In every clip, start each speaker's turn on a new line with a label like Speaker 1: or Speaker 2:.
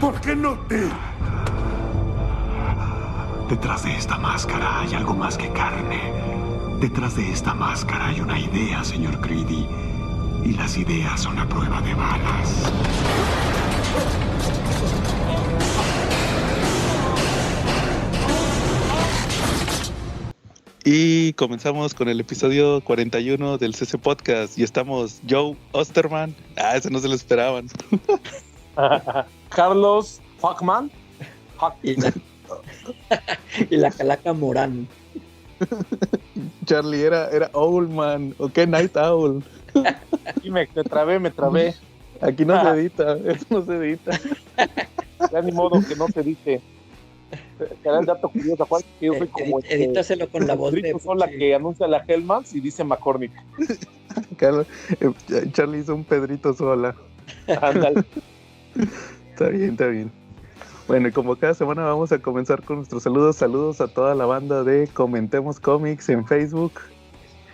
Speaker 1: ¿Por qué no te...?
Speaker 2: Detrás de esta máscara hay algo más que carne. Detrás de esta máscara hay una idea, señor Creedy. Y las ideas son a prueba de balas.
Speaker 3: Y comenzamos con el episodio 41 del CC Podcast. Y estamos Joe Osterman. Ese no se lo esperaban.
Speaker 4: Carlos Fuckman.
Speaker 5: Y la Calaca Morán.
Speaker 3: Charlie era Owlman. ¿O qué? Night Owl.
Speaker 4: Y me trabé.
Speaker 3: Aquí no se edita. Eso no se edita.
Speaker 4: Ya ni modo que no se dice. Era el dato curioso, Juan, que yo soy como
Speaker 5: edítaselo con la voz de
Speaker 4: son la que anuncia la Hellmans y dice McCormick.
Speaker 3: Charlie hizo un Pedrito Sola.
Speaker 4: Ándale.
Speaker 3: Está bien. Bueno, y como cada semana vamos a comenzar con nuestros saludos. Saludos a toda la banda de Comentemos Cómics en Facebook.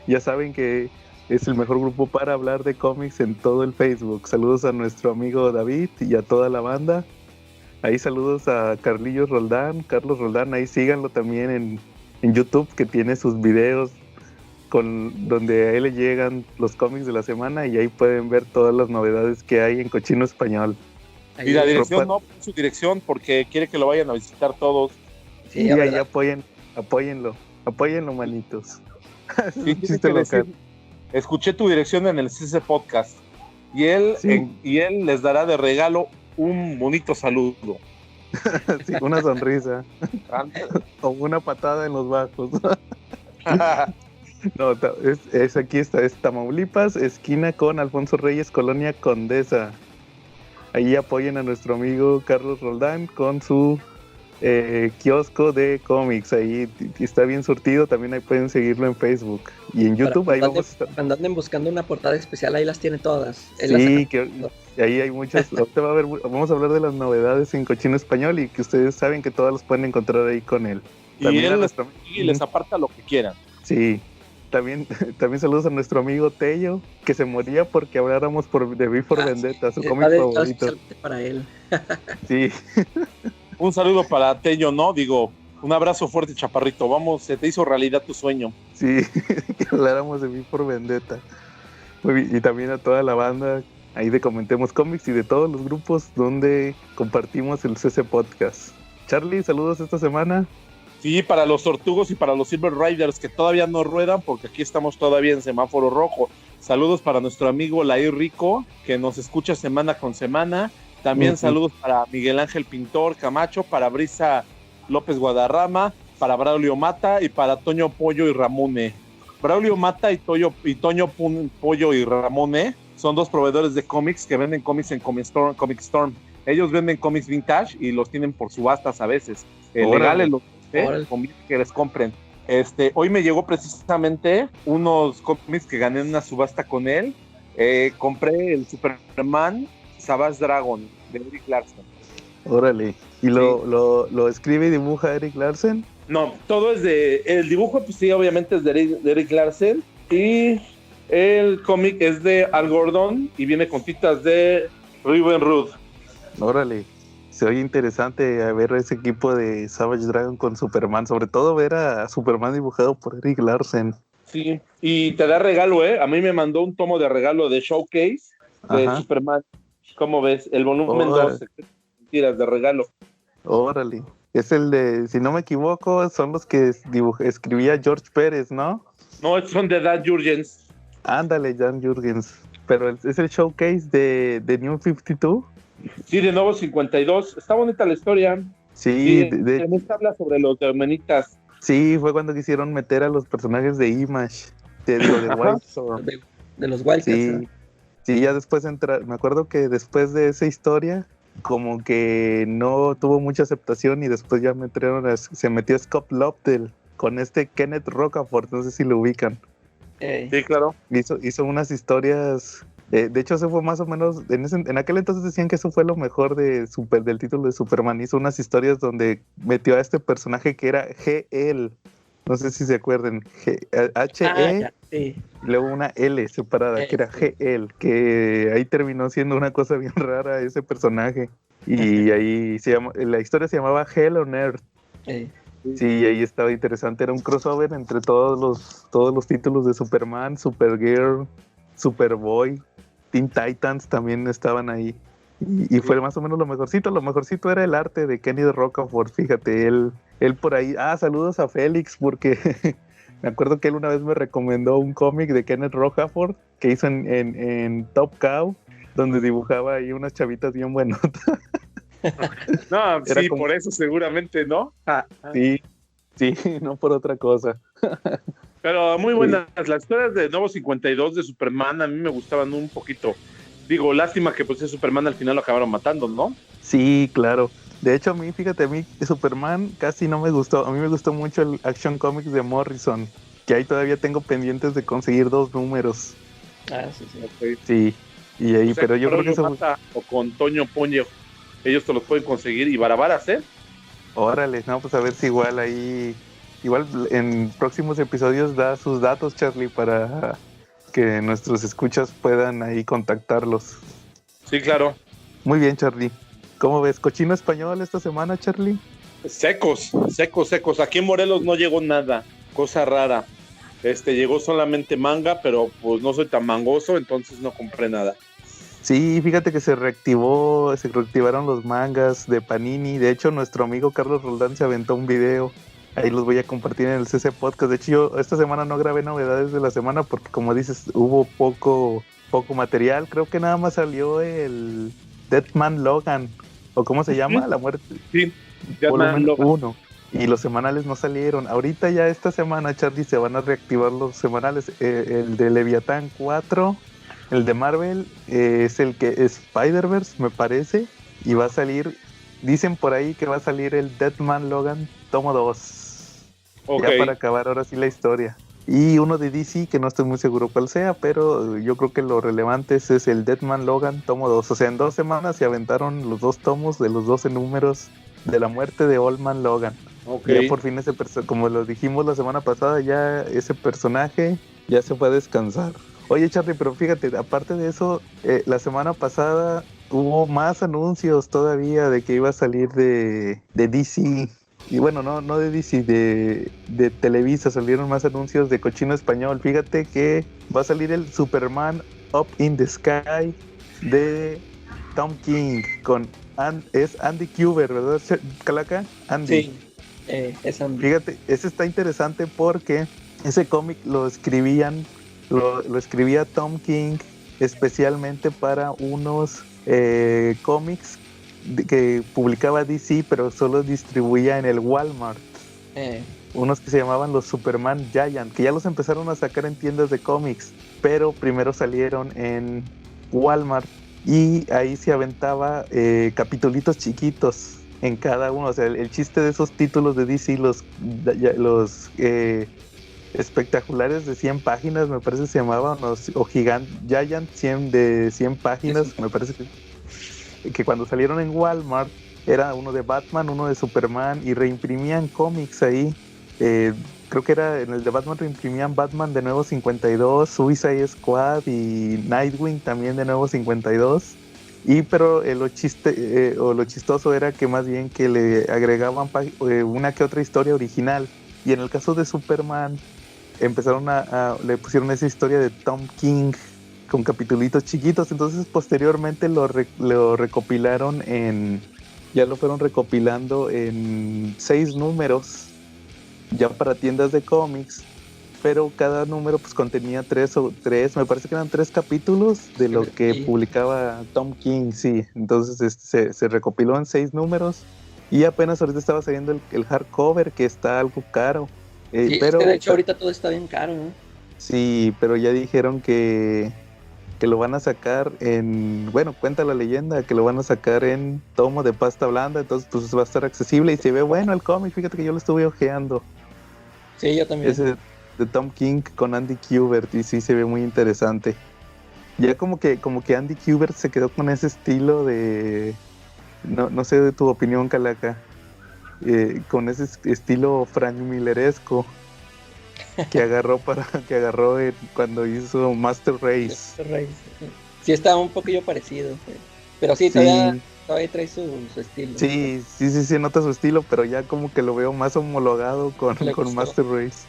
Speaker 3: Ya saben que es el mejor grupo para hablar de cómics en todo el Facebook. Saludos a nuestro amigo David y a toda la banda. Ahí saludos a Carlos Roldán, ahí síganlo también en YouTube, que tiene sus videos donde a él le llegan los cómics de la semana y ahí pueden ver todas las novedades que hay en Cochino Español.
Speaker 4: Y la dirección no, su dirección, porque quiere que lo vayan a visitar todos.
Speaker 3: Sí, y ahí apóyenlo, manitos.
Speaker 4: Sí, chiste local. Escuché tu dirección en el CC Podcast y él les dará de regalo un bonito saludo.
Speaker 3: Sí, una sonrisa. O una patada en los bajos. No, es Tamaulipas, esquina con Alfonso Reyes, Colonia Condesa. Ahí apoyen a nuestro amigo Carlos Roldán con su kiosco de cómics. Ahí está bien surtido, también ahí pueden seguirlo en Facebook. Y en YouTube ahí vamos a estar.
Speaker 5: Cuando anden buscando una portada especial, ahí las tiene todas.
Speaker 3: Sí, ahí hay muchas. Vamos a hablar de las novedades en Cochino Español y que ustedes saben que todas las pueden encontrar ahí con él.
Speaker 4: También y les aparta lo que quieran.
Speaker 3: Sí. También saludos a nuestro amigo Tello, que se moría porque habláramos de V for Vendetta, su cómic favorito.
Speaker 5: Para él.
Speaker 3: Sí.
Speaker 4: Un saludo para Tello, ¿no? Digo, un abrazo fuerte, chaparrito. Vamos, se te hizo realidad tu sueño.
Speaker 3: Sí, que habláramos de V for Vendetta. Y también a toda la banda ahí de Comentemos Cómics y de todos los grupos donde compartimos el CC Podcast. Charlie, saludos esta semana.
Speaker 4: Sí, para los Tortugos y para los Silver Riders que todavía no ruedan, porque aquí estamos todavía en semáforo rojo. Saludos para nuestro amigo Lair Rico, que nos escucha semana con semana. También saludos para Miguel Ángel Pintor Camacho, para Brisa López Guadarrama, para Braulio Mata y para Toño Pollo y Ramone. Braulio Mata y Toño Pollo y Ramone son dos proveedores de cómics que venden cómics en Comic Storm. Ellos venden cómics vintage y los tienen por subastas a veces. Legales los que les compren. Hoy me llegó precisamente unos cómics que gané en una subasta con él. Compré el Superman Savage Dragon de Eric Larsen.
Speaker 3: Órale. ¿Y lo escribe y dibuja Eric Larsen?
Speaker 4: No, todo es el dibujo, pues sí, obviamente es de Eric Larsen, y el cómic es de Al Gordon y viene con tintas de Ruben Rudd.
Speaker 3: Órale. Se oye interesante ver ese equipo de Savage Dragon con Superman, sobre todo ver a Superman dibujado por Eric Larsen.
Speaker 4: Sí, y te da regalo, a mí me mandó un tomo de regalo de Showcase de Superman. ¿Cómo ves? El volumen 2, tiras de regalo.
Speaker 3: Órale. Es el de, si no me equivoco, son los que escribía George Pérez, ¿no?
Speaker 4: No, son de Dan Jurgens.
Speaker 3: Ándale, Dan Jurgens. Pero es el Showcase de New 52.
Speaker 4: Sí, de Nuevo 52. Está bonita la historia.
Speaker 3: Sí,
Speaker 4: habla sobre los hermanitas.
Speaker 3: Sí, fue cuando quisieron meter a los personajes de Image, de Wildstorm.
Speaker 5: De los Wildcats.
Speaker 3: Sí, ya después me acuerdo que después de esa historia, como que no tuvo mucha aceptación y después ya se metió Scott Lobdell con Kenneth Rocafort, no sé si lo ubican.
Speaker 4: Sí, claro.
Speaker 3: Hizo unas historias. De hecho, eso fue más o menos. En aquel entonces decían que eso fue lo mejor del título de Superman. Hizo unas historias donde metió a este personaje que era GL. No sé si se acuerdan. HE. Sí. Y luego una L separada, que era GL. Que ahí terminó siendo una cosa bien rara ese personaje. Y ahí la historia se llamaba Hell on Earth. Sí, ahí estaba interesante, era un crossover entre todos los títulos de Superman, Supergirl, Superboy, Teen Titans también estaban ahí. Y fue más o menos lo mejorcito era el arte de Kenny Rocafort, fíjate, él por ahí, saludos a Félix, porque me acuerdo que él una vez me recomendó un cómic de Kenneth Rocafort que hizo en Top Cow, donde dibujaba ahí unas chavitas bien buenotas.
Speaker 4: No, sí, por eso seguramente, ¿no?
Speaker 3: Sí, no por otra cosa.
Speaker 4: Pero muy buenas, las historias de Nuevo 52 de Superman a mí me gustaban un poquito. Digo, lástima que pues Superman al final lo acabaron matando, ¿no?
Speaker 3: Sí, claro. De hecho, fíjate, a mí Superman casi no me gustó. A mí me gustó mucho el Action Comics de Morrison, que ahí todavía tengo pendientes de conseguir 2 números.
Speaker 5: Sí.
Speaker 4: Okay.
Speaker 3: Sí, y ahí, pero yo creo que eso...
Speaker 4: O con Toño Poño, ellos te los pueden conseguir. ¿Y Barabaras,
Speaker 3: Órale, no, pues a ver si igual en próximos episodios da sus datos, Charlie, para que nuestros escuchas puedan ahí contactarlos.
Speaker 4: Sí, claro.
Speaker 3: Muy bien, Charlie. ¿Cómo ves? ¿Cochino español esta semana, Charlie?
Speaker 4: Secos. Aquí en Morelos no llegó nada, cosa rara. Llegó solamente manga, pero pues no soy tan mangoso, entonces no compré nada.
Speaker 3: Sí, fíjate que se reactivaron los mangas de Panini. De hecho, nuestro amigo Carlos Roldán se aventó un video. Ahí los voy a compartir en el CC Podcast. De hecho, yo esta semana no grabé novedades de la semana porque, como dices, hubo poco material. Creo que nada más salió el Deadman Logan, o ¿cómo se llama? La muerte.
Speaker 4: Sí, Deadman Logan
Speaker 3: 1. Y los semanales no salieron. Ahorita ya esta semana, Charlie, se van a reactivar los semanales. El de Leviatán 4, el de Marvel, es el que es Spider-Verse, me parece. Y va a salir, dicen por ahí que va a salir el Deadman Logan tomo 2. Okay. Ya para acabar ahora sí la historia. Y uno de DC que no estoy muy seguro cuál sea, pero yo creo que lo relevante es el Deadman Logan tomo 2. O sea, en 2 semanas se aventaron los 2 tomos de los 12 números de la muerte de Old Man Logan. Okay. Ya por fin como lo dijimos la semana pasada, ya ese personaje ya se fue a descansar. Oye, Charlie, pero fíjate, aparte de eso, la semana pasada hubo más anuncios todavía de que iba a salir de DC. Y bueno, no de DC, de Televisa salieron más anuncios de Cochino Español. Fíjate que va a salir el Superman Up in the Sky de Tom King es Andy Kubert, ¿verdad, Calaca? Andy.
Speaker 5: Sí, es Andy.
Speaker 3: Fíjate, ese está interesante porque ese cómic lo escribía Tom King especialmente para unos cómics que publicaba DC, pero solo distribuía en el Walmart. Unos que se llamaban los Superman Giant, que ya los empezaron a sacar en tiendas de cómics, pero primero salieron en Walmart y ahí se aventaba capitulitos chiquitos en cada uno. O sea, el chiste de esos títulos de DC, los espectaculares de 100 páginas, me parece que se llamaban, o Giant 100 de 100 páginas, sí. Me parece que cuando salieron en Walmart era uno de Batman, uno de Superman, y reimprimían cómics ahí. Creo que era en el de Batman, reimprimían Batman de Nuevo 52, Suicide Squad y Nightwing también de Nuevo 52. Pero lo chistoso era que más bien que le agregaban una que otra historia original. Y en el caso de Superman le pusieron esa historia de Tom King con capitulitos chiquitos. Entonces posteriormente lo recopilaron ya lo fueron recopilando en 6 números ya para tiendas de cómics, pero cada número pues contenía 3, me parece que eran 3 capítulos de lo que publicaba Tom King, sí. Entonces se recopiló en 6 números y apenas ahorita estaba saliendo el hardcover, que está algo caro.
Speaker 5: Sí, pero de hecho ahorita todo está bien caro, ¿no?
Speaker 3: Sí, pero ya dijeron que lo van a sacar cuenta la leyenda que lo van a sacar en tomo de pasta blanda, entonces pues va a estar accesible y se ve bueno el cómic. Fíjate que yo lo estuve ojeando.
Speaker 5: Sí, yo también.
Speaker 3: Ese de Tom King con Andy Kubert, y sí se ve muy interesante. Ya como que Andy Kubert se quedó con ese estilo de... No sé de tu opinión, Calaca. Con ese estilo Frank Milleresco que agarró cuando hizo Master Race.
Speaker 5: Sí, está un poquillo parecido. Pero sí,
Speaker 3: Sí.
Speaker 5: todavía trae su estilo.
Speaker 3: Sí, nota su estilo, pero ya como que lo veo más homologado con
Speaker 5: Le gustó.
Speaker 3: Master Race.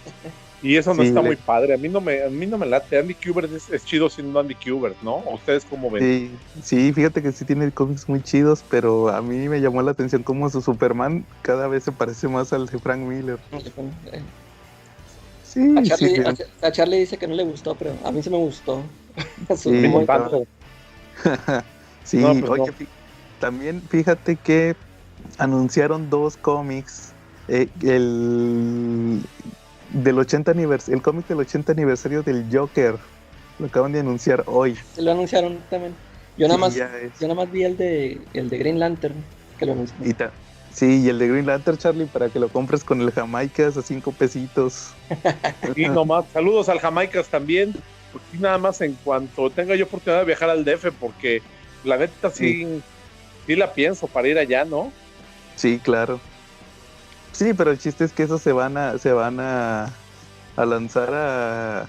Speaker 4: Y eso no
Speaker 3: Sí,
Speaker 4: está muy padre. A mí no me late. Andy Kubert es chido siendo Andy Kubert, ¿no? ¿O ustedes cómo ven?
Speaker 3: Sí, fíjate que sí tiene cómics muy chidos, pero a mí me llamó la atención cómo su Superman cada vez se parece más al de Frank Miller. Sí,
Speaker 5: A Charlie dice que no le gustó, pero a mí sí me gustó.
Speaker 3: Sí,
Speaker 4: No tanto.
Speaker 3: Sí,
Speaker 4: No, pues
Speaker 3: oye,
Speaker 4: no.
Speaker 3: también fíjate que anunciaron 2 cómics. El cómic del 80 aniversario del Joker. Lo acaban de anunciar hoy.
Speaker 5: Se lo anunciaron también. Yo nada
Speaker 3: Sí,
Speaker 5: más vi el de Green Lantern que lo anunciaron.
Speaker 3: Sí, y el de Green Lantern, Charlie, para que lo compres con el Jamaicas a 5 pesitos.
Speaker 4: Y nomás, saludos al Jamaicas también. Porque nada más en cuanto tenga yo oportunidad de viajar al DF, porque la neta sí la pienso para ir allá, ¿no?
Speaker 3: Sí, claro. Sí, pero el chiste es que esos se van a lanzar a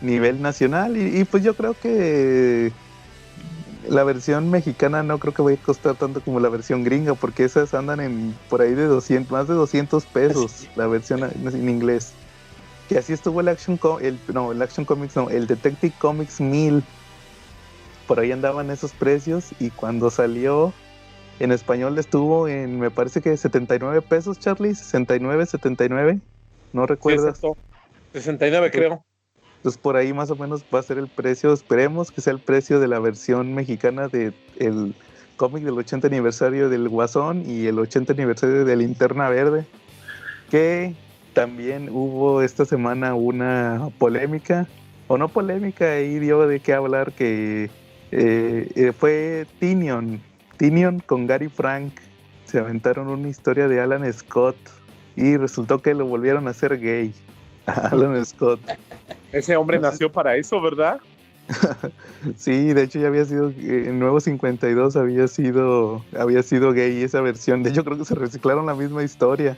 Speaker 3: nivel nacional y pues yo creo que la versión mexicana no creo que vaya a costar tanto como la versión gringa, porque esas andan en por ahí de más de 200 pesos, la versión en inglés. Que así estuvo el Action Comics, el Detective Comics 1000. Por ahí andaban esos precios y cuando salió en español estuvo en, me parece que 79 pesos, Charlie, 69, 79, ¿no recuerdas?
Speaker 4: Sí, exacto. 69 creo.
Speaker 3: Entonces por ahí más o menos va a ser el precio, esperemos que sea el precio de la versión mexicana del cómic del 80 aniversario del Guasón y el 80 aniversario de Linterna Verde, que también hubo esta semana una polémica, o no polémica, ahí dio de qué hablar, que fue Tynion con Gary Frank, se aventaron una historia de Alan Scott y resultó que lo volvieron a hacer gay. Alan Scott.
Speaker 4: Ese hombre nació para eso, ¿verdad?
Speaker 3: Sí, de hecho ya había sido, en Nuevo 52 había sido gay esa versión. De hecho creo que se reciclaron la misma historia.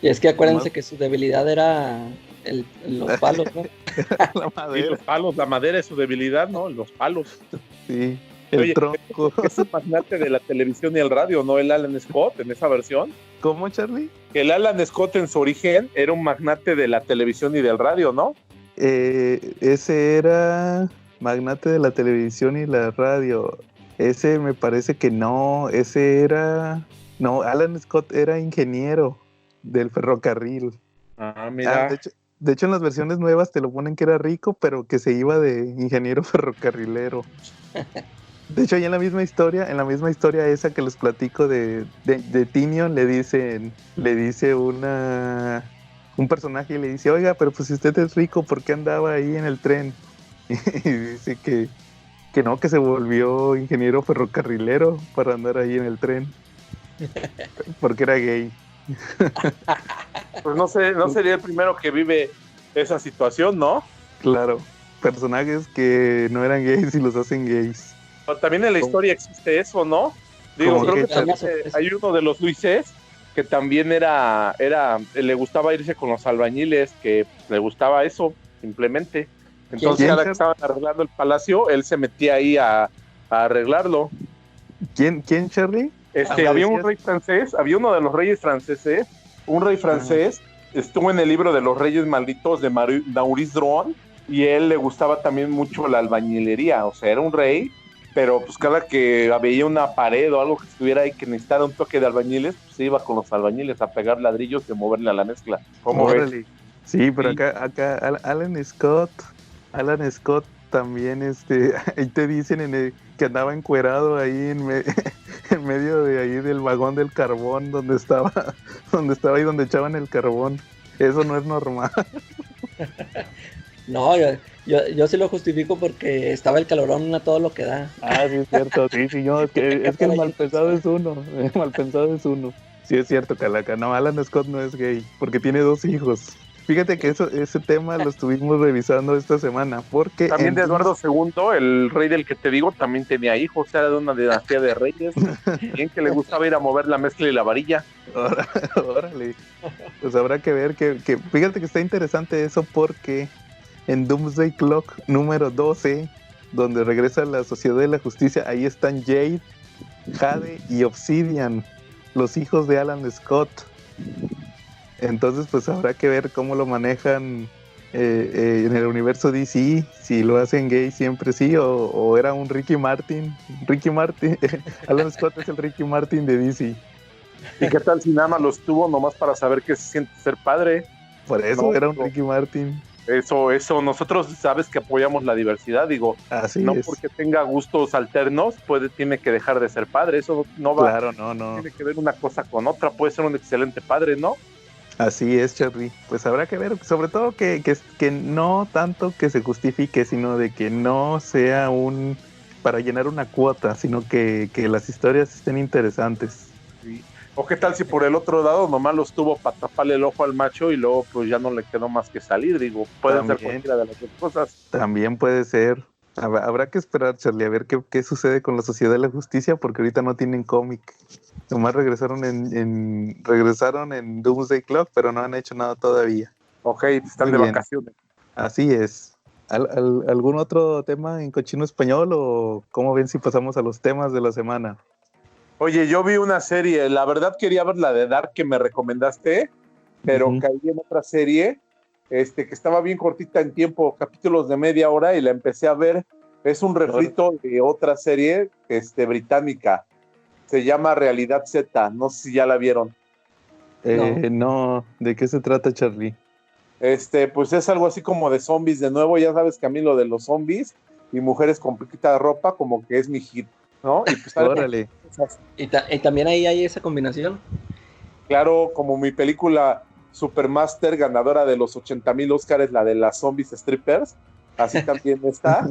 Speaker 5: Y es que acuérdense que su debilidad era los palos, ¿no?
Speaker 3: La madera.
Speaker 4: Y los palos, la madera es su debilidad, ¿no? Los palos.
Speaker 3: Sí, el tronco.
Speaker 4: Es un magnate de la televisión y el radio, ¿no? El Alan Scott en esa versión.
Speaker 3: ¿Cómo, Charlie?
Speaker 4: El Alan Scott en su origen era un magnate de la televisión y del radio, ¿no?
Speaker 3: Ese era magnate de la televisión y la radio. Ese me parece que no. No, Alan Scott era ingeniero del ferrocarril.
Speaker 4: Mira.
Speaker 3: De hecho, en las versiones nuevas te lo ponen que era rico, pero que se iba de ingeniero ferrocarrilero. De hecho, ahí en la misma historia esa que les platico de Tynion, le dice un personaje y le dice, oiga, pero pues si usted es rico, ¿por qué andaba ahí en el tren? Y dice que no, que se volvió ingeniero ferrocarrilero para andar ahí en el tren. Porque era gay.
Speaker 4: Pues no sería el primero que vive esa situación, ¿no?
Speaker 3: Claro, personajes que no eran gays y los hacen gays.
Speaker 4: Pero también en la historia existe eso, ¿no? Digo, creo que también hay uno de los Luises que también le gustaba irse con los albañiles, que le gustaba eso, simplemente. Entonces, cada que estaban arreglando el palacio, él se metía ahí a arreglarlo.
Speaker 3: ¿Quién, Charlie?
Speaker 4: Había un rey francés, había uno de los reyes franceses, un rey francés, estuvo en el libro de los reyes malditos de Maurice Dron, y él le gustaba también mucho la albañilería, o sea, era un rey, pero pues cada que veía una pared o algo que estuviera ahí que necesitara un toque de albañiles, pues se iba con los albañiles a pegar ladrillos y a moverle a la mezcla. ¿Cómo ves?
Speaker 3: Sí, pero sí. Acá Alan Scott también, ahí te dicen que andaba encuerado ahí en medio de ahí del vagón del carbón donde estaba ahí donde echaban el carbón. Eso no es normal.
Speaker 5: No, yo sí lo justifico porque estaba el calorón a todo lo que da.
Speaker 3: Sí, es cierto, sí, es que el mal pensado es uno. Sí, es cierto, Calaca. No, Alan Scott no es gay, porque tiene 2 hijos. Fíjate que ese tema lo estuvimos revisando esta semana, porque...
Speaker 4: También de Eduardo II, el rey del que te digo, también tenía hijos, era de una dinastía de reyes, bien que le gustaba ir a mover la mezcla y la varilla.
Speaker 3: Órale, pues habrá que ver que fíjate que está interesante eso, porque en Doomsday Clock número 12 donde regresa la Sociedad de la Justicia, ahí están Jade, Jade y Obsidian, los hijos de Alan Scott. Entonces pues habrá que ver cómo lo manejan en el universo DC, si lo hacen gay siempre sí, o era un Ricky Martin. Alan Scott es el Ricky Martin de DC.
Speaker 4: ¿Y qué tal si nada más los tuvo nomás para saber qué se siente ser padre?
Speaker 3: Por eso
Speaker 4: No,
Speaker 3: era un Ricky Martin.
Speaker 4: Eso, nosotros sabes que apoyamos la diversidad, digo,
Speaker 3: Así
Speaker 4: no
Speaker 3: es.
Speaker 4: porque tenga gustos alternos, tiene que dejar de ser padre, eso no va,
Speaker 3: Claro, no.
Speaker 4: tiene que ver una cosa con otra, puede ser un excelente padre, ¿no?
Speaker 3: Así es, Charlie. Pues habrá que ver, sobre todo que no tanto que se justifique, sino de que no sea para llenar una cuota, sino que las historias estén interesantes.
Speaker 4: Sí. O qué tal si por el otro lado nomás los tuvo para taparle el ojo al macho y luego pues ya no le quedó más que salir, digo, pueden ser cualquiera de las dos cosas.
Speaker 3: También puede ser. Habrá que esperar, Charlie, a ver qué sucede con la Sociedad de la Justicia, porque ahorita no tienen cómic. Nomás regresaron en Doomsday Clock, pero no han hecho nada todavía.
Speaker 4: Ok, están
Speaker 3: Muy
Speaker 4: de
Speaker 3: bien.
Speaker 4: vacaciones.
Speaker 3: Así es. ¿Algún otro tema en cochino español o cómo ven si pasamos a los temas de la semana?
Speaker 4: Oye, yo vi una serie, la verdad quería ver la de Dark que me recomendaste, pero caí en otra serie que estaba bien cortita en tiempo, capítulos de media hora, y la empecé a ver. Es un refrito de otra serie británica. Se llama Realidad Z, no sé si ya la vieron.
Speaker 3: No, ¿de qué se trata, Charlie?
Speaker 4: Pues es algo así como de zombies de nuevo, ya sabes que a mí lo de los zombies y mujeres con poquita ropa como que es mi hit, ¿no? Y pues
Speaker 3: Órale.
Speaker 5: Y también ahí hay esa combinación.
Speaker 4: Claro, como mi película Supermaster, ganadora de los 80,000 Óscares, la de las zombies strippers, así también está.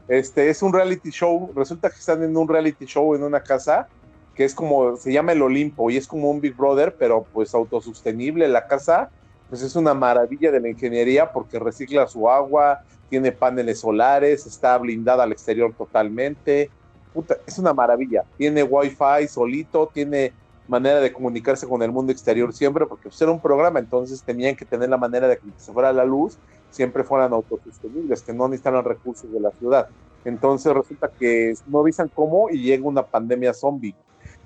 Speaker 4: Es un reality show, resulta que están en un reality show en una casa que es como, se llama El Olimpo y es como un Big Brother, pero pues autosostenible. La casa pues es una maravilla de la ingeniería porque recicla su agua, tiene paneles solares, está blindada al exterior totalmente. Puta, es una maravilla, tiene wifi solito, tiene manera de comunicarse con el mundo exterior siempre, porque pues era un programa, entonces tenían que tener la manera de que se fuera la luz, siempre fueran autosostenibles, que no necesitaran recursos de la ciudad. Entonces resulta que no avisan cómo y llega una pandemia zombie.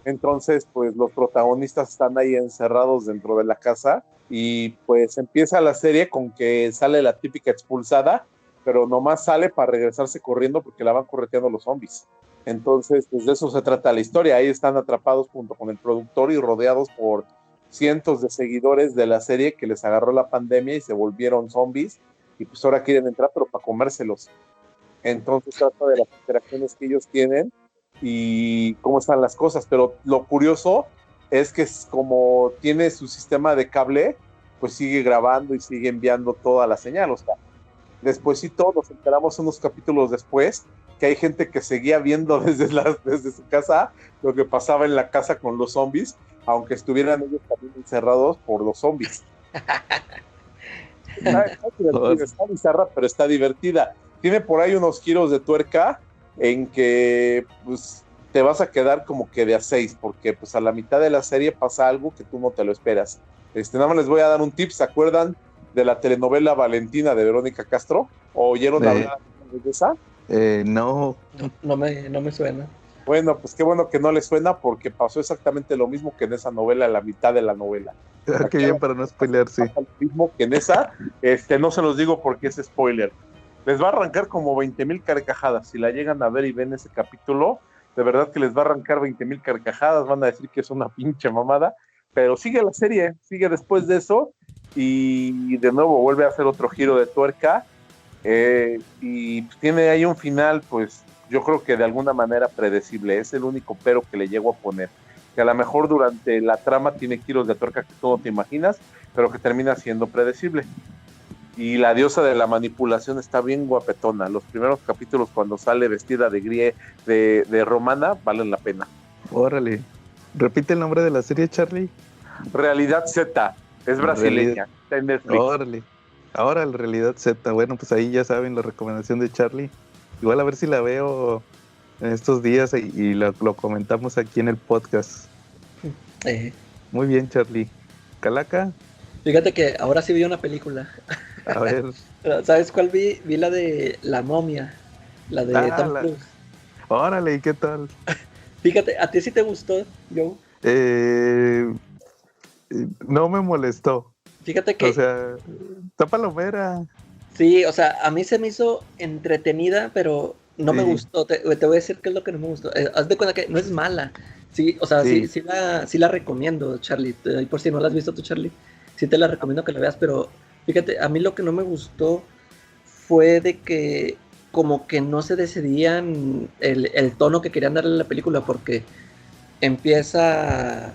Speaker 4: Entonces, pues los protagonistas están ahí encerrados dentro de la casa y pues empieza la serie con que sale la típica expulsada, pero nomás sale para regresarse corriendo porque la van correteando los zombies. Entonces, pues de eso se trata la historia. Ahí están atrapados junto con el productor y rodeados por cientos de seguidores de la serie que les agarró la pandemia y se volvieron zombies y pues ahora quieren entrar pero para comérselos. Entonces trata de las interacciones que ellos tienen y cómo están las cosas, pero lo curioso es que como tiene su sistema de cable, pues sigue grabando y sigue enviando toda la señal. O sea, despuesito nos enteramos unos capítulos después que hay gente que seguía viendo desde su casa lo que pasaba en la casa con los zombies, aunque estuvieran ellos también encerrados por los zombies. Está bizarra, pero está divertida. Tiene por ahí unos giros de tuerca en que pues te vas a quedar como que de a 6, porque pues a la mitad de la serie pasa algo que tú no te lo esperas. Nada más les voy a dar un tip. ¿Se acuerdan de la telenovela Valentina de Verónica Castro? ¿O oyeron hablar de esa?
Speaker 3: No.
Speaker 5: No me suena.
Speaker 4: Bueno, pues qué bueno que no les suena, porque pasó exactamente lo mismo que en esa novela, en la mitad de la novela.
Speaker 3: Qué bien, para no spoilearse.
Speaker 4: Lo mismo que en esa, no se los digo porque es spoiler. Les va a arrancar como 20,000 carcajadas. Si la llegan a ver y ven ese capítulo, de verdad que les va a arrancar 20,000 carcajadas, van a decir que es una pinche mamada, pero sigue la serie, sigue después de eso, y de nuevo vuelve a hacer otro giro de tuerca, y tiene ahí un final, pues yo creo que de alguna manera predecible. Es el único pero que le llego a poner, que a lo mejor durante la trama tiene giros de tuerca que tú no te imaginas, pero que termina siendo predecible. Y la diosa de la manipulación está bien guapetona. Los primeros capítulos cuando sale vestida de romana valen la pena.
Speaker 3: Órale. Repite el nombre de la serie, Charlie.
Speaker 4: Realidad Z, es brasileña, está en Netflix.
Speaker 3: Órale. Ahora la Realidad Z. Bueno, pues ahí ya saben la recomendación de Charlie. Igual a ver si la veo en estos días y lo comentamos aquí en el podcast. Muy bien, Charlie. Calaca.
Speaker 5: Fíjate que ahora sí vi una película.
Speaker 3: A ver.
Speaker 5: ¿Sabes cuál vi? Vi la de La Momia. la de Tom Cruise.
Speaker 3: Órale, ¿y qué tal?
Speaker 5: Fíjate, ¿a ti sí te gustó, Joe?
Speaker 3: No me molestó.
Speaker 5: Fíjate que...
Speaker 3: O sea, está palomera.
Speaker 5: Sí, o sea, a mí se me hizo entretenida, pero no me gustó. Te voy a decir qué es lo que no me gustó. Haz de cuenta que no es mala. Sí, o sea, sí la recomiendo, Charlie. Por si no la has visto tú, Charlie, sí te la recomiendo que la veas, pero fíjate, a mí lo que no me gustó fue de que como que no se decidían el tono que querían darle a la película, porque empieza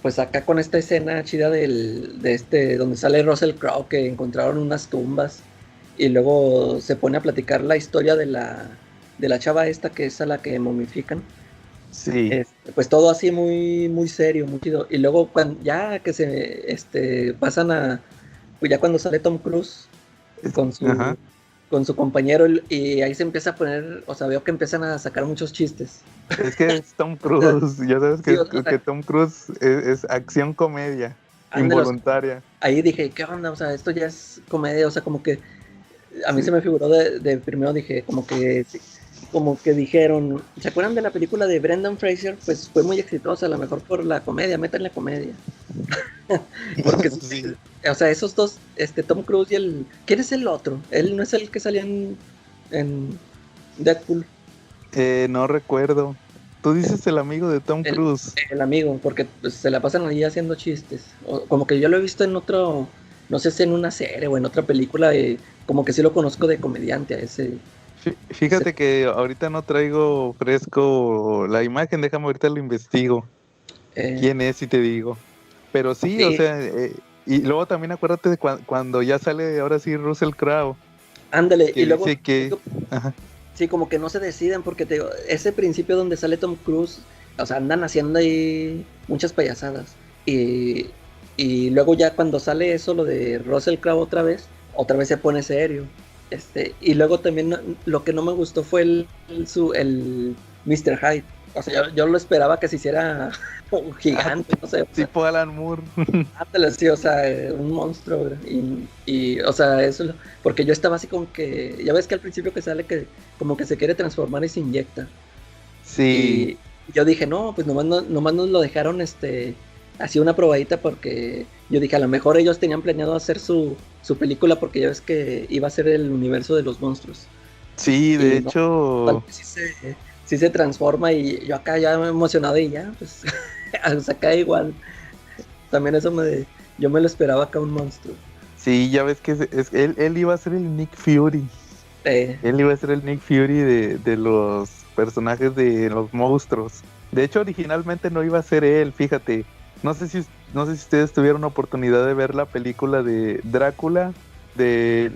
Speaker 5: pues acá con esta escena chida donde sale Russell Crowe, que encontraron unas tumbas, y luego se pone a platicar la historia de la chava esta, que es a la que momifican.
Speaker 3: Sí.
Speaker 5: Pues todo así muy, muy serio, muy chido. Y luego ya que se pasan pues ya cuando sale Tom Cruise con su compañero, y ahí se empieza a poner, o sea, veo que empiezan a sacar muchos chistes.
Speaker 3: Es que es Tom Cruise, ya sabes que,
Speaker 5: Sí,
Speaker 3: que Tom Cruise es acción comedia, involuntaria.
Speaker 5: Ahí dije, ¿qué onda? O sea, esto ya es comedia, o sea, como que a mí se me figuró de primero, dije, como que dijeron, ¿se acuerdan de la película de Brendan Fraser? Pues fue muy exitosa, a lo mejor por la comedia, métanle comedia. Porque, o sea, esos dos, Tom Cruise y ¿quién es el otro? Él no es el que salía en Deadpool.
Speaker 3: No recuerdo. Tú dices el amigo de Tom Cruise.
Speaker 5: El amigo, porque pues, se la pasan ahí haciendo chistes. Como que yo lo he visto en otro, no sé si en una serie o en otra película, como que sí lo conozco de comediante a ese.
Speaker 3: Fíjate que ahorita no traigo fresco la imagen, déjame ahorita lo investigo. ¿Quién es? Y te digo. Pero sí, o sea, y luego también acuérdate de cuando ya sale ahora sí Russell Crowe.
Speaker 5: Ándale,
Speaker 3: y luego ajá.
Speaker 5: Sí, como que no se deciden, porque te digo, ese principio donde sale Tom Cruise, o sea, andan haciendo ahí muchas payasadas. Y luego ya cuando sale eso, lo de Russell Crowe otra vez se pone serio. Y luego también lo que no me gustó fue el Mr. Hyde. O sea, yo lo esperaba que se hiciera un gigante, no sé.
Speaker 3: Tipo Alan Moore.
Speaker 5: Sí, o sea, un monstruo. Y o sea, eso, porque yo estaba así como que, ya ves que al principio que sale que como que se quiere transformar y se inyecta.
Speaker 3: Sí.
Speaker 5: Y yo dije, no, pues nomás nos lo dejaron así una probadita, porque yo dije, a lo mejor ellos tenían planeado hacer su película, porque ya ves que iba a ser el universo de los monstruos.
Speaker 3: Sí, de hecho...
Speaker 5: Sí se transforma, y yo acá ya me he emocionado, y ya, pues, acá igual. También eso yo me lo esperaba acá, un monstruo.
Speaker 3: Sí, ya ves que él iba a ser el Nick Fury. Él iba a ser el Nick Fury de los personajes de los monstruos. De hecho, originalmente no iba a ser él, fíjate. No sé si ustedes tuvieron oportunidad de ver la película de Drácula, de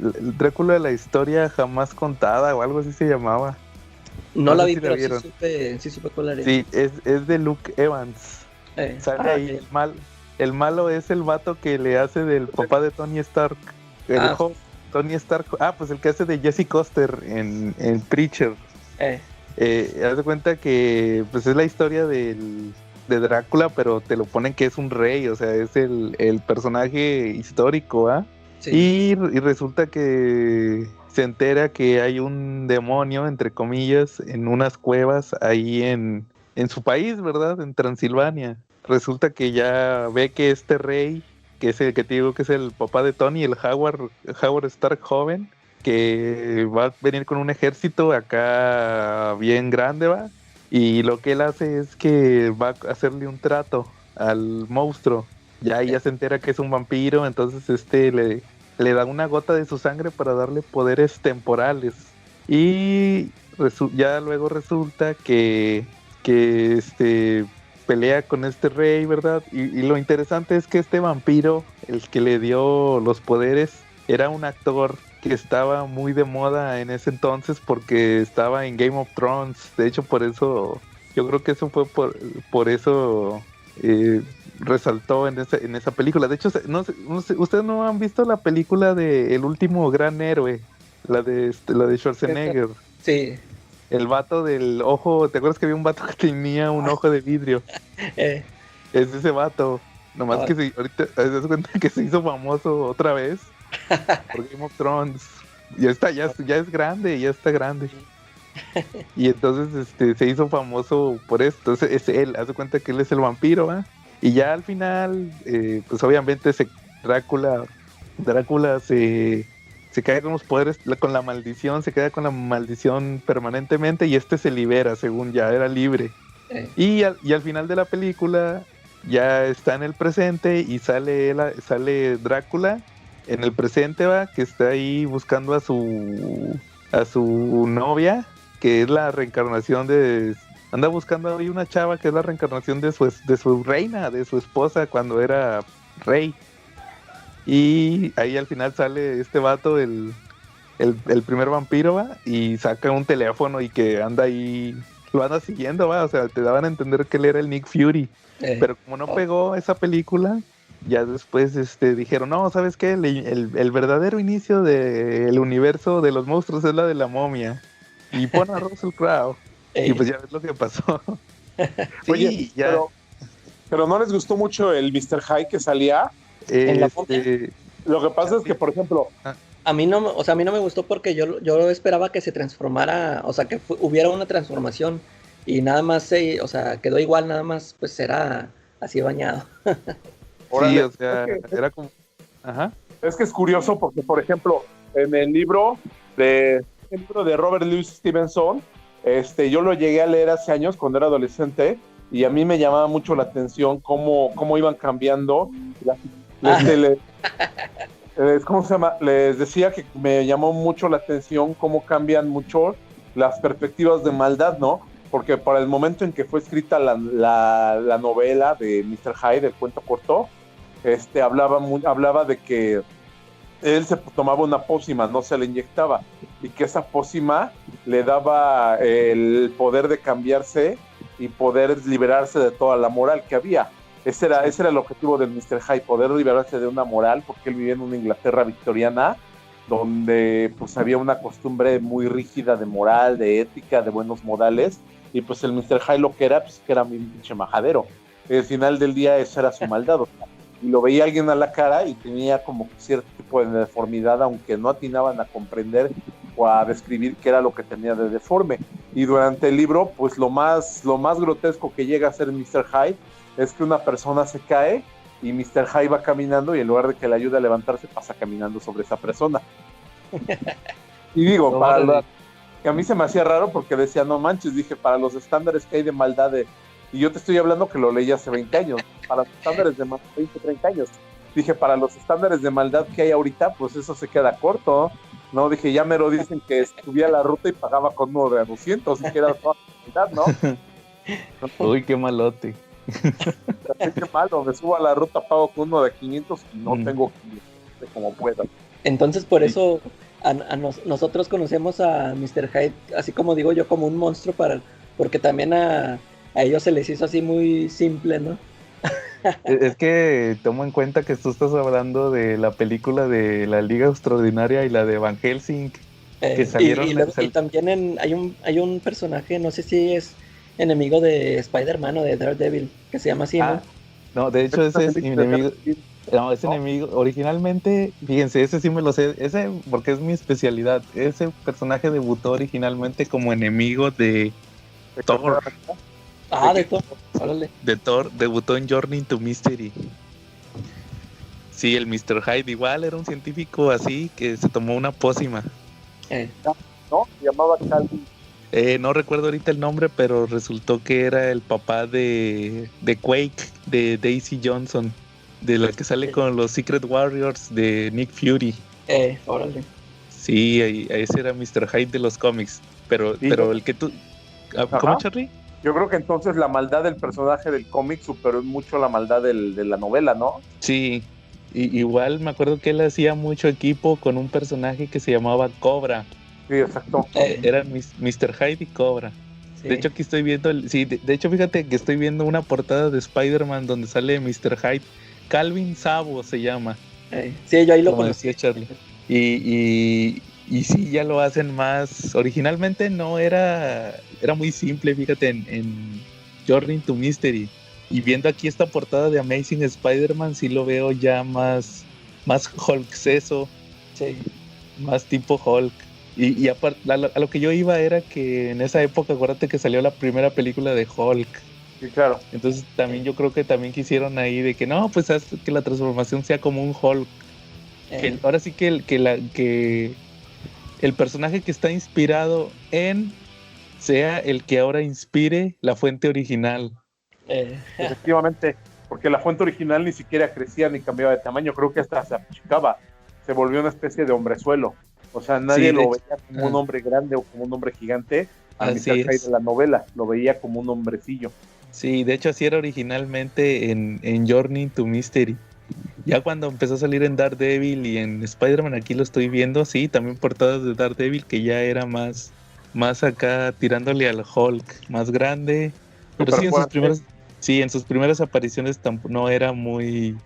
Speaker 3: la historia jamás contada, o algo así se llamaba.
Speaker 5: No la vi, pero sí supe cuál era.
Speaker 3: Sí, es de Luke Evans. Sale ahí el malo es el vato que le hace del papá de Tony Stark. Tony Stark, pues el que hace de Jesse Custer en Preacher. Haz de cuenta que pues es la historia de Drácula, pero te lo ponen que es un rey, o sea, es el personaje histórico, Sí. Y resulta que se entera que hay un demonio, entre comillas, en unas cuevas ahí en su país, ¿verdad? En Transilvania. Resulta que ya ve que este rey, que es el que te digo que es el papá de Tony, el Howard Stark joven, que va a venir con un ejército acá bien grande, ¿va? Y lo que él hace es que va a hacerle un trato al monstruo. Ya se entera que es un vampiro, entonces le da una gota de su sangre para darle poderes temporales. Y ya luego resulta que pelea con este rey, ¿verdad? Y lo interesante es que este vampiro, el que le dio los poderes, era un actor que estaba muy de moda en ese entonces porque estaba en Game of Thrones. De hecho, por eso, yo creo que eso fue por eso resaltó en esa película. De hecho, no sé, ¿ustedes no han visto la película de El último gran héroe? La de Schwarzenegger.
Speaker 5: Sí.
Speaker 3: El vato del ojo, ¿te acuerdas que había un vato que tenía un ojo de vidrio? Es ese vato. Nomás que ahorita te das cuenta que se hizo famoso otra vez por Game of Thrones. Ya es grande, ya está grande. Y entonces se hizo famoso por esto. Entonces, él, hace cuenta que él es el vampiro, ¿va? Y ya al final, pues obviamente Drácula se cae con los poderes, con la maldición, se queda con la maldición permanentemente y se libera, según ya era libre. Y al final de la película ya está en el presente y sale Drácula en el presente, va, que está ahí buscando a su novia, que es la reencarnación anda buscando ahí una chava que es la reencarnación de su reina, de su esposa cuando era rey. Y ahí al final sale este vato, el primer vampiro, va, y saca un teléfono y que anda ahí, lo anda siguiendo, va, o sea, te daban a entender que él era el Nick Fury. Pero como no pegó esa película, ya después dijeron, no, ¿sabes qué? El verdadero inicio del universo de los monstruos es la de la momia. Y pon a Russell Crowe. Y pues ya ves lo que pasó. Sí,
Speaker 4: oye,
Speaker 3: ya.
Speaker 4: Pero no les gustó mucho el Mr. Hyde que salía en la momia. Lo que pasa es que, por ejemplo...
Speaker 5: A mí no me gustó porque yo esperaba que se transformara, o sea, que hubiera una transformación. Y nada más quedó igual, nada más, pues era así bañado.
Speaker 3: Sí, o sea, era como... Ajá.
Speaker 4: Es que es curioso porque, por ejemplo, en el libro de Robert Louis Stevenson, yo lo llegué a leer hace años cuando era adolescente y a mí me llamaba mucho la atención cómo iban cambiando. ¿Cómo se llama? Les decía que me llamó mucho la atención cómo cambian mucho las perspectivas de maldad, ¿no? Porque para el momento en que fue escrita la novela de Mr. Hyde, el cuento corto, hablaba de que él se tomaba una pócima, no se la inyectaba, y que esa pócima le daba el poder de cambiarse y poder liberarse de toda la moral que había. Ese era el objetivo del Mr. Hyde, poder liberarse de una moral, porque él vivía en una Inglaterra victoriana, donde pues había una costumbre muy rígida de moral, de ética, de buenos modales, y pues el Mr. Hyde lo que era, pues que era un pinche majadero. Al final del día esa era su maldad, o sea, y lo veía alguien a la cara y tenía como cierto tipo de deformidad, aunque no atinaban a comprender o a describir qué era lo que tenía de deforme. Y durante el libro, pues lo más grotesco que llega a ser Mr. Hyde es que una persona se cae y Mr. Hyde va caminando y en lugar de que le ayude a levantarse, pasa caminando sobre esa persona. Y digo, que a mí se me hacía raro porque decía, no manches, dije, para los estándares que hay de maldad y yo te estoy hablando que lo leí hace 20 años, para los estándares de maldad, 20, 30 años. Dije, para los estándares de maldad que hay ahorita, pues eso se queda corto, ¿no? Dije, ya mero dicen que subía la ruta y pagaba con uno de 200, y que era toda la cantidad, ¿no?
Speaker 3: Uy, qué malote.
Speaker 4: Qué malo, me subo a la ruta, pago con uno de 500 y no tengo que como pueda.
Speaker 5: Entonces, por eso nosotros conocemos a Mr. Hyde, así como digo yo, como un monstruo, porque también a ellos se les hizo así muy simple, ¿no?
Speaker 3: Es que tomo en cuenta que tú estás hablando de la película de la Liga Extraordinaria y la de Van Helsing, que salieron...
Speaker 5: Y también hay un personaje, no sé si es enemigo de Spider-Man o de Daredevil, que se llama así, ¿no?
Speaker 3: No, de hecho ese es enemigo... No, ese enemigo, originalmente, fíjense, ese sí me lo sé, ese porque es mi especialidad. Ese personaje debutó originalmente como enemigo de Thor.
Speaker 5: De Thor, órale.
Speaker 3: De Thor, debutó en Journey to Mystery. Sí, el Mr. Hyde igual era un científico así que se tomó una pócima.
Speaker 4: ¿No? Se llamaba Calvin.
Speaker 3: No recuerdo ahorita el nombre, pero resultó que era el papá de Quake, de Daisy Johnson, de la que sale con los Secret Warriors de Nick Fury.
Speaker 5: Órale.
Speaker 3: Sí, ese era Mr. Hyde de los cómics. Pero el que tú... ¿Cómo, Charlie?
Speaker 4: Yo creo que entonces la maldad del personaje del cómic superó mucho la maldad de la novela, ¿no?
Speaker 3: Sí, igual me acuerdo que él hacía mucho equipo con un personaje que se llamaba Cobra.
Speaker 4: Sí, exacto.
Speaker 3: Eran Mr. Hyde y Cobra. Sí. De hecho, aquí estoy viendo... de hecho, fíjate que estoy viendo una portada de Spider-Man donde sale Mr. Hyde. Calvin Sabo se llama.
Speaker 5: Sí, yo ahí lo
Speaker 3: conocí. Charlie. Y sí, ya lo hacen más... Originalmente no era muy simple, fíjate, en Journey to Mystery. Y viendo aquí esta portada de Amazing Spider-Man, sí lo veo ya más Hulkceso.
Speaker 5: Sí.
Speaker 3: Más tipo Hulk. Y aparte, a lo que yo iba era que en esa época, acuérdate que salió la primera película de Hulk.
Speaker 4: Sí, claro.
Speaker 3: Entonces también yo creo que también quisieron ahí de que no, pues haz que la transformación sea como un Hulk. Ahora sí que el personaje que está inspirado en sea el que ahora inspire la fuente original.
Speaker 4: Efectivamente, porque la fuente original ni siquiera crecía ni cambiaba de tamaño, creo que hasta se achicaba, se volvió una especie de hombrezuelo. O sea, nadie lo veía como un hombre grande o como un hombre gigante. A Mr. Hyde de la novela, lo veía como un hombrecillo.
Speaker 3: Sí, de hecho así era originalmente en Journey to Mystery. Ya cuando empezó a salir en Daredevil y en Spider-Man, aquí lo estoy viendo, sí, también portadas de Daredevil, que ya era más acá tirándole al Hulk, más grande. Pero sí, en sus primeras apariciones no era muy,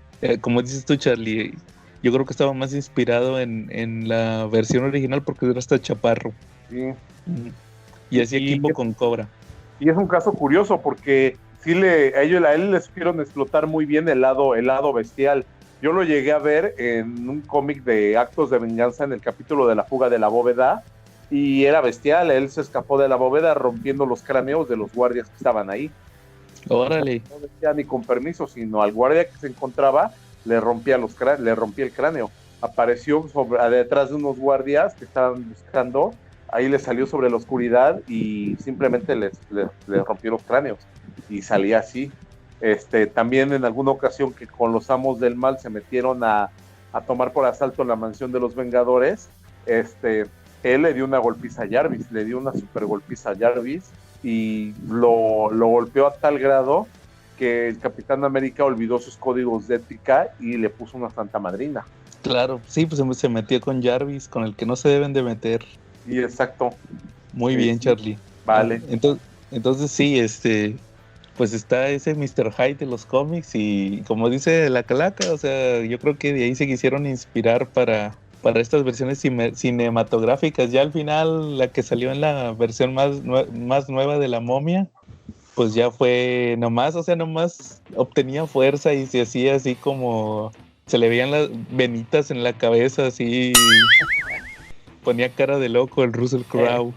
Speaker 3: como dices tú, Charlie, yo creo que estaba más inspirado en la versión original porque era hasta chaparro.
Speaker 4: Sí.
Speaker 3: Y hacía equipo con Cobra.
Speaker 4: Y es un caso curioso porque sí a él le supieron explotar muy bien el lado bestial. Yo lo llegué a ver en un cómic de Actos de Venganza en el capítulo de la fuga de la bóveda y era bestial. Él se escapó de la bóveda rompiendo los cráneos de los guardias que estaban ahí.
Speaker 3: Órale.
Speaker 4: No decía ni con permiso, sino al guardia que se encontraba le rompía el cráneo. Apareció detrás de unos guardias que estaban buscando. Ahí le salió sobre la oscuridad y simplemente les rompió los cráneos y salía así. También en alguna ocasión que con los amos del mal se metieron a tomar por asalto la mansión de los Vengadores, él le dio una golpiza a Jarvis, le dio una super golpiza a Jarvis y lo golpeó a tal grado que el Capitán América olvidó sus códigos de ética y le puso una santa madrina.
Speaker 3: Claro, sí, pues se metió con Jarvis, con el que no se deben de meter.
Speaker 4: Sí, exacto.
Speaker 3: Muy bien, Charlie.
Speaker 4: Vale.
Speaker 3: Entonces sí, pues está ese Mr. Hyde de los cómics y como dice la Calaca, o sea, yo creo que de ahí se quisieron inspirar para estas versiones cinematográficas. Ya al final, la que salió en la versión más nueva de la momia, pues ya fue nomás obtenía fuerza y se hacía así como, se le veían las venitas en la cabeza, así, ponía cara de loco el Russell Crowe.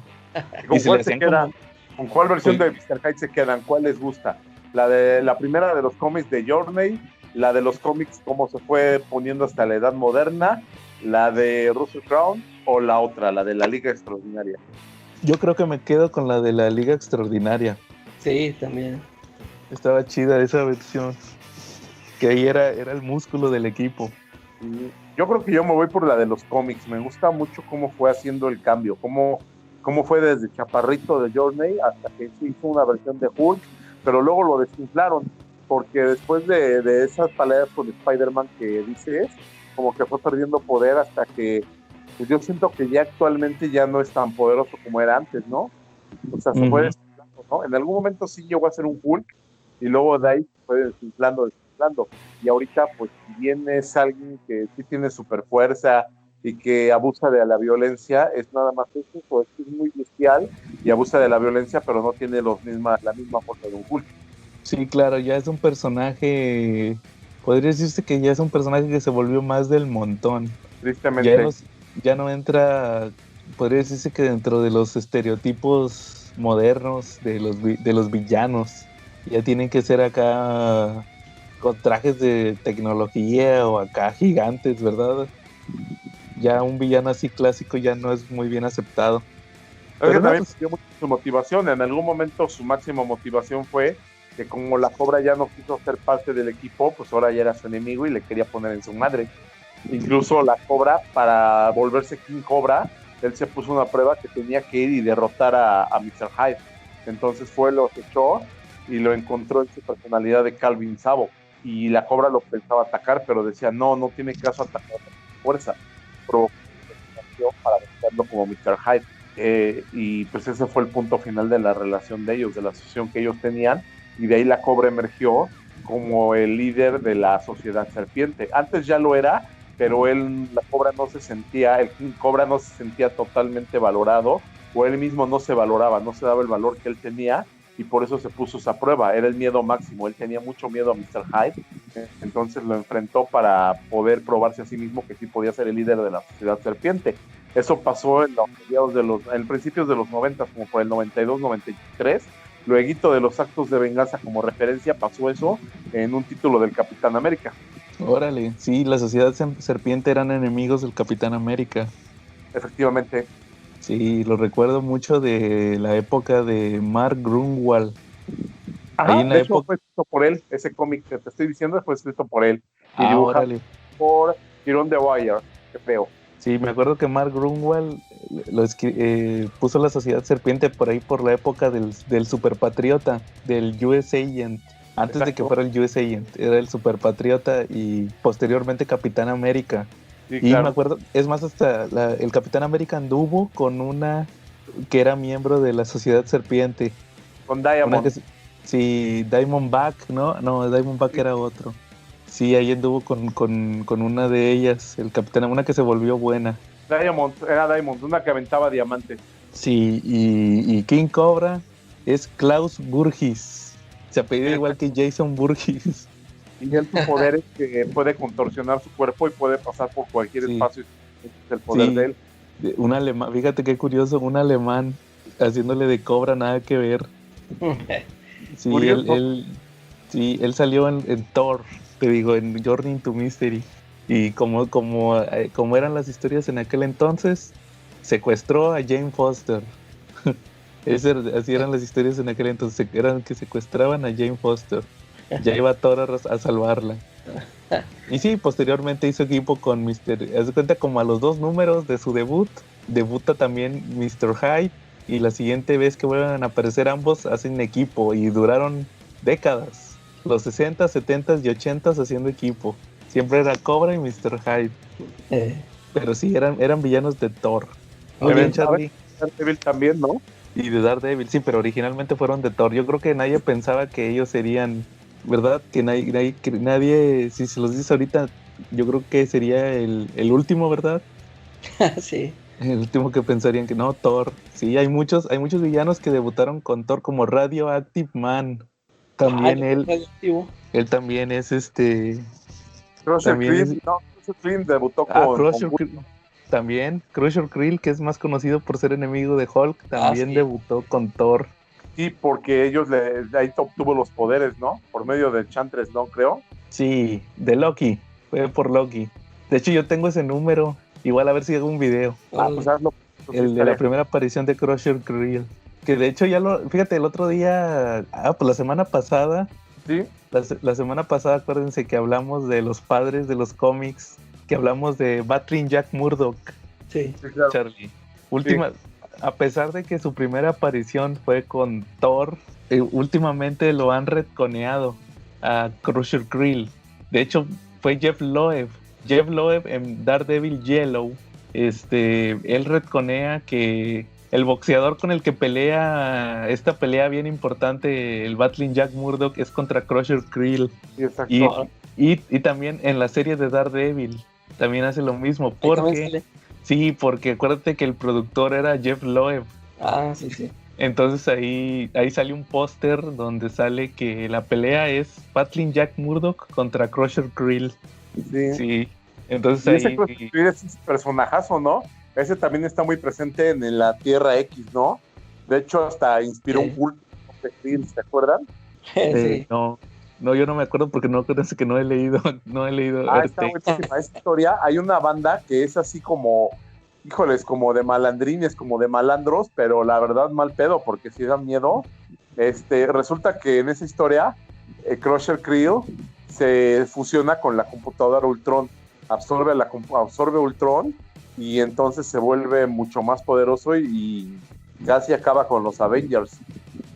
Speaker 4: ¿Con cuál se quedan? ¿Con cuál versión de Mr. Hyde se quedan? ¿Cuál les gusta? La primera de los cómics de Journey, la de los cómics como se fue poniendo hasta la edad moderna, la de Russell Crowe o la otra, la de la Liga Extraordinaria.
Speaker 3: Yo creo que me quedo con la de la Liga Extraordinaria.
Speaker 5: Sí, también.
Speaker 3: Estaba chida esa versión, que ahí era el músculo del equipo.
Speaker 4: Yo creo que yo me voy por la de los cómics. Me gusta mucho cómo fue haciendo el cambio, cómo fue desde chaparrito de Journey hasta que se hizo una versión de Hulk, pero luego lo desinflaron, porque después de esas peleas con Spider-Man que dices, como que fue perdiendo poder hasta que, pues yo siento que ya actualmente ya no es tan poderoso como era antes, ¿no? O sea, se fue desinflando, ¿no? En algún momento sí llegó a ser un Hulk, y luego de ahí se fue desinflando, y ahorita pues si bien es alguien que sí tiene super fuerza y que abusa de la violencia, es nada más eso, pues es muy bestial y abusa de la violencia, pero no tiene la misma fuerza de un Hulk.
Speaker 3: Sí, claro, ya es un personaje, podría decirse que ya es un personaje que se volvió más del montón.
Speaker 4: Tristemente.
Speaker 3: Ya no entra, podría decirse que dentro de los estereotipos modernos de los villanos. Ya tienen que ser acá con trajes de tecnología o acá gigantes, ¿verdad? Ya un villano así clásico ya no es muy bien aceptado.
Speaker 4: Es que también dio mucho su motivación. En algún momento su máxima motivación fue que como la Cobra ya no quiso ser parte del equipo, pues ahora ya era su enemigo y le quería poner en su madre. Incluso la Cobra, para volverse King Cobra, él se puso una prueba que tenía que ir y derrotar a Mr. Hyde. Entonces lo echó y lo encontró en su personalidad de Calvin Sabo. Y la Cobra lo pensaba atacar, pero decía, no tiene caso atacar con fuerza. Provocó para vencerlo como Mr. Hyde. Y pues ese fue el punto final de la relación de ellos, de la asociación que ellos tenían, y de ahí la Cobra emergió como el líder de la Sociedad Serpiente. Antes ya lo era, pero la Cobra no se sentía, el King Cobra no se sentía totalmente valorado, o él mismo no se valoraba, no se daba el valor que él tenía, y por eso se puso esa prueba. Era el miedo máximo, él tenía mucho miedo a Mr. Hyde, entonces lo enfrentó para poder probarse a sí mismo que sí podía ser el líder de la Sociedad Serpiente. Eso pasó en principios de los 90, como por el 92, 93. Luego de los actos de venganza como referencia pasó eso en un título del Capitán América.
Speaker 3: Órale, sí, la Sociedad Serpiente eran enemigos del Capitán América.
Speaker 4: Efectivamente.
Speaker 3: Sí, lo recuerdo mucho de la época de Mark Grunwald.
Speaker 4: Ajá, de hecho fue escrito por él, ese cómic que te estoy diciendo fue escrito por él. Y dibujado por Tyrone de Wire, qué feo.
Speaker 3: Sí, me acuerdo que Mark Grunwald puso la Sociedad Serpiente por ahí por la época del Superpatriota, del US Agent. Antes de que fuera el US Agent, era el Superpatriota y posteriormente Capitán América. Sí, y claro. Me acuerdo, es más, hasta el Capitán América anduvo con una que era miembro de la Sociedad Serpiente.
Speaker 4: Con Diamond.
Speaker 3: Sí, Diamondback, ¿no? No, Diamondback sí. Era otro. Sí, ahí anduvo con una de ellas, el Capitán, una que se volvió buena.
Speaker 4: Era Diamond, una que aventaba diamantes.
Speaker 3: Sí, y King Cobra es Klaus Burgis. Se apellida igual que Jason Burgis.
Speaker 4: Y él, su poder es que puede contorsionar su cuerpo y puede pasar por cualquier espacio. Es el poder de él.
Speaker 3: Un alemán, fíjate qué curioso, un alemán haciéndole de Cobra, nada que ver. Sí, él salió en Thor, te digo, en Journey into Mystery. Y como eran las historias en aquel entonces, secuestró a Jane Foster. Así eran las historias en aquel entonces, eran que secuestraban a Jane Foster. Ya iba Thor a salvarla. Y sí, posteriormente hizo equipo con Mr. Haz de cuenta, como a los 2 números de su debut, debuta también Mr. Hyde. Y la siguiente vez que vuelven a aparecer ambos, hacen equipo y duraron décadas. Los 60, 70 y 80 haciendo equipo. Siempre era Cobra y Mr. Hyde. Pero sí, eran villanos de Thor.
Speaker 4: Muy bien, Charlie. Daredevil también, ¿no?
Speaker 3: Y de Daredevil, sí, pero originalmente fueron de Thor. Yo creo que nadie pensaba que ellos serían, ¿verdad? Que nadie, si se los dice ahorita, yo creo que sería el último, ¿verdad?
Speaker 5: Sí.
Speaker 3: El último que pensarían que no, Thor. Sí, hay muchos
Speaker 5: villanos
Speaker 3: que debutaron con Thor, como Radioactive Man. También él también es
Speaker 4: Crusher Creel, Crusher Creel debutó con
Speaker 3: también Crusher Creel, que es más conocido por ser enemigo de Hulk, también debutó con Thor.
Speaker 4: Sí, porque ellos ahí obtuvo los poderes, ¿no? Por medio de Enchantress, ¿no? Creo.
Speaker 3: Sí, de Loki, fue por Loki. De hecho, yo tengo ese número. Igual a ver si hago un video.
Speaker 4: Pues hazlo.
Speaker 3: El de la primera aparición de Crusher Creel. Que de hecho fíjate, el otro día, pues la semana pasada.
Speaker 4: Sí.
Speaker 3: La semana pasada, acuérdense que hablamos de los padres de los cómics, que hablamos de Battling Jack Murdock.
Speaker 5: Sí,
Speaker 3: claro. Charlie. A pesar de que su primera aparición fue con Thor, últimamente lo han retconeado a Crusher Creel. De hecho, fue Jeff Loeb en Daredevil Yellow, él retconea que el boxeador con el que pelea esta pelea bien importante, el Battling Jack Murdock, es contra Crusher Creel.
Speaker 4: Exacto.
Speaker 3: Y también en la serie de Daredevil también hace lo mismo, porque acuérdate que el productor era Jeff Loeb.
Speaker 5: Sí.
Speaker 3: Entonces ahí sale un póster donde sale que la pelea es Battling Jack Murdock contra Crusher Creel. Sí. Entonces
Speaker 4: ese es un personajazo, ¿no? Ese también está muy presente en la Tierra X, ¿no? De hecho, hasta inspiró un culto de Creel, ¿se acuerdan?
Speaker 5: Sí.
Speaker 3: No, yo no me acuerdo porque no he leído.
Speaker 4: Está buenísima esa historia. Hay una banda que es así como, híjoles, como de malandrines, como de malandros, pero la verdad mal pedo, porque si dan miedo. Resulta que en esa historia, Crusher Creel se fusiona con la computadora Ultron, absorbe Ultron y entonces se vuelve mucho más poderoso y casi acaba con los Avengers.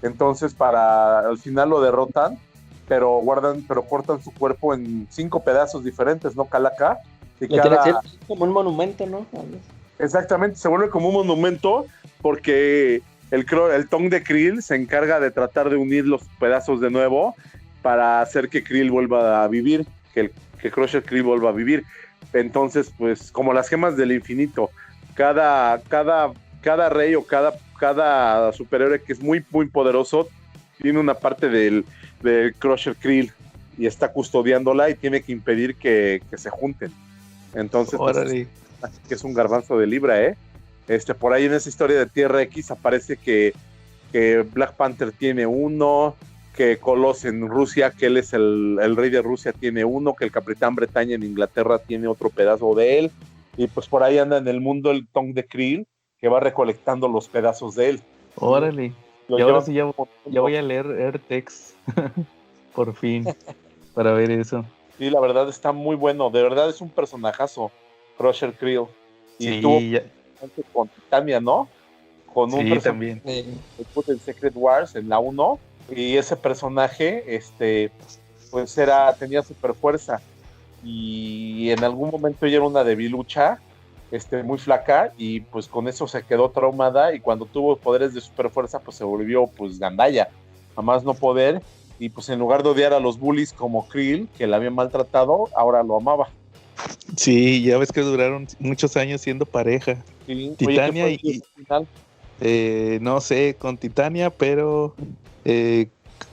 Speaker 4: Entonces al final lo derrotan, pero cortan su cuerpo en 5 pedazos diferentes, ¿no? Calaca.
Speaker 5: Como un monumento, ¿no?
Speaker 4: Exactamente, se vuelve como un monumento porque el Tong de Creel se encarga de tratar de unir los pedazos de nuevo para hacer que Creel vuelva a vivir, que Crusher Creel vuelva a vivir. Entonces, pues, como las gemas del infinito, cada rey o cada superhéroe que es muy, muy poderoso tiene una parte del Crusher Creel y está custodiándola y tiene que impedir que se junten. Entonces, pues, que es un garbanzo de libra, Por ahí en esa historia de Tierra X aparece que Black Panther tiene uno, que Kolos en Rusia, que él es el rey de Rusia, tiene uno, que el Capitán Bretaña en Inglaterra tiene otro pedazo de él, y pues por ahí anda en el mundo el Tongue de Krill, que va recolectando los pedazos de él.
Speaker 3: Órale. Y ahora sí ya voy a leer Airtex, por fin, para ver eso.
Speaker 4: Sí, la verdad está muy bueno, de verdad es un personajazo, Crusher Krill. Y
Speaker 3: sí,
Speaker 4: estuvo con Titania, ¿no? Con un
Speaker 3: personaje
Speaker 4: en Secret Wars, en la 1, y ese personaje, pues tenía super fuerza, y en algún momento ella era una debilucha, muy flaca, y pues con eso se quedó traumada, y cuando tuvo poderes de super fuerza, pues se volvió pues gandalla, a más no poder, y pues en lugar de odiar a los bullies como Krill, que la habían maltratado, ahora lo amaba.
Speaker 3: Sí, ya ves que duraron muchos años siendo pareja.
Speaker 4: Sí.
Speaker 3: Titania
Speaker 4: Oye, ¿qué fue el final?
Speaker 3: No sé, con Titania, pero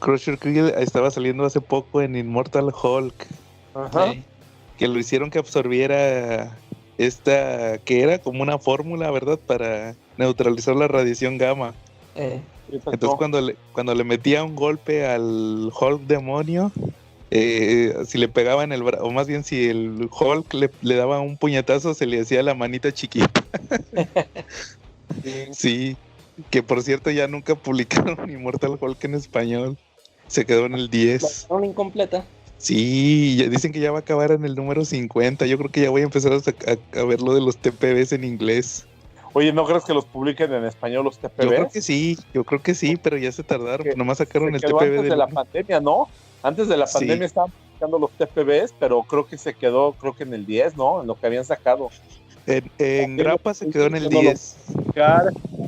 Speaker 3: Crusher Krill estaba saliendo hace poco en Immortal Hulk.
Speaker 4: Ajá.
Speaker 3: Que lo hicieron que absorbiera que era como una fórmula, ¿verdad? Para neutralizar la radiación gamma. Entonces cuando le metía un golpe al Hulk demonio, si le pegaba en el brazo, o más bien si el Hulk le daba un puñetazo, se le hacía la manita chiquita. Sí, que por cierto ya nunca publicaron Immortal Hulk en español. Se quedó en el 10.
Speaker 5: Una incompleta.
Speaker 3: Sí, dicen que ya va a acabar en el número 50. Yo creo que ya voy a empezar a ver lo de los TPBs en inglés.
Speaker 4: Oye, ¿no crees que los publiquen en español los TPBs?
Speaker 3: Yo creo que sí, pero ya se tardaron. Nomás sacaron el TPB
Speaker 4: antes de la pandemia, ¿no? Antes de la pandemia estaban publicando los TPBs, pero creo que se quedó, en el 10, ¿no? En lo que habían sacado.
Speaker 3: En Grapa se quedó en el 10.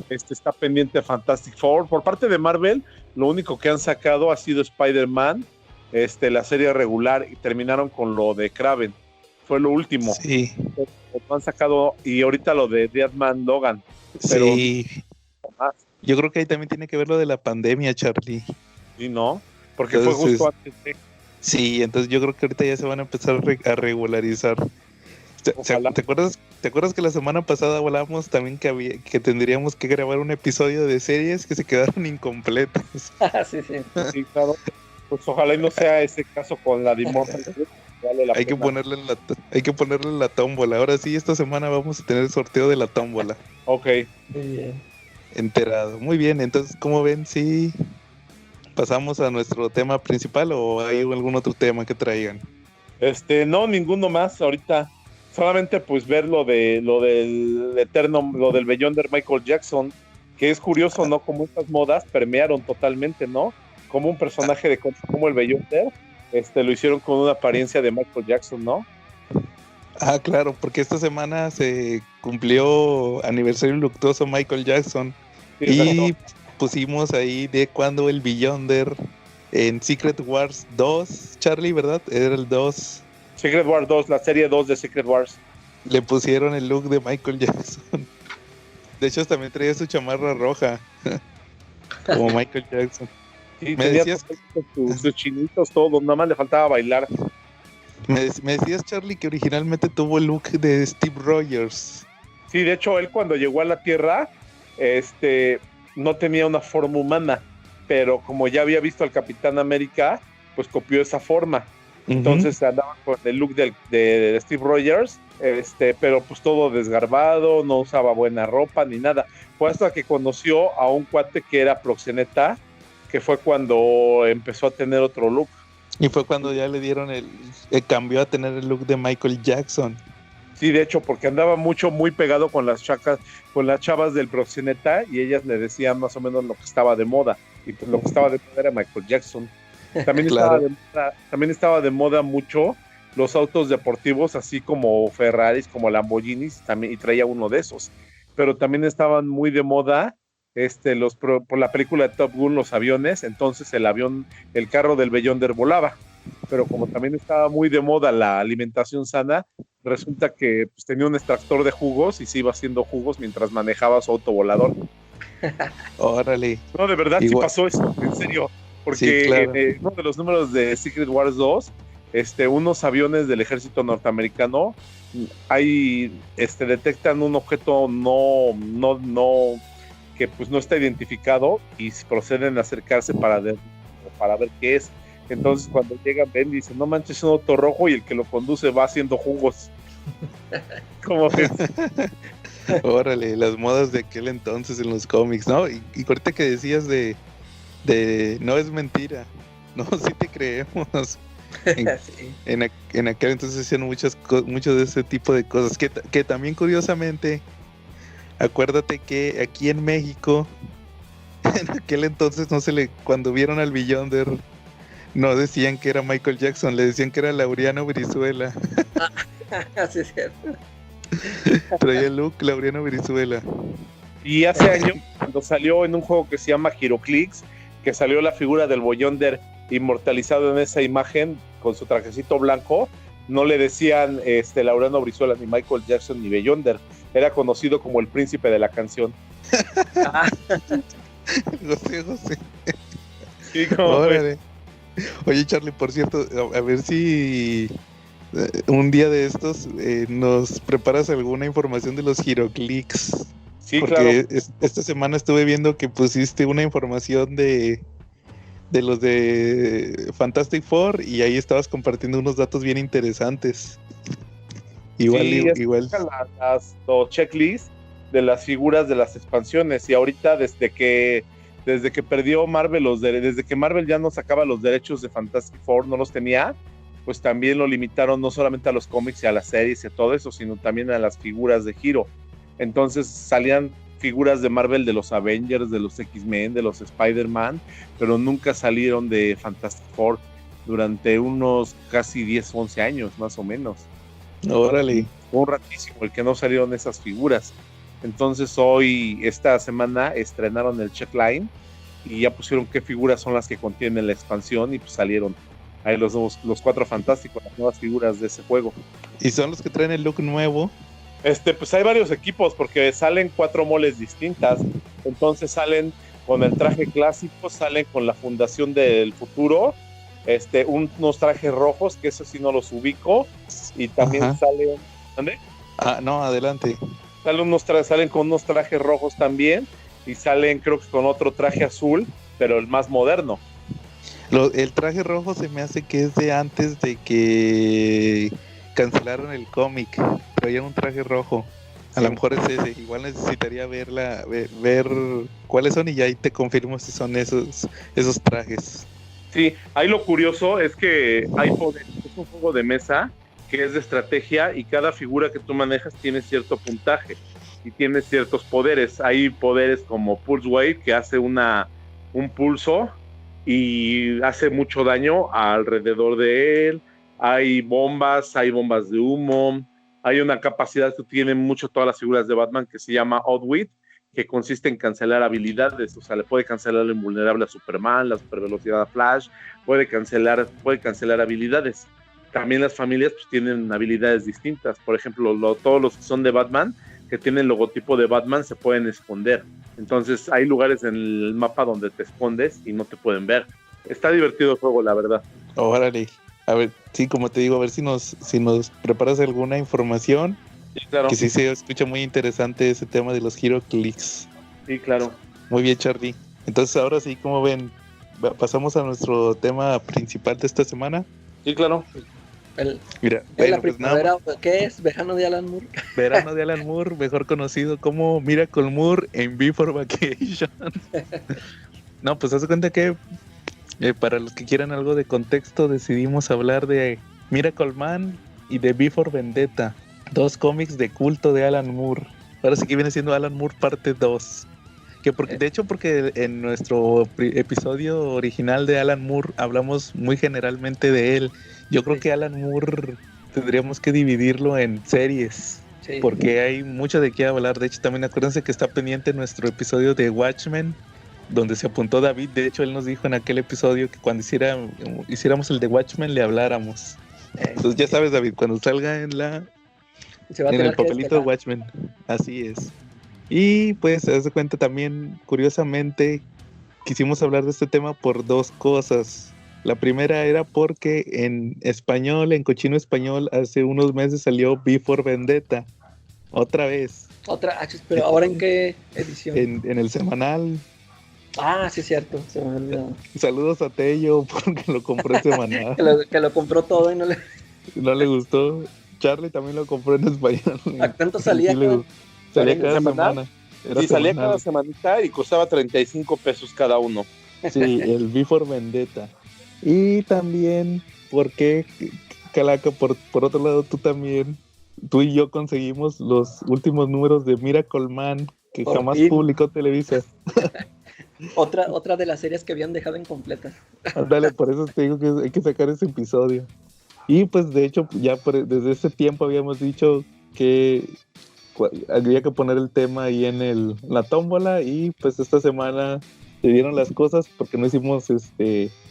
Speaker 4: Está pendiente Fantastic Four. Por parte de Marvel, lo único que han sacado ha sido Spider-Man, la serie regular, y terminaron con lo de Kraven. Fue lo último.
Speaker 3: Sí.
Speaker 4: Lo han sacado, y ahorita lo de Deadman Logan. Pero
Speaker 3: sí. Yo creo que ahí también tiene que ver lo de la pandemia, Charlie.
Speaker 4: Sí, ¿no? Porque entonces, fue justo antes de...
Speaker 3: Sí, entonces yo creo que ahorita ya se van a empezar a regularizar. ¿Te acuerdas que la semana pasada hablábamos también que tendríamos que grabar un episodio de series que se quedaron incompletas?
Speaker 5: Sí,
Speaker 4: claro. Pues ojalá y no sea ese caso con la de Immortal.
Speaker 3: Hay que ponerle en la tómbola. Ahora sí, esta semana vamos a tener el sorteo de la tómbola.
Speaker 4: Ok.
Speaker 5: Muy bien.
Speaker 3: Enterado. Muy bien, entonces, ¿cómo ven? ¿Sí pasamos a nuestro tema principal o hay algún otro tema que traigan?
Speaker 4: No, ninguno más ahorita. Solamente pues ver lo del eterno, lo del Beyonder Michael Jackson, que es curioso, ¿no? Como estas modas permearon totalmente, ¿no? Como un personaje como el Beyonder, lo hicieron con una apariencia de Michael Jackson, ¿no?
Speaker 3: Ah, claro, porque esta semana se cumplió aniversario luctuoso Michael Jackson. Sí, y pusimos ahí de cuando el Beyonder en Secret Wars 2, Charlie, ¿verdad? Era el 2.
Speaker 4: Secret Wars 2, la serie 2 de Secret Wars.
Speaker 3: Le pusieron el look de Michael Jackson. De hecho, también traía su chamarra roja. Como Michael Jackson.
Speaker 4: Sí, me decías sus chinitos, todo, nada más le faltaba bailar.
Speaker 3: Me decías, Charlie, que originalmente tuvo el look de Steve Rogers.
Speaker 4: Sí, de hecho, él cuando llegó a la Tierra, no tenía una forma humana, pero como ya había visto al Capitán América, pues copió esa forma. Entonces andaba con el look de Steve Rogers, pero pues todo desgarbado, no usaba buena ropa ni nada. Fue hasta que conoció a un cuate que era proxeneta, que fue cuando empezó a tener otro look.
Speaker 3: Y fue cuando ya le dieron cambió a tener el look de Michael Jackson.
Speaker 4: Sí, de hecho, porque andaba muy pegado con las chavas del proxeneta, y ellas le decían más o menos lo que estaba de moda. Y pues lo que estaba de moda era Michael Jackson. También, claro. estaba de moda mucho los autos deportivos, así como Ferraris, como Lamborghinis, también, y traía uno de esos. Pero también estaban muy de moda por la película de Top Gun, los aviones. Entonces el carro del Beyonder volaba. Pero como también estaba muy de moda la alimentación sana, resulta que pues, tenía un extractor de jugos y se iba haciendo jugos mientras manejaba su auto volador.
Speaker 3: Órale.
Speaker 4: No, de verdad, sí pasó eso, en serio. Porque sí, claro. Uno de los números de Secret Wars 2, unos aviones del ejército norteamericano detectan un objeto no que pues no está identificado y proceden a acercarse para ver qué es. Entonces cuando llegan ven y dicen, no manches, es un auto rojo, y el que lo conduce va haciendo jugos. ¿Cómo ves?
Speaker 3: Órale, las modas de aquel entonces en los cómics, ¿no? Y ahorita que decías de no es mentira, no, sí te creemos.
Speaker 5: Sí.
Speaker 3: En aquel entonces hacían muchos de ese tipo de cosas, que también curiosamente, acuérdate que aquí en México, en aquel entonces cuando vieron al Beyonder, no decían que era Michael Jackson, le decían que era Laureano Brizuela.
Speaker 5: Sí, es cierto.
Speaker 3: Traía el look Laureano Brizuela.
Speaker 4: Y hace años, cuando salió en un juego que se llama HeroClix, que salió la figura del Beyonder inmortalizado en esa imagen con su trajecito blanco, no le decían Laureano Brizuela, ni Michael Jackson, ni Beyonder. Era conocido como el príncipe de la canción.
Speaker 3: José.
Speaker 4: Sí, como
Speaker 3: Oye, Charlie, por cierto, a ver si un día de estos nos preparas alguna información de los HeroClix.
Speaker 4: Sí,
Speaker 3: porque
Speaker 4: claro.
Speaker 3: Esta semana estuve viendo que pusiste una información de los de Fantastic Four y ahí estabas compartiendo unos datos bien interesantes. Igual.
Speaker 4: Los checklists de las figuras de las expansiones, y ahorita desde que perdió Marvel desde que Marvel ya no sacaba los derechos de Fantastic Four, no los tenía, pues también lo limitaron no solamente a los cómics y a las series y a todo eso, sino también a las figuras de Hero. Entonces salían figuras de Marvel de los Avengers, de los X-Men, de los Spider-Man, pero nunca salieron de Fantastic Four durante unos casi 10, 11 años más o menos.
Speaker 3: Órale.
Speaker 4: Fue un ratísimo el que no salieron esas figuras. Entonces esta semana estrenaron el checkline y ya pusieron qué figuras son las que contienen la expansión, y pues salieron ahí los 4 fantásticos, las nuevas figuras de ese juego.
Speaker 3: ¿Y son los que traen el look nuevo?
Speaker 4: Pues hay varios equipos, porque salen 4 moles distintas. Entonces salen con el traje clásico, salen con la Fundación del Futuro, unos trajes rojos, que eso sí no los ubico, y también salen... ¿Dónde?
Speaker 3: No, adelante.
Speaker 4: Salen con unos trajes rojos también, y salen creo que con otro traje azul, pero el más moderno.
Speaker 3: El traje rojo se me hace que es de antes de que cancelaron el cómic. Traían un traje rojo. A lo mejor es ese. Igual necesitaría ver cuáles son, y ya ahí te confirmo si son esos trajes.
Speaker 4: Sí, ahí lo curioso es que hay poder. Es un juego de mesa que es de estrategia, y cada figura que tú manejas tiene cierto puntaje y tiene ciertos poderes. Hay poderes como Pulse Wave, que hace un pulso y hace mucho daño alrededor de él. Hay bombas de humo. Hay una capacidad que tienen mucho todas las figuras de Batman que se llama Outwit, que consiste en cancelar habilidades. O sea, le puede cancelar lo invulnerable a Superman, la supervelocidad a Flash, puede cancelar habilidades. También las familias pues tienen habilidades distintas. Por ejemplo, todos los que son de Batman, que tienen el logotipo de Batman, se pueden esconder. Entonces hay lugares en el mapa donde te escondes y no te pueden ver. Está divertido el juego, la verdad.
Speaker 3: Órale. A ver, sí, como te digo, a ver si nos preparas alguna información.
Speaker 4: Sí, claro.
Speaker 3: Que sí se escucha muy interesante ese tema de los HeroClix.
Speaker 4: Sí, claro.
Speaker 3: Muy bien, Charlie. Entonces ahora sí, como ven, pasamos a nuestro tema principal de esta semana.
Speaker 4: Sí, claro.
Speaker 3: Mira,
Speaker 5: la primavera, ¿qué es? Verano de Alan Moore.
Speaker 3: Verano de Alan Moore, mejor conocido como Miracle Moore en Before Vacation. No, pues haz de cuenta que para los que quieran algo de contexto, decidimos hablar de Miracle Man y de Before Vendetta, 2 cómics de culto de Alan Moore. Ahora sí que viene siendo Alan Moore parte 2. De hecho, porque en nuestro episodio original de Alan Moore hablamos muy generalmente de él. Yo creo que Alan Moore tendríamos que dividirlo en series, porque hay mucho de qué hablar. De hecho, también acuérdense que está pendiente nuestro episodio de Watchmen, donde se apuntó David. De hecho, él nos dijo en aquel episodio que cuando hiciéramos el de Watchmen le habláramos. Entonces ya sabes, David, cuando salga en el papelito de Watchmen. Así es. Y pues se das cuenta también, curiosamente, quisimos hablar de este tema por 2 cosas. La primera era porque en español, en cochino español, hace unos meses salió V for Vendetta. Otra vez.
Speaker 5: Pero ¿ahora en qué edición?
Speaker 3: En el semanal.
Speaker 5: Ah, sí es cierto, se me olvidó.
Speaker 3: Saludos a Tello porque lo compró en semanal.
Speaker 5: que lo compró todo y no le
Speaker 3: gustó. Charlie también lo compró en español.
Speaker 5: ¿A cuánto salía?
Speaker 3: Salía cada semana.
Speaker 4: Sí, salía cada semanita y costaba 35 pesos cada uno.
Speaker 3: Sí, el V for Vendetta. Y también, porque, Calaca, por otro lado, tú y yo conseguimos los últimos números de Miracle Man que por jamás fin publicó Televisa.
Speaker 5: Otra de las series que habían dejado incompletas.
Speaker 3: Dale, por eso te digo que hay que sacar ese episodio. Y pues de hecho ya desde ese tiempo habíamos dicho que había que poner el tema ahí en la tómbola, y pues esta semana se dieron las cosas porque no hicimos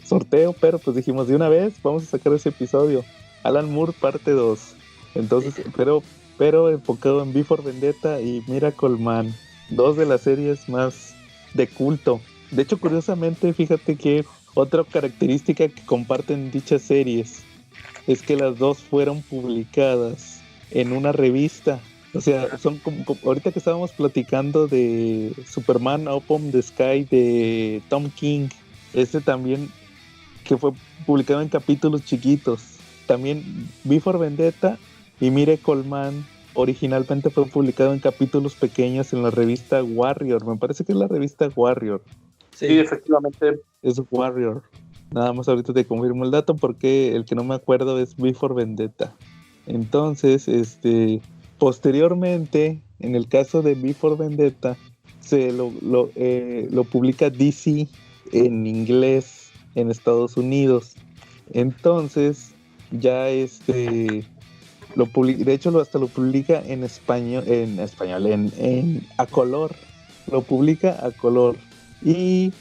Speaker 3: sorteo, pero pues dijimos de una vez vamos a sacar ese episodio, Alan Moore parte 2. Entonces, sí. pero enfocado en V for Vendetta y Miracle Man, dos de las series más de culto. De hecho, curiosamente, fíjate que otra característica que comparten dichas series es que las dos fueron publicadas en una revista. O sea, son como ahorita que estábamos platicando de Superman Open the Sky de Tom King, también que fue publicado en capítulos chiquitos. También V for Vendetta y Miracle Man originalmente fue publicado en capítulos pequeños en la revista Warrior. Me parece que es la revista Warrior.
Speaker 4: Sí, efectivamente.
Speaker 3: Es Warrior. Nada más ahorita te confirmo el dato porque el que no me acuerdo es V for Vendetta. Entonces, posteriormente, en el caso de V for Vendetta, se lo publica DC en inglés en Estados Unidos. Entonces, ya de hecho hasta lo publica en español, a color. Lo publica a color. Y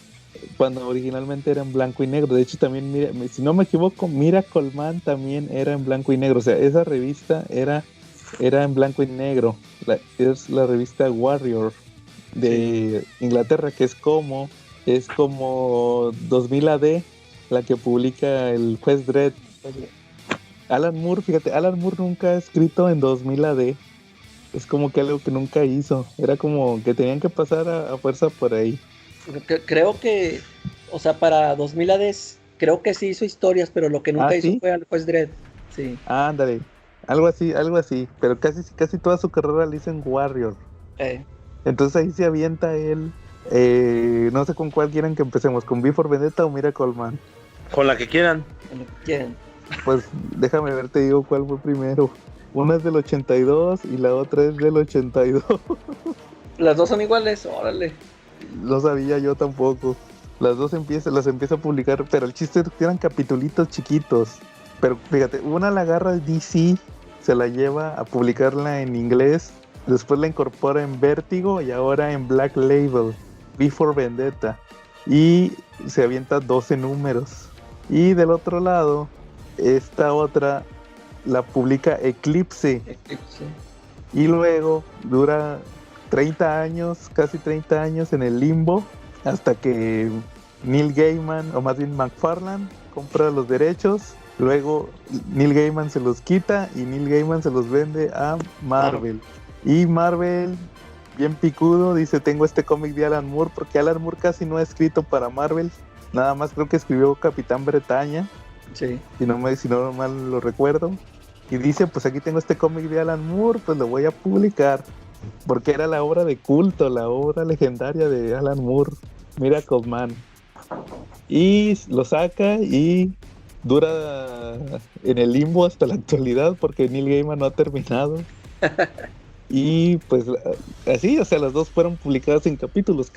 Speaker 3: cuando originalmente era en blanco y negro. De hecho, también, si no me equivoco, Miracle Man también era en blanco y negro. O sea, esa revista era en blanco y negro. Es la revista Warrior de Inglaterra, que es como 2000 AD, la que publica el juez Dredd. Alan Moore, fíjate, Alan Moore nunca ha escrito en 2000 AD. Es como que algo que nunca hizo. Era como que tenían que pasar a fuerza por ahí.
Speaker 5: Creo que, o sea, para 2000 AD, creo que sí hizo historias, pero lo que nunca hizo fue al juez Dredd. Sí.
Speaker 3: Ándale. Algo así, pero casi toda su carrera la hizo en Warrior. Entonces ahí se avienta él. No sé con cuál quieren que empecemos, ¿con V for Vendetta o Miracle Man?
Speaker 4: Con la que quieran.
Speaker 3: Pues déjame ver, te digo cuál fue primero. Una es del 82 y la otra es del 82.
Speaker 5: Las dos son iguales, órale.
Speaker 3: No sabía yo tampoco. Las dos las empieza a publicar, pero el chiste es que eran capitulitos chiquitos. Pero fíjate, una la agarra DC, se la lleva a publicarla en inglés, después la incorpora en Vértigo y ahora en Black Label, V for Vendetta. Y se avienta 12 números. Y del otro lado, esta otra la publica Eclipse. Y luego dura 30 años, casi 30 años en el limbo, hasta que Neil Gaiman, o más bien McFarlane, compra los derechos. Luego Neil Gaiman se los quita y Neil Gaiman se los vende a Marvel. Y Marvel, bien picudo, dice, tengo este cómic de Alan Moore, porque Alan Moore casi no ha escrito para Marvel. Nada más creo que escribió Capitán Bretaña.
Speaker 5: Sí.
Speaker 3: Si no mal lo recuerdo. Y dice, pues aquí tengo este cómic de Alan Moore, pues lo voy a publicar. Porque era la obra de culto, la obra legendaria de Alan Moore, Miracle Man. Y lo saca y dura en el limbo hasta la actualidad porque Neil Gaiman no ha terminado. Y pues así, o sea, las dos fueron publicadas en capítulos.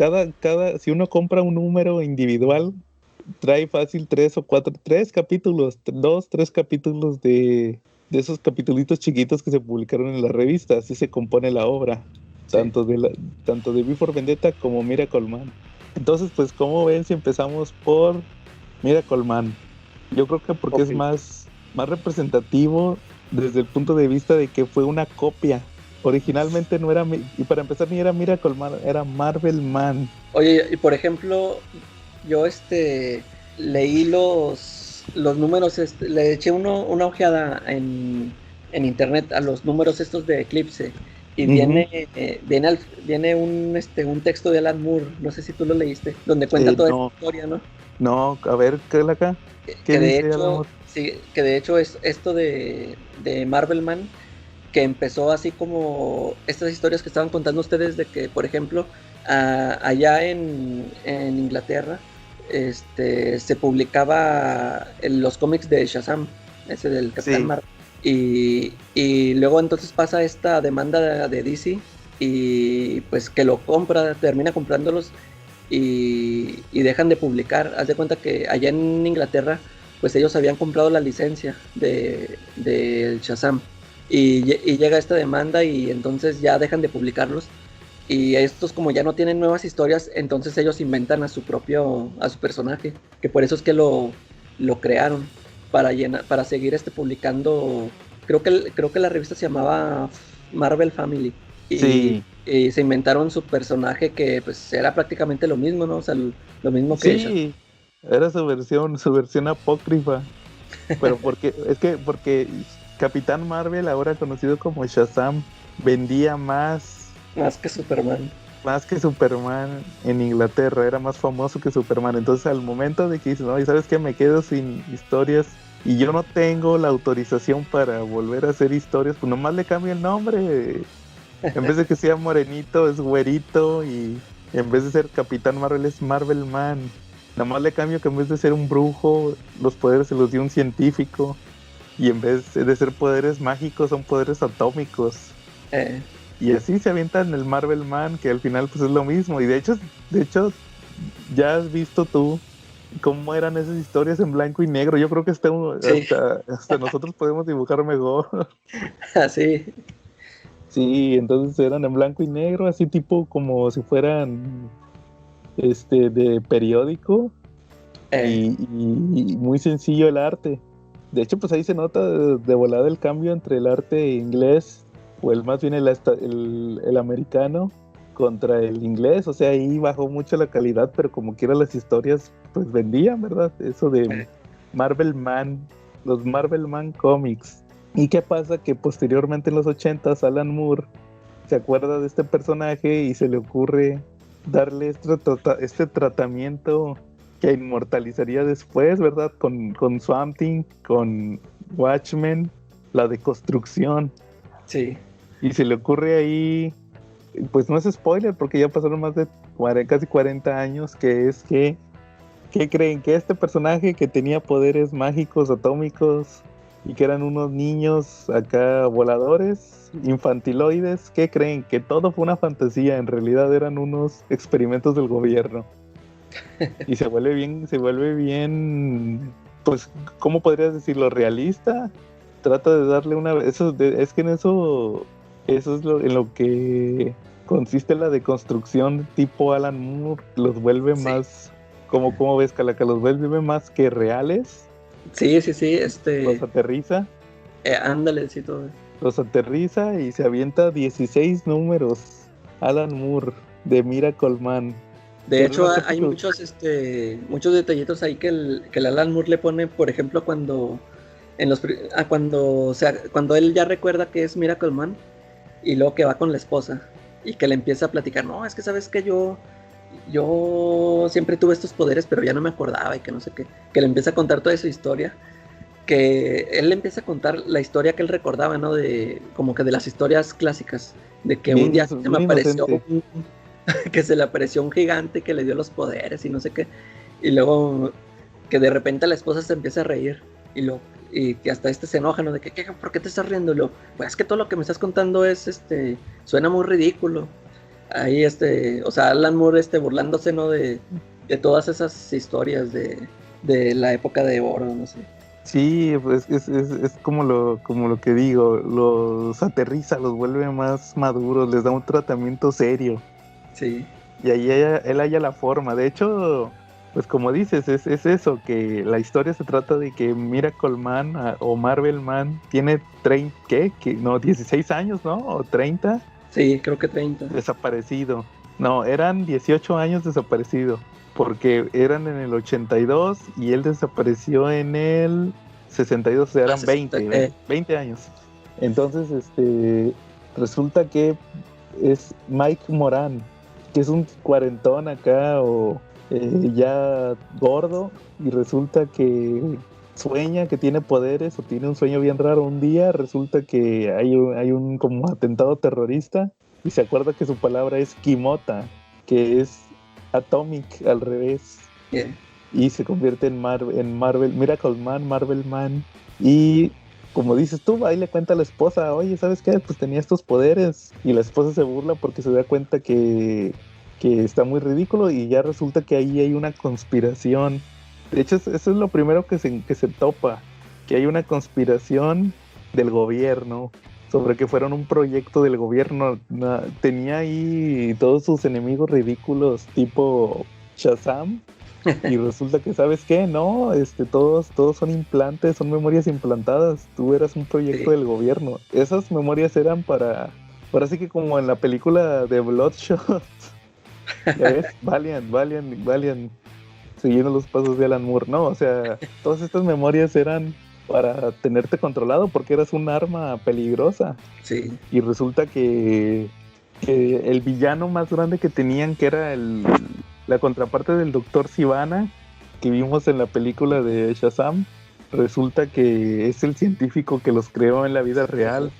Speaker 3: Si uno compra un número individual, trae fácil 3 capítulos, 3 capítulos de esos capitulitos chiquitos que se publicaron en la revista. Así se compone la obra, sí. tanto de V for Vendetta como Miracle Man. Entonces, pues, ¿cómo ven si empezamos por Miracle Man? Yo creo que porque es más representativo desde el punto de vista de que fue una copia. Originalmente no era, y para empezar ni era Miracle Man, era Marvel Man.
Speaker 5: Oye, y por ejemplo, yo leí los números, le eché una ojeada en internet a los números estos de Eclipse y viene un texto de Alan Moore, no sé si tú lo leíste, donde cuenta toda esta historia, ¿no?
Speaker 3: No, a ver, ¿qué es acá?
Speaker 5: Que de hecho es esto de Marvelman, que empezó así como estas historias que estaban contando ustedes de que, por ejemplo, allá en Inglaterra, se publicaba en los cómics de Shazam, ese del Capitán Marvel, y luego entonces pasa esta demanda de DC y pues que lo termina comprándolos y dejan de publicar. Haz de cuenta que allá en Inglaterra pues ellos habían comprado la licencia de Shazam y llega esta demanda y entonces ya dejan de publicarlos. Y estos, como ya no tienen nuevas historias, entonces ellos inventan a su personaje, que por eso es que lo crearon para seguir publicando. Creo que la revista se llamaba Marvel Family y se inventaron su personaje, que pues era prácticamente lo mismo, ¿no? O sea, lo mismo que ella.
Speaker 3: Era su versión apócrifa. Pero porque Capitán Marvel, ahora conocido como Shazam, vendía más
Speaker 5: que Superman.
Speaker 3: Más que Superman en Inglaterra, era más famoso que Superman. Entonces al momento de que dices, no, y sabes que me quedo sin historias y yo no tengo la autorización para volver a hacer historias, pues nomás le cambio el nombre. En vez de que sea morenito, es güerito, y en vez de ser Capitán Marvel es Marvel Man. Nomás le cambio que en vez de ser un brujo, los poderes se los dio un científico, y en vez de ser poderes mágicos son poderes atómicos. Y así se avientan el Marvel Man, que al final pues es lo mismo. Y de hecho ya has visto tú cómo eran esas historias en blanco y negro. Yo creo que hasta nosotros podemos dibujar mejor.
Speaker 5: Así.
Speaker 3: Sí, entonces eran en blanco y negro, así tipo como si fueran de periódico. Y muy sencillo el arte. De hecho, pues ahí se nota de volada el cambio entre el arte inglés, o más bien el americano, contra el inglés. O sea, ahí bajó mucho la calidad, pero como quiera las historias pues vendían, ¿verdad? Eso de Marvel Man, los Marvel Man Comics. ¿Y qué pasa? Que posteriormente en los 80s Alan Moore se acuerda de este personaje y se le ocurre darle este tratamiento que inmortalizaría después, ¿verdad? Con Swamp Thing, con Watchmen, la deconstrucción.
Speaker 5: Sí.
Speaker 3: Y se le ocurre ahí, pues no es spoiler porque ya pasaron más de casi 40 años, ¿qué creen? Que este personaje que tenía poderes mágicos atómicos y que eran unos niños acá voladores, infantiloides, ¿qué creen? Que todo fue una fantasía, en realidad eran unos experimentos del gobierno. Y se vuelve bien, pues, ¿cómo podrías decirlo? Realista. Trata de darle es que en eso es en lo que consiste la deconstrucción tipo Alan Moore. Los vuelve más, ¿cómo ves, Calaca? Los vuelve más que reales.
Speaker 5: Sí.
Speaker 3: Los aterriza.
Speaker 5: Ándale, sí, todo.
Speaker 3: Los aterriza y se avienta 16 números. Alan Moore, de Miracle Man.
Speaker 5: De hecho, hay muchos detallitos ahí que el Alan Moore le pone, por ejemplo, cuando él ya recuerda que es Miracle Man, y luego que va con la esposa y que le empieza a platicar, no, es que sabes que yo siempre tuve estos poderes, pero ya no me acordaba, y que no sé qué, que le empieza a contar toda esa historia, que él le empieza a contar la historia que él recordaba, ¿no? Como que de las historias clásicas, de que un día que se le apareció un gigante que le dio los poderes y no sé qué, y luego que de repente la esposa se empieza a reír y que hasta se enoja, ¿no? De que, ¿por qué te estás riendo? Pues es que todo lo que me estás contando suena muy ridículo. Ahí, o sea, Alan Moore, burlándose, ¿no? De todas esas historias de la época de oro, no sé.
Speaker 3: Sí, pues es como lo que digo, los aterriza, los vuelve más maduros, les da un tratamiento serio.
Speaker 5: Sí.
Speaker 3: Y ahí él halla la forma. De hecho, pues como dices, es eso, que la historia se trata de que Miracle Man o Marvel Man tiene 16 años, ¿no? ¿O 30?
Speaker 5: Sí, creo que 30.
Speaker 3: Desaparecido. No, eran 18 años desaparecido. porque eran en el 82 y él desapareció en el 62, o sea, eran 20 años. Entonces, resulta que es Mike Moran, que es un cuarentón acá o ya gordo, y resulta que sueña que tiene poderes o tiene un sueño bien raro. Un día resulta que hay un como atentado terrorista y se acuerda que su palabra es Kimota, que es Atomic al revés.
Speaker 5: Yeah.
Speaker 3: Y se convierte en Marvel, Miracle Man, Marvel Man. Y como dices tú, ahí le cuenta a la esposa, oye, ¿sabes qué? Pues tenía estos poderes. Y la esposa se burla porque se da cuenta que está muy ridículo, y ya resulta que ahí hay una conspiración. De hecho, eso es lo primero que se topa, que hay una conspiración del gobierno sobre que fueron un proyecto del gobierno. Tenía ahí todos sus enemigos ridículos tipo Shazam, y resulta que, ¿sabes qué? No, todos son implantes, son memorias implantadas. Tú eras un proyecto del gobierno. Esas memorias eran ahora sí que como en la película de Bloodshot. ¿Ya ves? Valiant, siguiendo los pasos de Alan Moore. No, o sea, todas estas memorias eran para tenerte controlado porque eras un arma peligrosa.
Speaker 5: Sí.
Speaker 3: Y resulta que el villano más grande que tenían, que era la contraparte del Dr. Sivana, que vimos en la película de Shazam, resulta que es el científico que los creó en la vida real.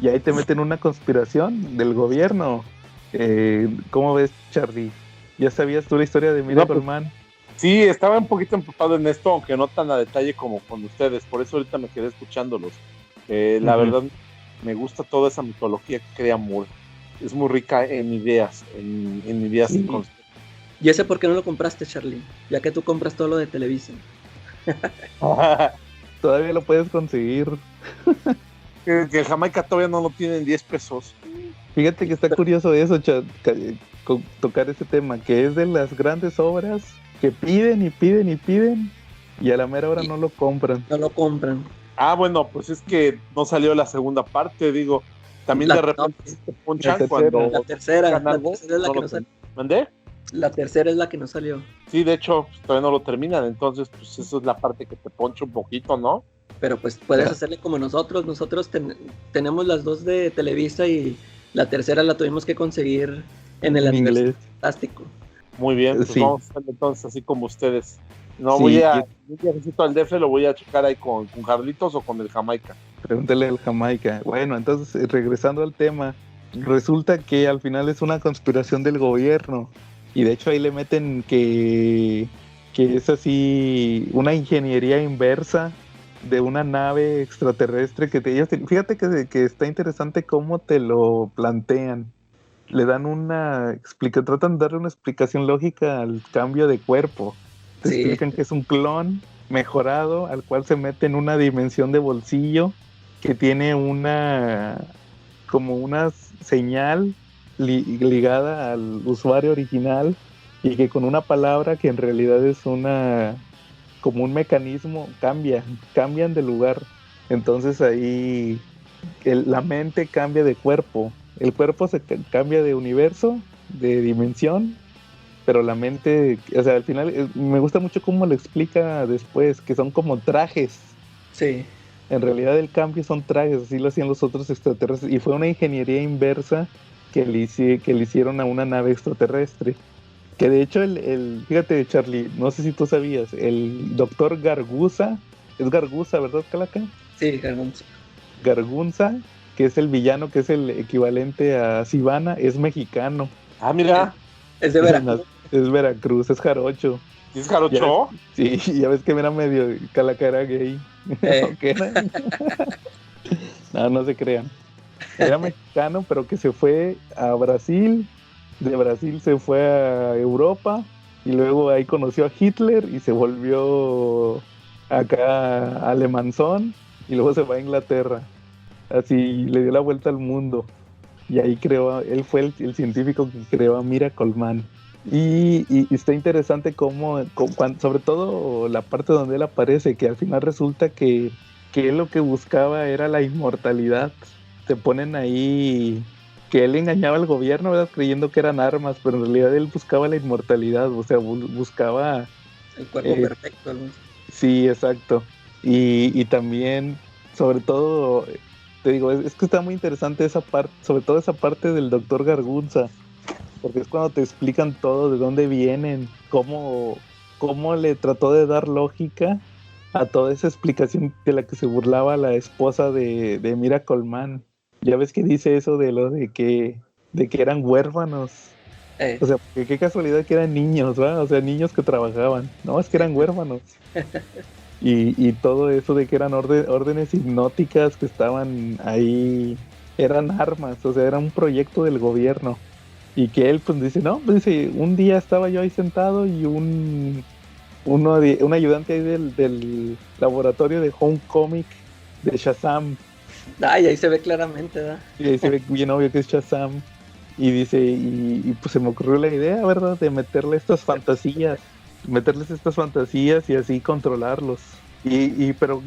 Speaker 3: Y ahí te meten una conspiración del gobierno. ¿Cómo ves, Charlie? ¿Ya sabías tú la historia de Miracle Man?
Speaker 4: Sí, estaba un poquito empapado en esto, aunque no tan a detalle como con ustedes. Por eso ahorita me quedé escuchándolos. La verdad, me gusta toda esa mitología que crea Moore. Es muy rica en ideas, en ideas y conceptos.
Speaker 5: ¿Y ese por qué no lo compraste, Charlie? Ya que tú compras todo lo de Televisa.
Speaker 3: Todavía lo puedes conseguir.
Speaker 4: Que Jamaica todavía no lo tiene en 10 pesos.
Speaker 3: Fíjate que está curioso eso, tocar ese tema, que es de las grandes obras que piden y a la mera hora no lo compran.
Speaker 5: No lo compran.
Speaker 4: Ah, bueno, pues es que no salió la segunda parte, digo. También de repente se ponchan cuando...
Speaker 5: La tercera es la que no salió.
Speaker 4: ¿Mandé?
Speaker 5: La tercera es la que no salió.
Speaker 4: Sí, de hecho, pues, todavía no lo terminan, entonces pues eso es la parte que te poncha un poquito, ¿no?
Speaker 5: Pero pues puedes hacerle como nosotros. Nosotros tenemos las dos de Televisa y la tercera la tuvimos que conseguir en el aniversario fantástico.
Speaker 4: Muy bien, pues vamos a hacerlo entonces así como ustedes. No voy a necesito al DF, lo voy a checar ahí con Carlitos o con el Jamaica.
Speaker 3: Pregúntale al Jamaica. Bueno, entonces regresando al tema, resulta que al final es una conspiración del gobierno, y de hecho ahí le meten que es así una ingeniería inversa de una nave extraterrestre fíjate que está interesante cómo te lo plantean. Le dan tratan de darle una explicación lógica al cambio de cuerpo. Te explican que es un clon mejorado al cual se mete en una dimensión de bolsillo que tiene como una señal ligada al usuario original, y que con una palabra que en realidad es como un mecanismo cambian de lugar. Entonces ahí la mente cambia de cuerpo, el cuerpo se cambia de universo, de dimensión, pero la mente, o sea, al final me gusta mucho cómo lo explica después, que son como trajes.
Speaker 5: Sí.
Speaker 3: En realidad el cambio son trajes, así lo hacían los otros extraterrestres, y fue una ingeniería inversa que le hicieron a una nave extraterrestre. Que de hecho fíjate, Charlie, no sé si tú sabías, el doctor Garguza, es Garguza, ¿verdad, Calaca?
Speaker 5: Sí,
Speaker 3: Gargunza, que es el villano, que es el equivalente a Sivana, es mexicano.
Speaker 4: Ah, mira.
Speaker 5: Es de Veracruz.
Speaker 3: Es Veracruz, es jarocho.
Speaker 4: ¿Es jarocho?
Speaker 3: Sí, ya ves que era medio Calaca era gay. No se crean. Era mexicano, pero que se fue a Brasil. De Brasil se fue a Europa y luego ahí conoció a Hitler y se volvió acá alemanzón, y luego se va a Inglaterra. Así le dio la vuelta al mundo, y ahí él fue el científico que creó a Miracle Man. Y está interesante cómo, sobre todo la parte donde él aparece, que al final resulta que él lo que buscaba era la inmortalidad. Te ponen ahí que él engañaba al gobierno, ¿verdad? Creyendo que eran armas, pero en realidad él buscaba la inmortalidad, o sea, buscaba...
Speaker 5: El cuerpo perfecto, ¿no?
Speaker 3: Sí, exacto. Y también, sobre todo, te digo, es que está muy interesante esa parte, sobre todo esa parte del doctor Gargunza, porque es cuando te explican todo, de dónde vienen, cómo le trató de dar lógica a toda esa explicación de la que se burlaba la esposa de Mira Colman. Ya ves que dice eso de lo de que eran huérfanos. O sea, porque qué casualidad que eran niños, ¿verdad? O sea, niños que trabajaban. No, es que eran huérfanos. Y todo eso de que eran órdenes hipnóticas que estaban ahí, eran armas, o sea, era un proyecto del gobierno. Y que él pues dice, no, pues dice, un día estaba yo ahí sentado y un ayudante ahí del laboratorio de Homecoming de Shazam.
Speaker 5: Ay, ahí se ve claramente, ¿verdad?
Speaker 3: Y ahí se ve bien obvio que es Shazam. Y dice, y pues se me ocurrió la idea, ¿verdad? De meterles estas fantasías y así controlarlos. Pero,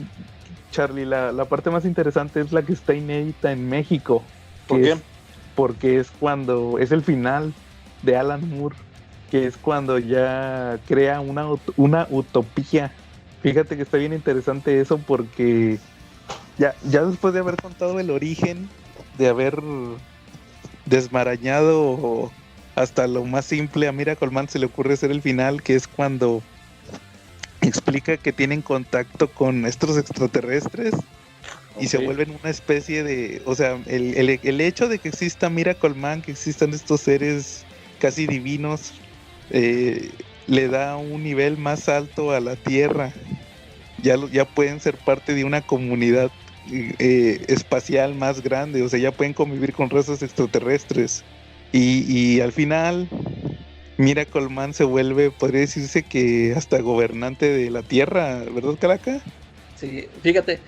Speaker 3: Charlie, la parte más interesante es la que está inédita en México.
Speaker 4: ¿Por qué?
Speaker 3: Porque es cuando es el final de Alan Moore, que es cuando ya crea una utopía. Fíjate que está bien interesante eso porque ya después de haber contado el origen, de haber desmarañado hasta lo más simple, a Miracle Man se le ocurre hacer el final, que es cuando explica que tienen contacto con estos extraterrestres. Y se vuelven una especie de... O sea, el hecho de que exista Miracle Man, que existan estos seres casi divinos, le da un nivel más alto a la Tierra. Ya pueden ser parte de una comunidad espacial más grande. O sea, ya pueden convivir con razas extraterrestres. Y al final, Miracle Man se vuelve, podría decirse que hasta gobernante de la Tierra, ¿verdad, Calaca?
Speaker 5: Sí, fíjate,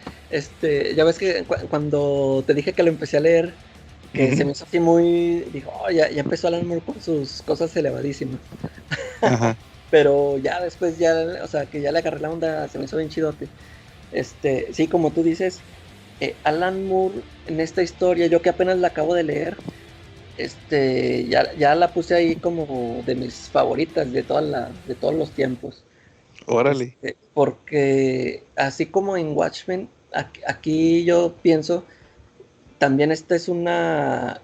Speaker 5: ya ves que cuando te dije que lo empecé a leer, que se me hizo así muy, dijo, oh, ya empezó Alan Moore con sus cosas elevadísimas.
Speaker 3: Ajá.
Speaker 5: Pero ya después, o sea, que ya le agarré la onda, se me hizo bien chidote. Sí, como tú dices, Alan Moore en esta historia, yo que apenas la acabo de leer, ya la puse ahí como de mis favoritas de todos los tiempos.
Speaker 3: Órale.
Speaker 5: Porque así como en Watchmen, aquí yo pienso, también esta es una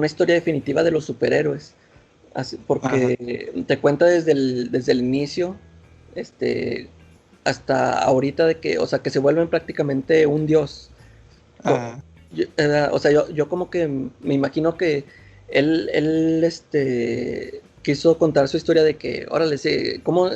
Speaker 5: historia definitiva de los superhéroes. Porque te cuenta desde el inicio, hasta ahorita de que, o sea, que se vuelven prácticamente un dios. O sea, yo como que me imagino que él quiso contar su historia de que, órale, ¿cómo?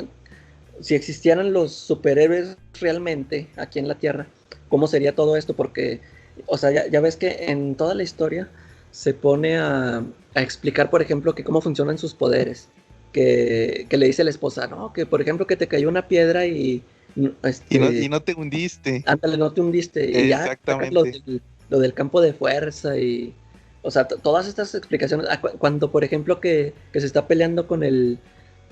Speaker 5: Si existieran los superhéroes realmente aquí en la Tierra, ¿cómo sería todo esto? Porque, o sea, ya ves que en toda la historia se pone a explicar, por ejemplo, que cómo funcionan sus poderes. Que le dice a la esposa, no, que por ejemplo que te cayó una piedra y
Speaker 3: no te hundiste.
Speaker 5: Ándale, no te hundiste. Y
Speaker 3: exactamente.
Speaker 5: Ya lo del campo de fuerza y... O sea, todas estas explicaciones. Cuando, por ejemplo, que se está peleando con el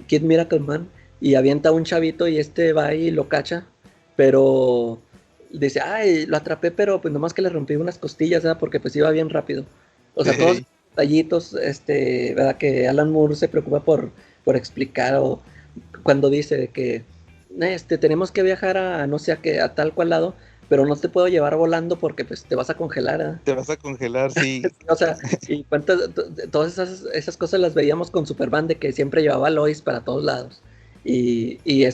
Speaker 5: Kid Miracle Man y avienta a un chavito y va y lo cacha, pero dice, ay, lo atrapé, pero pues nomás que le rompí unas costillas, ¿verdad? Porque pues iba bien rápido. O sea, todos los detallitos, ¿verdad? Que Alan Moore se preocupa por explicar, o cuando dice que tenemos que viajar a no sé a tal cual lado, pero no te puedo llevar volando porque pues te vas a congelar, ¿eh?
Speaker 3: Te vas a congelar, sí.
Speaker 5: O sea, y todas esas cosas las veíamos con Superman, de que siempre llevaba a Lois para todos lados. Y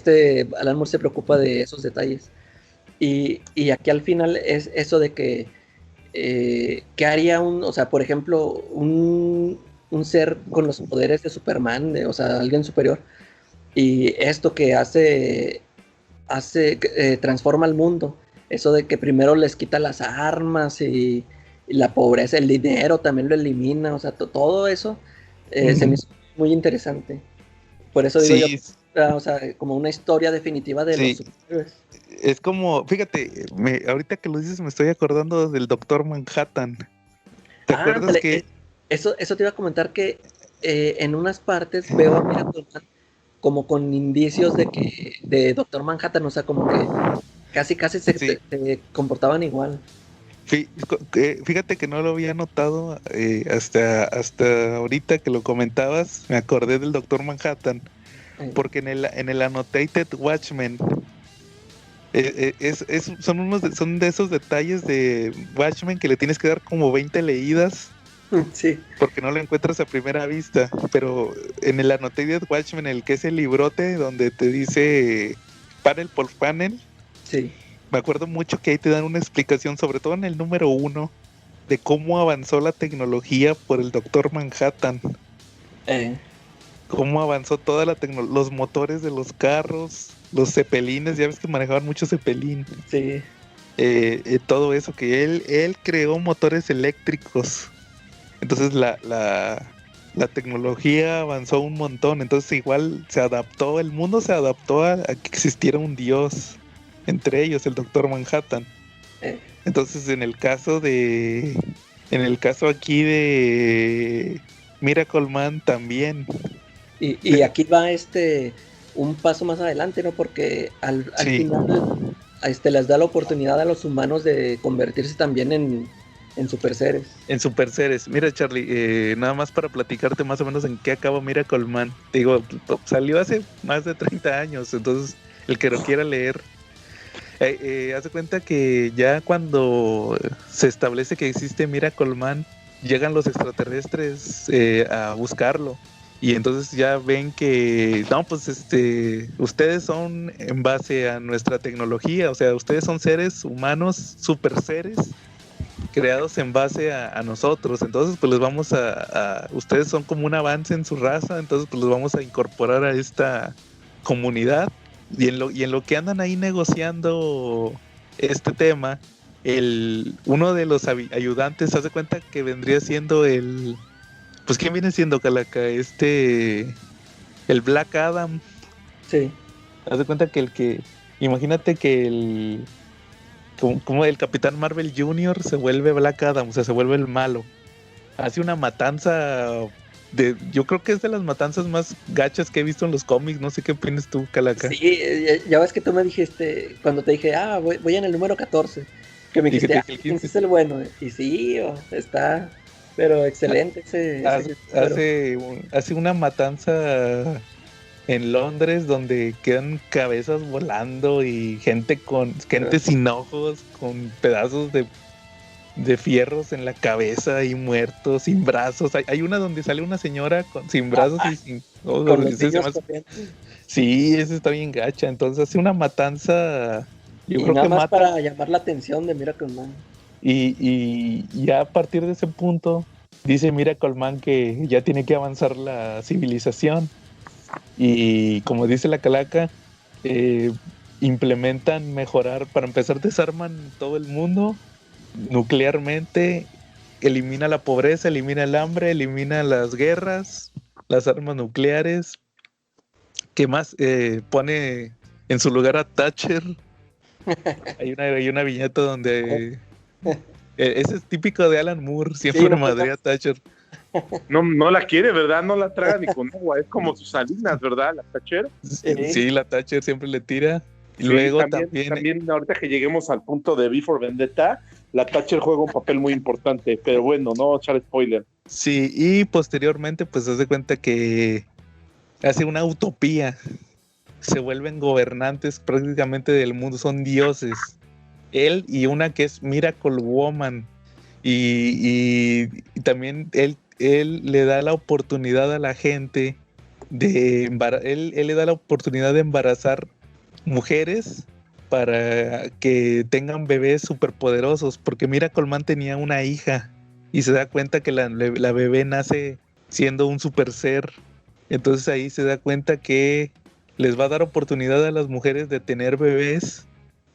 Speaker 5: Alan Moore se preocupa de esos detalles. Y aquí al final es eso de que ¿qué haría o sea, por ejemplo, un ser con los poderes de Superman, o sea, alguien superior, y esto que transforma al mundo? Eso de que primero les quita las armas y la pobreza, el dinero también lo elimina, o sea, todo eso se me hizo muy interesante. Por eso digo yo, o sea, como una historia definitiva de los superhéroes.
Speaker 3: Es como, fíjate, ahorita que lo dices me estoy acordando del Doctor Manhattan. ¿Te acuerdas que...?
Speaker 5: Eso te iba a comentar, que en unas partes veo a Miracle Man como con indicios de Doctor Manhattan, o sea, como que casi se comportaban igual.
Speaker 3: Fíjate que no lo había notado hasta ahorita que lo comentabas. Me acordé del Doctor Manhattan, porque en el Annotated Watchmen son de esos detalles de Watchmen que le tienes que dar como 20 leídas.
Speaker 5: Sí.
Speaker 3: Porque no lo encuentras a primera vista. Pero en el Annotated Watchmen, el que es el librote donde te dice panel por panel,
Speaker 5: sí.
Speaker 3: Me acuerdo mucho que ahí te dan una explicación, sobre todo en el número 1, de cómo avanzó la tecnología por el Doctor Manhattan. Cómo avanzó toda la tecnología, los motores de los carros, los cepelines, ya ves que manejaban mucho cepelín.
Speaker 5: Sí.
Speaker 3: Todo eso, que él creó motores eléctricos. Entonces la tecnología avanzó un montón. Entonces igual el mundo se adaptó a que existiera un dios. Entre ellos el Doctor Manhattan. Entonces en el caso aquí de Miracle Man también.
Speaker 5: Y aquí va un paso más adelante, ¿no? Porque al final les da la oportunidad a los humanos de convertirse también en super seres.
Speaker 3: En super seres. Mira, Charlie, nada más para platicarte más o menos en qué acaba Miracle Man. Te digo, salió hace más de 30 años, entonces el que lo quiera leer. Haz de cuenta que ya cuando se establece que existe Miracle Man, llegan los extraterrestres a buscarlo. Y entonces ya ven que, no, pues ustedes son en base a nuestra tecnología, o sea, ustedes son seres humanos, super seres, creados en base a nosotros. Entonces, pues les vamos ustedes son como un avance en su raza, entonces pues los vamos a incorporar a esta comunidad. Y en lo que andan ahí negociando este tema, uno de los ayudantes, haz de cuenta que vendría siendo pues ¿quién viene siendo, Calaca? El Black Adam.
Speaker 5: Sí.
Speaker 3: Haz de cuenta que imagínate que como el Capitán Marvel Jr. se vuelve Black Adam, o sea, se vuelve el malo. Hace una matanza yo creo que es de las matanzas más gachas que he visto en los cómics. No sé qué opinas tú, Calaca.
Speaker 5: Sí, ya ves que tú me dijiste, cuando te dije, voy en el número 14, que me dijiste, ¿quién es el bueno? Y sí, está, pero excelente
Speaker 3: hace una matanza en Londres donde quedan cabezas volando y gente sin ojos, con pedazos de fierros en la cabeza y muertos, sin brazos. Hay una donde sale una señora sin brazos y sin ojos. Sí, esa está bien gacha. Entonces hace una matanza.
Speaker 5: Yo creo nada que más para llamar la atención de Miracle Man.
Speaker 3: Y ya a partir de ese punto dice Miracle Man que ya tiene que avanzar la civilización. Y como dice la Calaca, implementan mejorar, para empezar desarman todo el mundo nuclearmente, elimina la pobreza, elimina el hambre, elimina las guerras, las armas nucleares. ¿Qué más? Pone en su lugar a Thatcher. Hay una viñeta donde ese es típico de Alan Moore, siempre madrea a Thatcher.
Speaker 4: No la quiere, ¿verdad? No la traga ni con agua, es como sus Salinas, ¿verdad? La Thatcher.
Speaker 3: Sí, la Thatcher siempre le tira. Y luego
Speaker 4: también ahorita que lleguemos al punto de V for Vendetta, la Thatcher juega un papel muy importante, pero bueno, no echar spoiler.
Speaker 3: Sí, y posteriormente pues se hace cuenta que hace una utopía, se vuelven gobernantes prácticamente del mundo, son dioses, él y una que es Miracle Woman, y también él le da la oportunidad a la gente él le da la oportunidad de embarazar mujeres para que tengan bebés superpoderosos, porque Miracle Man tenía una hija y se da cuenta que la bebé nace siendo un super ser. Entonces ahí se da cuenta que les va a dar oportunidad a las mujeres de tener bebés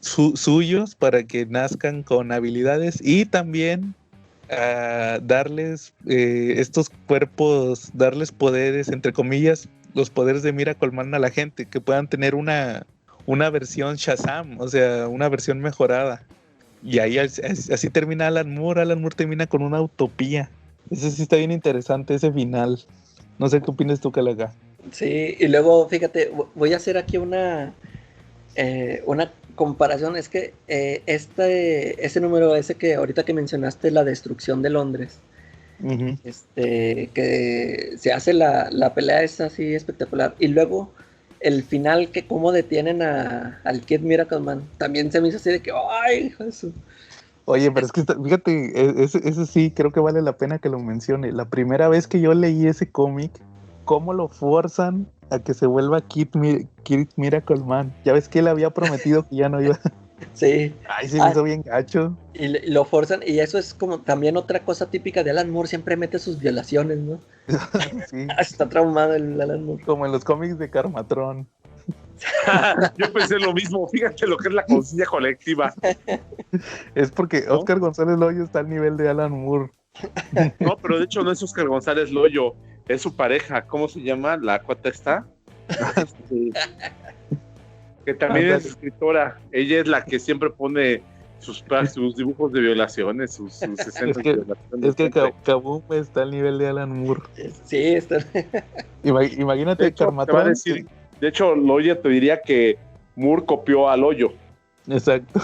Speaker 3: suyos para que nazcan con habilidades, y también darles estos cuerpos, darles poderes, entre comillas, los poderes de Miracle Man a la gente, que puedan tener una versión Shazam, o sea, una versión mejorada. Y ahí así termina Alan Moore. Alan Moore termina con una utopía. Ese sí está bien interesante, ese final. No sé qué opinas tú, Calaga.
Speaker 5: Sí, y luego, fíjate, voy a hacer aquí una comparación, es que ese número, ese que ahorita que mencionaste, la destrucción de Londres, que se hace la pelea es así espectacular. Y luego el final, que cómo detienen al Kid Miracleman, también se me hizo así de que, ¡ay, hijo de su!
Speaker 3: Oye, pero es que fíjate, ese sí creo que vale la pena que lo mencione. La primera vez que yo leí ese cómic, cómo lo forzan a que se vuelva Kid Miracleman. Ya ves que él había prometido que ya no iba.
Speaker 5: Sí.
Speaker 3: Ay, se me hizo bien gacho.
Speaker 5: Y lo forzan, y eso es como también otra cosa típica de Alan Moore, siempre mete sus violaciones, ¿no?
Speaker 3: Sí.
Speaker 5: Está traumado el Alan Moore.
Speaker 3: Como en los cómics de Karmatron.
Speaker 4: Yo pensé lo mismo, fíjate lo que es la conciencia colectiva.
Speaker 3: Es porque
Speaker 4: ¿no?
Speaker 3: Óscar González Loyo está al nivel de Alan Moore.
Speaker 4: No, pero de hecho no es Óscar González Loyo, es su pareja. ¿Cómo se llama? La cuata esta. Que también es escritora. Ella es la que siempre pone sus dibujos de violaciones, sus escenas de violaciones.
Speaker 3: Es que Kaboom está al nivel de Alan Moore.
Speaker 5: Sí, está.
Speaker 3: Imagínate
Speaker 4: De hecho,
Speaker 3: Karmatron.
Speaker 4: te va a decir, de hecho, Loyo te diría que Moore copió al Loyo.
Speaker 3: Exacto.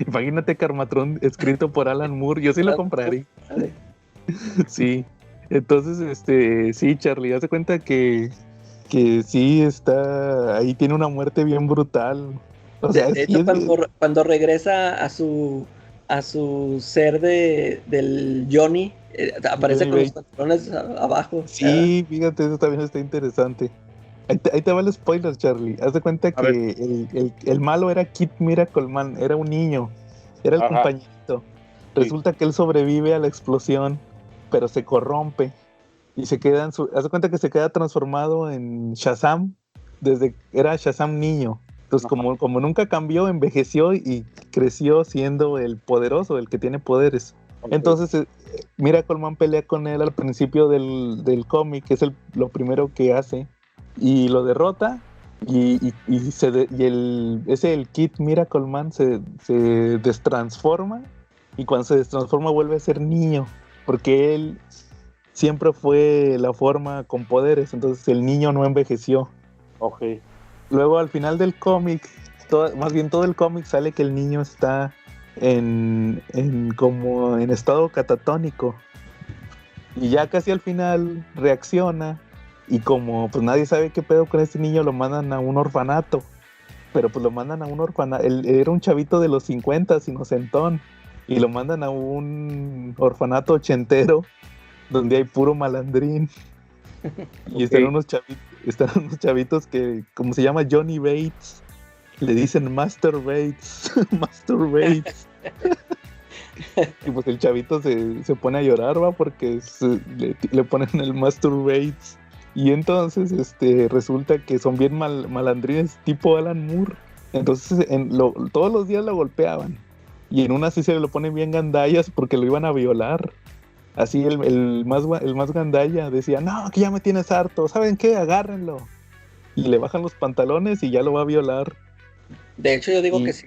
Speaker 3: Imagínate Karmatron escrito por Alan Moore. Yo sí lo compraría. Sí. Entonces, sí, Charlie, haz de cuenta que sí está ahí, tiene una muerte bien brutal. O sea,
Speaker 5: de hecho, cuando regresa a su ser del Johnny, aparece
Speaker 3: Johnny
Speaker 5: con los pantalones abajo.
Speaker 3: Sí, fíjate, eso también está interesante. Ahí te va el spoiler, Charlie. Haz de cuenta que el malo era Kid Miracleman, era un niño, era el compañerito. Resulta que él sobrevive a la explosión, pero se corrompe y se queda haz de cuenta que se queda transformado en Shazam, era Shazam niño. Entonces, como nunca cambió, envejeció y creció siendo el poderoso, el que tiene poderes. Okay. Entonces, Miracleman pelea con él al principio del cómic, que es lo primero que hace, y lo derrota, y el Kid Miracleman se destransforma, y cuando se destransforma vuelve a ser niño, porque él siempre fue la forma con poderes, entonces el niño no envejeció.
Speaker 4: Ok.
Speaker 3: Luego al final del cómic, más bien todo el cómic sale que el niño está como en estado catatónico, y ya casi al final reacciona, y como pues nadie sabe qué pedo con este niño, lo mandan a un orfanato, pero pues lo mandan a un orfanato, él era un chavito de los 50, inocentón, y lo mandan a un orfanato ochentero donde hay puro malandrín. Y están unos chavitos que, como se llama Johnny Bates, le dicen Master Bates. Master Bates. Y pues el chavito se pone a llorar, ¿va? Porque le ponen el Master Bates. Y entonces resulta que son bien malandrines tipo Alan Moore. Entonces todos los días lo golpeaban. Y en una sí se lo ponen bien gandallas porque lo iban a violar. Así el más gandalla decía, no, que ya me tienes harto, ¿saben qué? Agárrenlo. Y le bajan los pantalones y ya lo va a violar.
Speaker 5: De hecho, yo digo que sí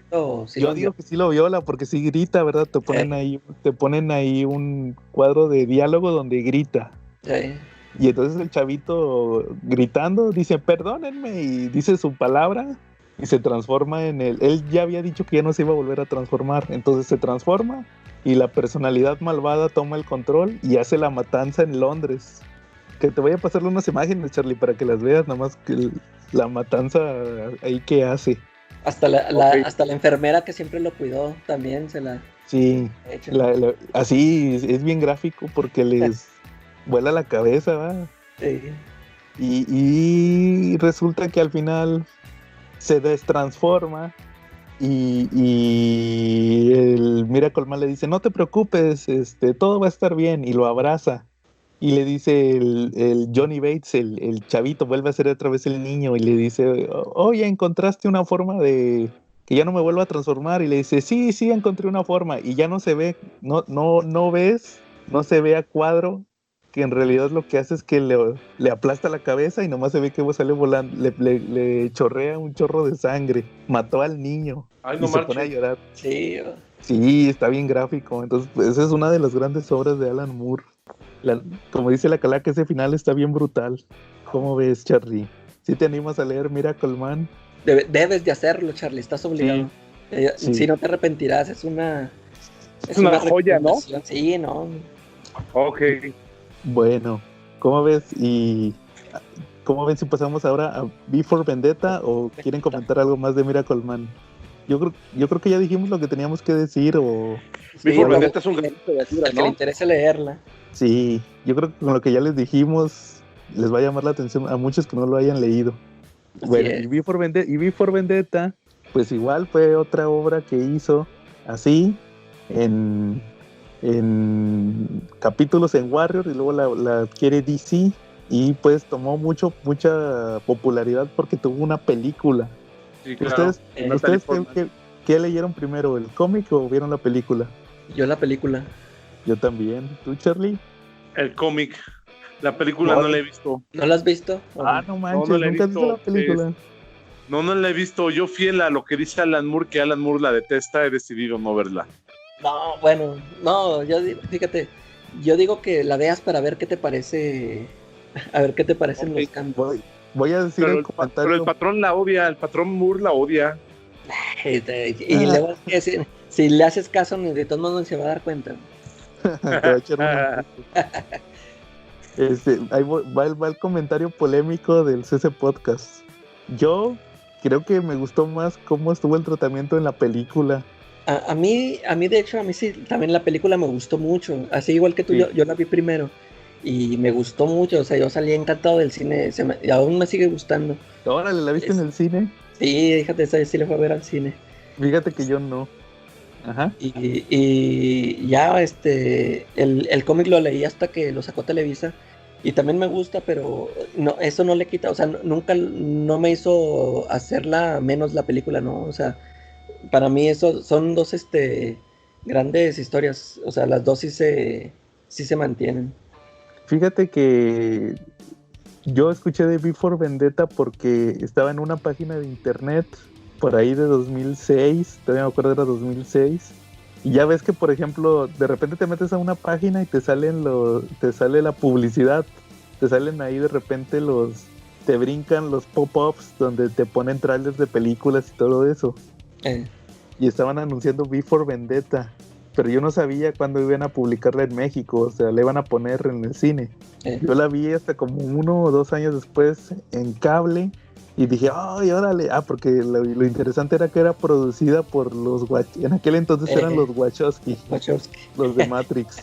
Speaker 3: digo que sí lo viola porque sí grita, ¿verdad? Te ponen ahí un cuadro de diálogo donde grita.
Speaker 5: Sí.
Speaker 3: Y entonces el chavito gritando dice, perdónenme, y dice su palabra y se transforma en él. Él ya había dicho que ya no se iba a volver a transformar, entonces se transforma. Y la personalidad malvada toma el control y hace la matanza en Londres. Que te voy a pasarle unas imágenes, Charlie, para que las veas, nada más que la matanza ahí que hace.
Speaker 5: Hasta la enfermera que siempre lo cuidó también se la...
Speaker 3: Sí, así es bien gráfico porque les vuela la cabeza, ¿va?
Speaker 5: Sí.
Speaker 3: Y resulta que al final se destransforma. Y el Miracleman le dice, no te preocupes, todo va a estar bien, y lo abraza. Y le dice el Johnny Bates, el chavito, vuelve a ser otra vez el niño, y le dice, oye, ¿encontraste una forma de que ya no me vuelva a transformar? Y le dice, sí, encontré una forma, y ya no se ve, no se ve a cuadro, que en realidad lo que hace es que le aplasta la cabeza y nomás se ve que sale volando, le chorrea un chorro de sangre. Mató al niño.
Speaker 4: Ay, no
Speaker 3: y se pone a llorar.
Speaker 5: Sí.
Speaker 3: Sí, está bien gráfico. Entonces, pues, esa es una de las grandes obras de Alan Moore. Como dice la Calaca, ese final está bien brutal. ¿Cómo ves, Charlie? ¿Sí te animas a leer Miracleman?
Speaker 5: Debes de hacerlo, Charlie, estás obligado.
Speaker 3: Sí.
Speaker 5: Si no te arrepentirás, es una
Speaker 4: joya, ¿no?
Speaker 5: Sí, ¿no?
Speaker 4: Ok.
Speaker 3: Bueno, ¿cómo ves? ¿Y cómo ven si pasamos ahora a V for Vendetta o quieren comentar algo más de Miracle Man? Yo creo que ya dijimos lo que teníamos que decir o...
Speaker 4: V for Vendetta es un gran
Speaker 5: al que le interese leerla.
Speaker 3: Sí, yo creo que con lo que ya les dijimos les va a llamar la atención a muchos que no lo hayan leído. Bueno, y V for Vendetta, pues igual fue otra obra que hizo así en capítulos en Warrior y luego la adquiere DC y pues tomó mucha popularidad porque tuvo una película.
Speaker 4: Sí, claro.
Speaker 3: ¿Ustedes qué leyeron primero, el cómic o vieron la película?
Speaker 5: Yo la película.
Speaker 3: Yo también. ¿Tú, Charlie?
Speaker 4: El cómic. La película no la he visto.
Speaker 5: ¿No la has visto?
Speaker 3: No manches,
Speaker 4: no la he
Speaker 3: ¿nunca has
Speaker 4: visto,
Speaker 3: visto la película?
Speaker 4: No la he visto. Yo fiel a lo que dice Alan Moore, que Alan Moore la detesta, he decidido no verla.
Speaker 5: No, bueno, no, fíjate, yo digo que la veas para ver qué te parece, a ver qué te parecen los cambios.
Speaker 3: Voy a decir
Speaker 4: pero
Speaker 3: el comentario.
Speaker 4: Pero el patrón la odia, el patrón Moore la odia.
Speaker 5: Y luego, si le haces caso, ni de todos modos no se va a dar cuenta.
Speaker 3: Te va a echar ahí va el comentario polémico del CC Podcast. Yo creo que me gustó más cómo estuvo el tratamiento en la película.
Speaker 5: A mí de hecho, a mí sí, también la película me gustó mucho, así igual que tú,
Speaker 4: sí.
Speaker 5: yo la vi primero y me gustó mucho, o sea, yo salí encantado del cine, y aún me sigue gustando.
Speaker 3: Órale, ¿la viste en el cine?
Speaker 5: Sí, fíjate, esa sí le fue a ver al cine.
Speaker 3: Fíjate que yo no. Ajá.
Speaker 5: Y ya el cómic lo leí hasta que lo sacó Televisa y también me gusta, pero no, eso no le quita, o sea, nunca no me hizo hacerla menos la película, ¿no? O sea, para mí eso son dos grandes historias, o sea, las dos sí se mantienen.
Speaker 3: Fíjate que yo escuché de V for Vendetta porque estaba en una página de internet por ahí de 2006, todavía me acuerdo, era 2006, y ya ves que, por ejemplo, de repente te metes a una página y te sale la publicidad, te salen ahí de repente te brincan los pop-ups donde te ponen trailers de películas y todo eso. Y estaban anunciando V for Vendetta, pero yo no sabía cuándo iban a publicarla en México, o sea, la iban a poner en el cine. Yo la vi hasta como 1 o 2 años después en cable y dije, ¡ay, órale! Porque lo interesante era que era producida por en aquel entonces eran los Wachowski, los de Matrix.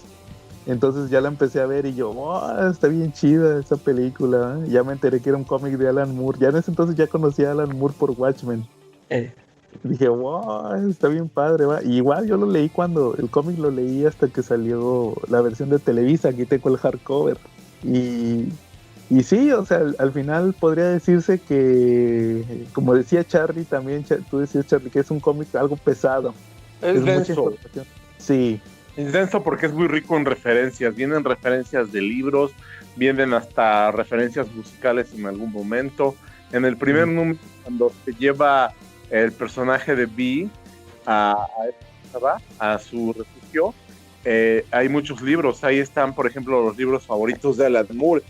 Speaker 3: Entonces ya la empecé a ver y yo, ¡oh, está bien chida esa película! Ya me enteré que era un cómic de Alan Moore. Ya en ese entonces ya conocía a Alan Moore por Watchmen. Dije, wow, está bien padre, va. Y igual yo lo leí el cómic lo leí hasta que salió la versión de Televisa, aquí tengo el hardcover. Y sí, o sea, al final podría decirse que, como decía Charlie también, tú decías, Charlie, que es un cómic algo pesado.
Speaker 4: Es denso.
Speaker 3: Sí.
Speaker 4: Es denso porque es muy rico en referencias. Vienen referencias de libros, vienen hasta referencias musicales en algún momento. En el primer número, cuando se lleva el personaje de Vi a su refugio, hay muchos libros. Ahí están, por ejemplo, los libros favoritos de Alan Moore.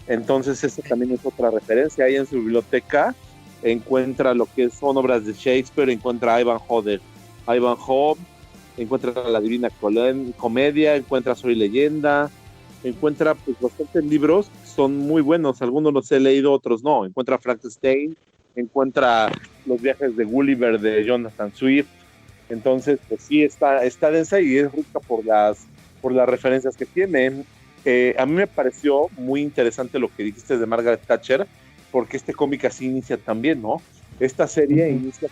Speaker 4: Entonces esa también es otra referencia. Ahí en su biblioteca encuentra lo que son obras de Shakespeare, encuentra a Ivanhoe, encuentra La Divina Comedia, encuentra Soy Leyenda, encuentra pues bastantes libros que son muy buenos. Algunos los he leído, otros no. Encuentra Frankenstein, encuentra Los viajes de Gulliver de Jonathan Swift. Entonces pues sí está densa y es rica por las referencias que tiene. A mí me pareció muy interesante lo que dijiste de Margaret Thatcher, porque este cómic así inicia también, ¿no? Esta serie inicia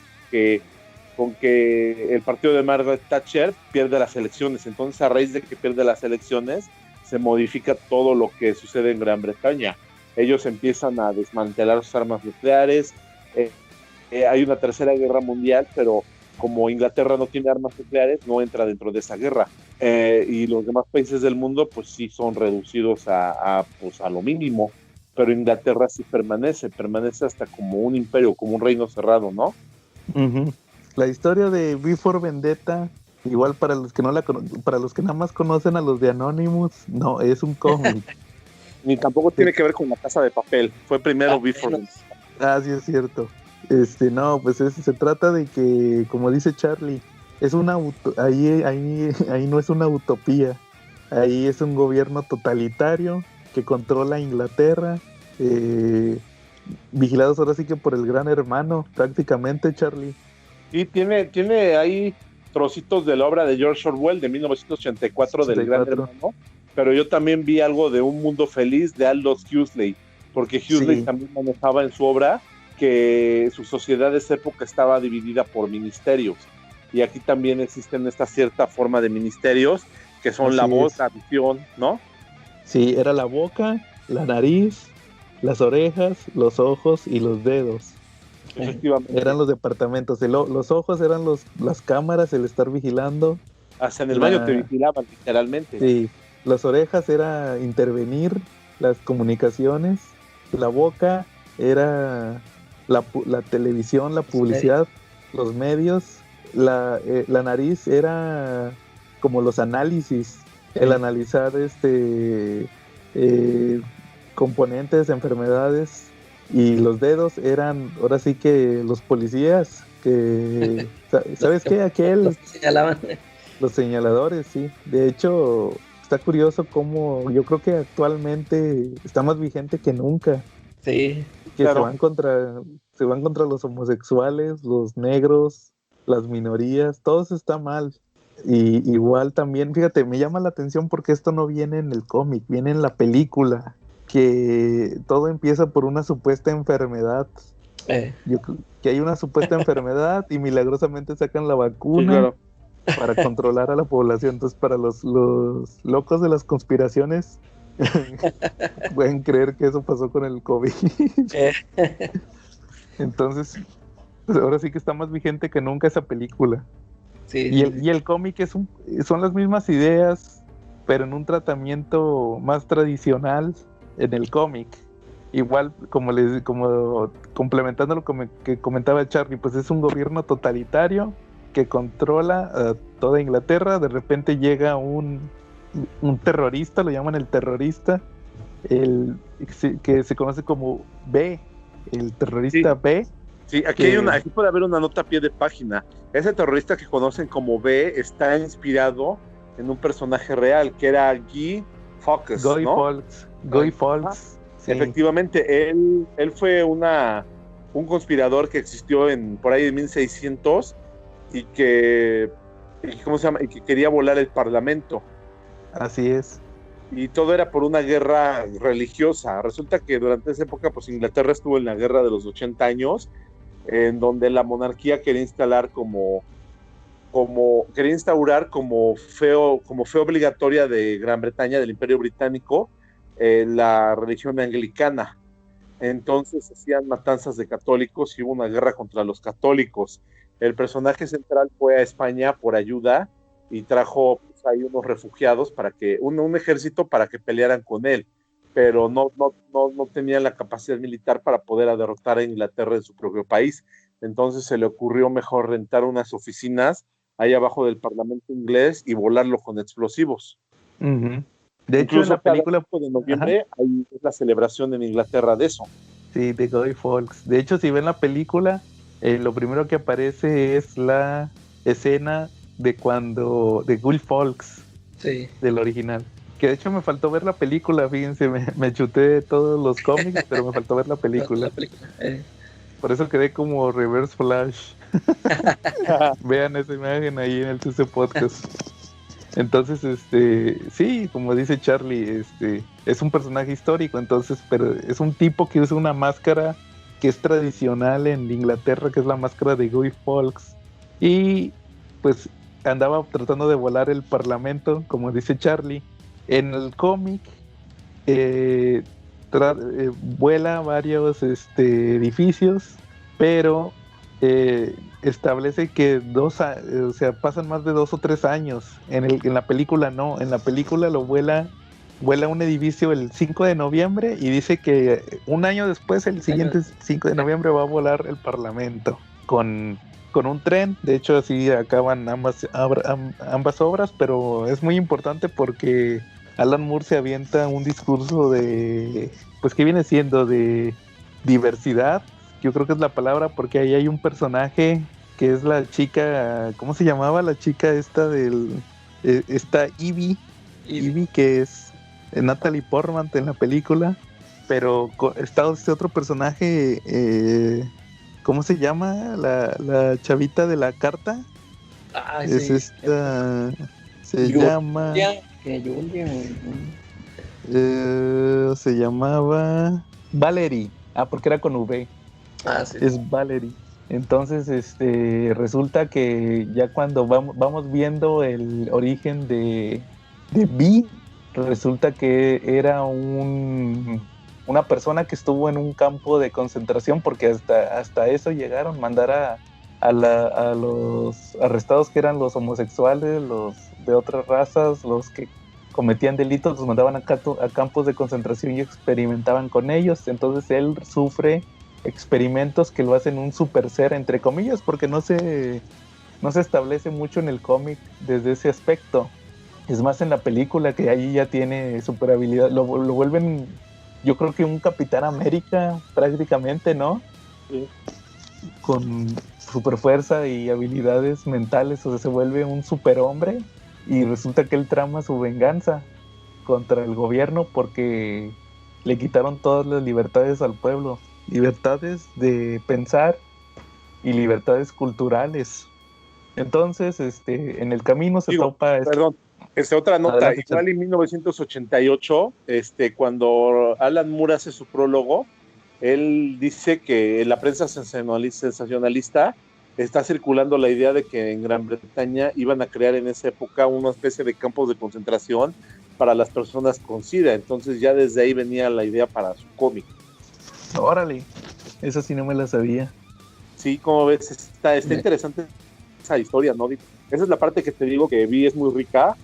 Speaker 4: con que el partido de Margaret Thatcher pierde las elecciones. Entonces, a raíz de que pierde las elecciones, se modifica todo lo que sucede en Gran Bretaña. Ellos empiezan a desmantelar sus armas nucleares. Hay una tercera guerra mundial, pero como Inglaterra no tiene armas nucleares, no entra dentro de esa guerra. Y los demás países del mundo, pues sí son reducidos a lo mínimo. Pero Inglaterra sí permanece hasta como un imperio, como un reino cerrado, ¿no?
Speaker 3: Uh-huh. La historia de V for Vendetta, igual para los que para los que nada más conocen a los de Anonymous, no, es un cómic.
Speaker 4: Ni tampoco tiene que ver con La Casa de Papel. Fue primero V for Vendetta.
Speaker 3: Sí es cierto. No, pues se trata de que, como dice Charlie, es una ahí no es una utopía, ahí es un gobierno totalitario que controla Inglaterra, vigilados ahora sí que por el gran hermano, prácticamente, Charlie.
Speaker 4: Y tiene ahí trocitos de la obra de George Orwell de 1984 del gran hermano, pero yo también vi algo de Un Mundo Feliz de Aldous Huxley, porque Huxley también manejaba en su obra que su sociedad de esa época estaba dividida por ministerios, y aquí también existen esta cierta forma de ministerios que son la voz, la visión, ¿no?
Speaker 3: Sí, era la boca, la nariz, las orejas, los ojos y los dedos.
Speaker 4: Efectivamente.
Speaker 3: Eran los departamentos. Los ojos eran las cámaras, el estar vigilando.
Speaker 4: Hasta en el baño te vigilaban, literalmente.
Speaker 3: Sí, las orejas era intervenir las comunicaciones. La boca era la televisión, la publicidad, los medios. La nariz era como los análisis, el analizar componentes, enfermedades. Y los dedos eran, ahora sí que los policías, que, ¿sabes qué?
Speaker 5: Los señalaban.
Speaker 3: Los señaladores, sí. De hecho, está curioso cómo yo creo que actualmente está más vigente que nunca.
Speaker 5: Sí.
Speaker 3: Que claro. se van contra los homosexuales, los negros, las minorías, todo eso está mal. Y igual también, fíjate, me llama la atención porque esto no viene en el cómic, viene en la película. Que todo empieza por una supuesta enfermedad. Que hay una supuesta enfermedad y milagrosamente sacan la vacuna para controlar a la población. Entonces, para los locos de las conspiraciones, pueden creer que eso pasó con el COVID. Entonces, pues ahora sí que está más vigente que nunca esa película.
Speaker 5: Sí.
Speaker 3: Y el cómic son las mismas ideas, pero en un tratamiento más tradicional. En el cómic, igual como complementando lo que comentaba Charlie, pues es un gobierno totalitario que controla a toda Inglaterra. De repente llega un terrorista, lo llaman el terrorista, que se conoce como B, el terrorista B.
Speaker 4: Sí, aquí puede haber una nota a pie de página. Ese terrorista que conocen como B está inspirado en un personaje real que era Guy Fawkes, ¿no?
Speaker 3: Guy Fawkes.
Speaker 4: Sí. Efectivamente, él fue un conspirador que existió por ahí en 1600 y que quería volar el parlamento.
Speaker 3: Así es.
Speaker 4: Y todo era por una guerra religiosa. Resulta que durante esa época, pues Inglaterra estuvo en la guerra de los 80 años, en donde la monarquía quería instaurar como fe obligatoria de Gran Bretaña, del Imperio Británico, la religión anglicana. Entonces hacían matanzas de católicos y hubo una guerra contra los católicos. El personaje central fue a España por ayuda y trajo pues, ahí unos refugiados para que un ejército para que pelearan con él, pero no tenían la capacidad militar para poder derrotar a Inglaterra en su propio país. Entonces se le ocurrió mejor rentar unas oficinas ahí abajo del Parlamento inglés y volarlo con explosivos.
Speaker 3: Uh-huh. De hecho, en la película
Speaker 4: de noviembre hay la celebración en Inglaterra de eso.
Speaker 3: Sí, de Guy Fawkes. De hecho, si ven la película, lo primero que aparece es la escena de Guy Fawkes,
Speaker 5: sí,
Speaker 3: del original. Que de hecho me faltó ver la película, fíjense, me chuté todos los cómics, pero me faltó ver la película. Por eso quedé como Reverse Flash. Vean esa imagen ahí en el CC Podcast. Entonces, sí, como dice Charlie, es un personaje histórico, entonces, pero es un tipo que usa una máscara que es tradicional en Inglaterra, que es la máscara de Guy Fawkes. Y pues andaba tratando de volar el parlamento, como dice Charlie. En el cómic vuela varios edificios, pero establece que pasan más de 2 o 3 años. En la película no, en la película lo vuela un edificio el 5 de noviembre y dice que un año después, el siguiente 5 de noviembre, va a volar el parlamento con un tren. De hecho, así acaban ambas obras, pero es muy importante porque Alan Moore se avienta un discurso de, pues, ¿qué viene siendo? De diversidad, yo creo que es la palabra, porque ahí hay un personaje que es la chica, ¿cómo se llamaba? La chica esta esta Ivy, que es Natalie Portman en la película, pero está este otro personaje, ¿cómo se llama? La chavita de la carta. Es
Speaker 5: sí.
Speaker 3: esta, se llama... se llamaba Valerie. Porque era con V.
Speaker 5: Sí.
Speaker 3: Es Valerie. Entonces, resulta que ya cuando vamos viendo el origen de Vi, resulta que era una persona que estuvo en un campo de concentración, porque hasta eso llegaron, mandar a los arrestados que eran los homosexuales, los de otras razas, los que cometían delitos, los mandaban a campos de concentración y experimentaban con ellos. Entonces él sufre experimentos que lo hacen un super ser, entre comillas, porque no se establece mucho en el cómic desde ese aspecto. Es más en la película que ahí ya tiene super habilidad, lo vuelven, yo creo que un Capitán América prácticamente, ¿no?
Speaker 4: Sí.
Speaker 3: Con super fuerza y habilidades mentales, o sea, se vuelve un superhombre y resulta que él trama su venganza contra el gobierno porque le quitaron todas las libertades al pueblo. Libertades de pensar y libertades culturales. Entonces, en el camino se topa...
Speaker 4: Perdón, otra nota.
Speaker 3: Adelante,
Speaker 4: igual en 1988, cuando Alan Moore hace su prólogo, él dice que en la prensa sensacionalista está circulando la idea de que en Gran Bretaña iban a crear en esa época una especie de campos de concentración para las personas con SIDA. Entonces ya desde ahí venía la idea para su cómic.
Speaker 3: Órale, esa sí no me la sabía.
Speaker 4: Sí, como ves, está interesante esa historia, ¿no? Esa es la parte que te digo que vi, es muy rica,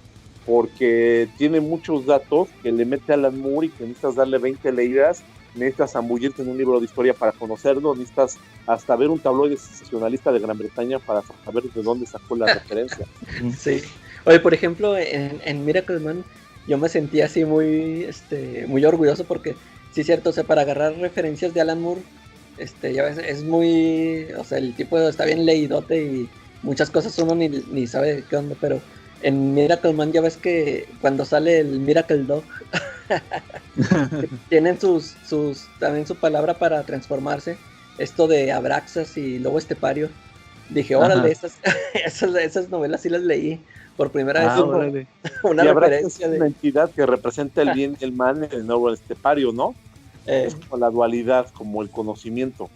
Speaker 4: porque tiene muchos datos que le mete a Alan Moore y que necesitas darle 20 leídas, necesitas zambullirte en un libro de historia para conocerlo, necesitas hasta ver un tabloide sensacionalista de Gran Bretaña para saber de dónde sacó la referencia.
Speaker 5: Sí. Oye, por ejemplo, en Miracle Man, yo me sentí así muy orgulloso porque sí, cierto, o sea, para agarrar referencias de Alan Moore, ya ves, es muy, o sea, el tipo está bien leídote y muchas cosas uno ni sabe qué onda, pero en Miracle Man ya ves que cuando sale el Miracle Dog, tienen también su palabra para transformarse, esto de Abraxas y Lobo Estepario. Dije, órale, esas novelas sí las leí por primera vez.
Speaker 3: Órale.
Speaker 5: Una
Speaker 4: y
Speaker 5: referencia
Speaker 4: de una entidad que representa el bien y el mal en el Lobo Estepario, ¿no? Es como la dualidad, como el conocimiento.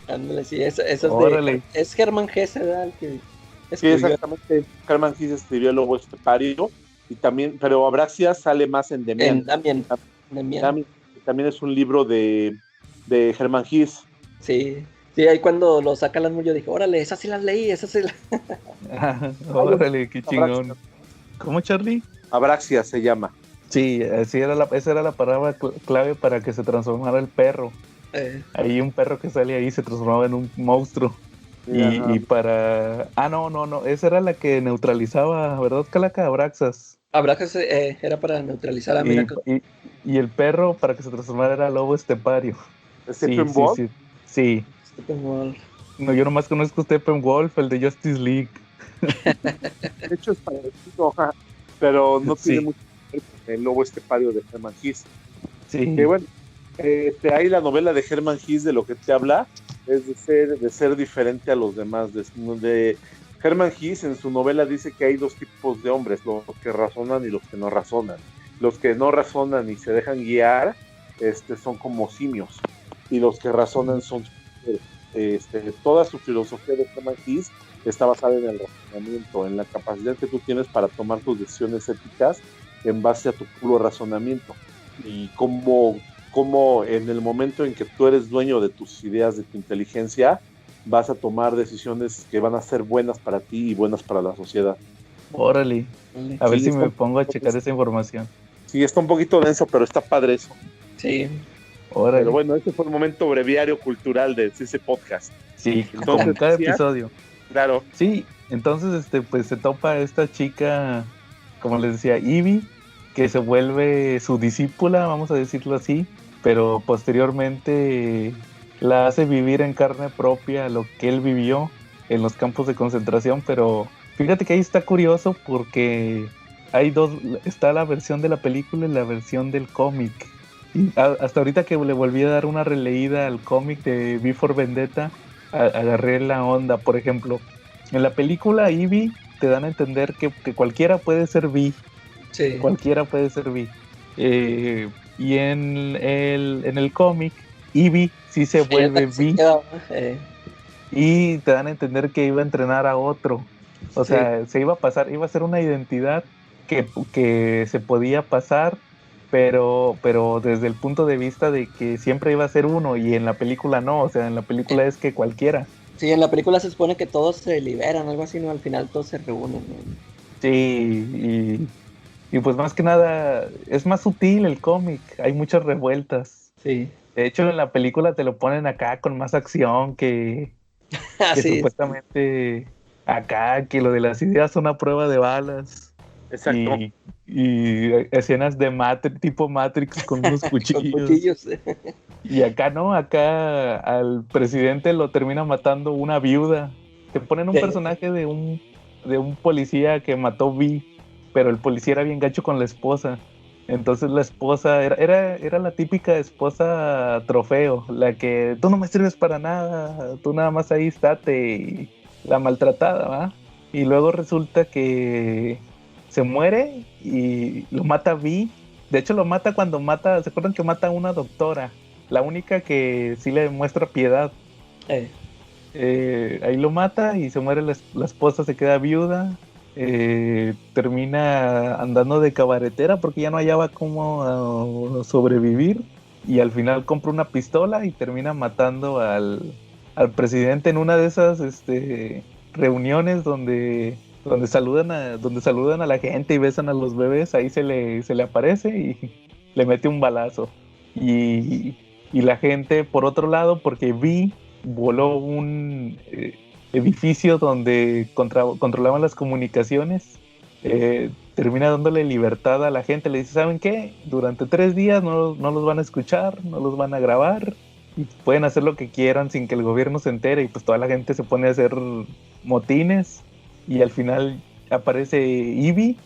Speaker 5: Ándale, sí, eso es Germán Hesse, ¿verdad?
Speaker 4: Sí, exactamente. Germán Hesse escribió el Lobo Estepario y también, pero Abraxas sale más en Demian. Demian. También es un libro de Germán Hesse.
Speaker 5: Sí, ahí cuando lo saca Alan Moore yo dije, órale, esas sí las leí, esas sí las...
Speaker 3: Órale, qué chingón.
Speaker 4: Abraxas.
Speaker 3: ¿Cómo, Charlie?
Speaker 4: Abraxas se llama.
Speaker 3: Sí, esa era la palabra clave para que se transformara el perro. Ahí un perro que sale ahí se transformaba en un monstruo. Y para... no, esa era la que neutralizaba, ¿verdad, Calaca? Abraxas.
Speaker 5: Abraxas era para neutralizar a Miracle.
Speaker 3: Y el perro para que se transformara era Lobo Estepario.
Speaker 4: ¿Steppenwolf?
Speaker 3: Sí.
Speaker 5: Steppenwolf.
Speaker 3: No, yo nomás conozco Steppenwolf, el de Justice League.
Speaker 4: De hecho es parecido, pero no tiene mucho que ver con el Lobo Estepario de Germán Hesse.
Speaker 3: Sí.
Speaker 4: Que bueno, ahí la novela de Germán Hesse de lo que te habla es de ser diferente a los demás. Germán Hesse en su novela dice que hay dos tipos de hombres, los que razonan y los que no razonan. Los que no razonan y se dejan guiar son como simios, y los que razonan son toda su filosofía de Germán Hesse está basada en el razonamiento, en la capacidad que tú tienes para tomar tus decisiones éticas en base a tu puro razonamiento, y cómo en el momento en que tú eres dueño de tus ideas, de tu inteligencia, vas a tomar decisiones que van a ser buenas para ti y buenas para la sociedad.
Speaker 3: Órale, a ver si me pongo a checar esa información.
Speaker 4: Sí, está un poquito denso, pero está padre eso.
Speaker 5: Sí.
Speaker 3: Órale.
Speaker 4: Pero bueno, este fue el momento breviario cultural de ese podcast.
Speaker 3: Sí, entonces, como cada episodio.
Speaker 4: Claro.
Speaker 3: Sí, entonces pues se topa esta chica, como les decía, Ivy, que se vuelve su discípula, vamos a decirlo así, pero posteriormente la hace vivir en carne propia lo que él vivió en los campos de concentración, pero fíjate que ahí está curioso porque hay dos, está la versión de la película y la versión del cómic. Y hasta ahorita que le volví a dar una releída al cómic de V for Vendetta, agarré la onda. Por ejemplo, en la película Ivy te dan a entender que cualquiera puede ser V.
Speaker 5: Sí.
Speaker 3: Cualquiera puede ser V. Y en el cómic, Ivy sí se vuelve V. Y te dan a entender que iba a entrenar a otro. O sea, se iba a ser una identidad que se podía pasar, pero desde el punto de vista de que siempre iba a ser uno, y en la película no. O sea, en la película es que cualquiera.
Speaker 5: Sí, en la película se supone que todos se liberan, algo así, ¿no? Al final todos se reúnen, ¿no?
Speaker 3: Sí, y pues más que nada, es más sutil el cómic, hay muchas revueltas.
Speaker 5: Sí.
Speaker 3: De hecho, en la película te lo ponen acá con más acción que
Speaker 5: Sí.
Speaker 3: Supuestamente acá, que lo de las ideas son a prueba de balas.
Speaker 4: Exacto.
Speaker 3: Y escenas de tipo Matrix con unos cuchillos.
Speaker 5: Con cuchillos.
Speaker 3: Y acá no, acá al presidente lo termina matando una viuda. Te ponen un personaje de un policía que mató V, pero el policía era bien gacho con la esposa. Entonces la esposa era la típica esposa trofeo, la que tú no me sirves para nada, tú nada más ahí estate, y la maltratada, ¿va? Y luego resulta que se muere y lo mata V. De hecho lo mata cuando ¿se acuerdan que mata a una doctora? La única que sí le muestra piedad. Ahí lo mata y se muere la esposa, se queda viuda. Termina andando de cabaretera porque ya no hallaba cómo sobrevivir, y al final compra una pistola y termina matando al presidente en una de esas reuniones donde saludan a la gente y besan a los bebés. Ahí se le aparece y le mete un balazo, y la gente, por otro lado, porque voló un edificio donde controlaban las comunicaciones, termina dándole libertad a la gente. Le dice, ¿saben qué? Durante 3 días no los van a escuchar, no los van a grabar, y pueden hacer lo que quieran sin que el gobierno se entere. Y pues toda la gente se pone a hacer motines, y al final aparece Ivy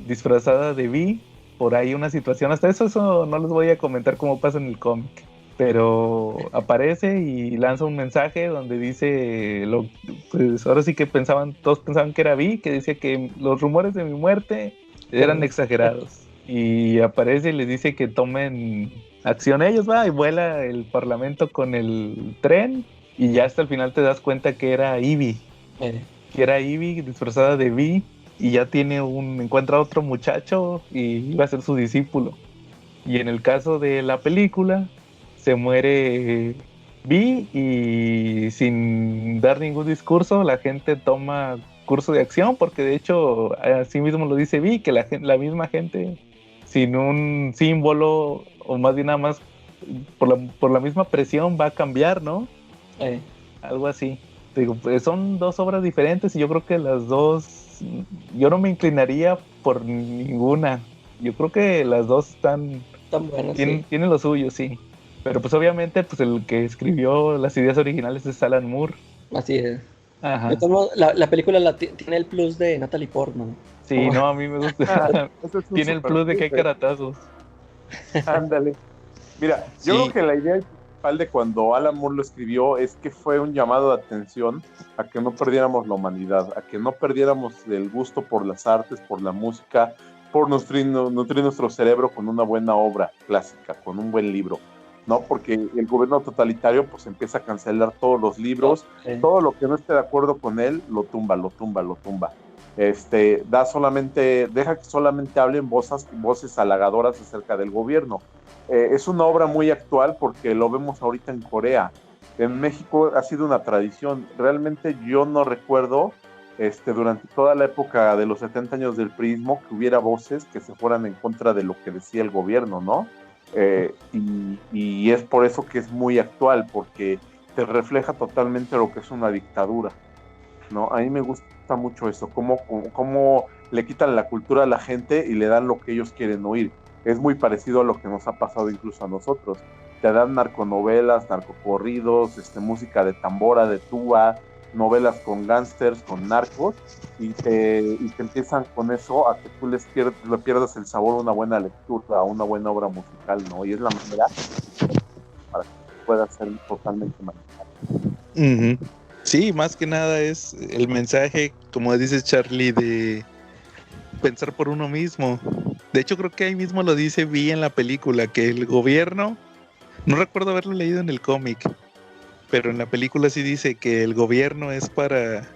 Speaker 3: disfrazada de V. Por ahí una situación, hasta eso no les voy a comentar cómo pasa en el cómic, pero aparece y lanza un mensaje donde dice, pues ahora sí que todos pensaban que era V, que decía que los rumores de mi muerte eran exagerados, y aparece y les dice que tomen acción ellos, va, y vuela el parlamento con el tren, y ya hasta el final te das cuenta que era Ivy, disfrazada de V, y ya encuentra a otro muchacho y iba a ser su discípulo. Y en el caso de la película, se muere V, y sin dar ningún discurso la gente toma curso de acción, porque de hecho así mismo lo dice V, que la misma gente sin un símbolo, o más bien nada más por la misma presión, va a cambiar, ¿no? Algo así. Digo, pues son 2 obras diferentes, y yo creo que las dos, yo no me inclinaría por ninguna. Yo creo que las dos están buenas, tienen lo suyo, sí. Pero pues obviamente pues el que escribió las ideas originales es Alan Moore.
Speaker 5: Así es.
Speaker 3: Ajá.
Speaker 5: La película tiene el plus de Natalie Portman.
Speaker 3: Sí, no, a mí me gusta. Tiene el plus de que hay caratazos.
Speaker 4: Ándale. Mira, yo creo que la idea principal de cuando Alan Moore lo escribió es que fue un llamado de atención a que no perdiéramos la humanidad, a que no perdiéramos el gusto por las artes, por la música, por nutrir nuestro cerebro con una buena obra clásica, con un buen libro, ¿no? Porque el gobierno totalitario pues empieza a cancelar todos los libros, todo lo que no esté de acuerdo con él, lo tumba. Deja que solamente hablen voces halagadoras acerca del gobierno. Es una obra muy actual porque lo vemos ahorita en Corea. En México ha sido una tradición. Realmente yo no recuerdo durante toda la época de los 70 años del priismo que hubiera voces que se fueran en contra de lo que decía el gobierno, ¿no? Y es por eso que es muy actual, porque te refleja totalmente lo que es una dictadura, ¿no? A mí me gusta mucho eso, cómo le quitan la cultura a la gente y le dan lo que ellos quieren oír. Es muy parecido a lo que nos ha pasado incluso a nosotros. te dan narconovelas, narcocorridos, música de tambora, de tuba, novelas con gángsters, con narcos, y te empiezan con eso a que tú le pierdas el sabor a una buena lectura, a una buena obra musical, ¿no? Y es la manera para que pueda ser totalmente manejable.
Speaker 3: Sí, más que nada es el mensaje, como dice Charlie, de pensar por uno mismo. De hecho, creo que ahí mismo lo dice Vi en la película, que el gobierno, no recuerdo haberlo leído en el cómic, pero en la película sí dice que el gobierno es para...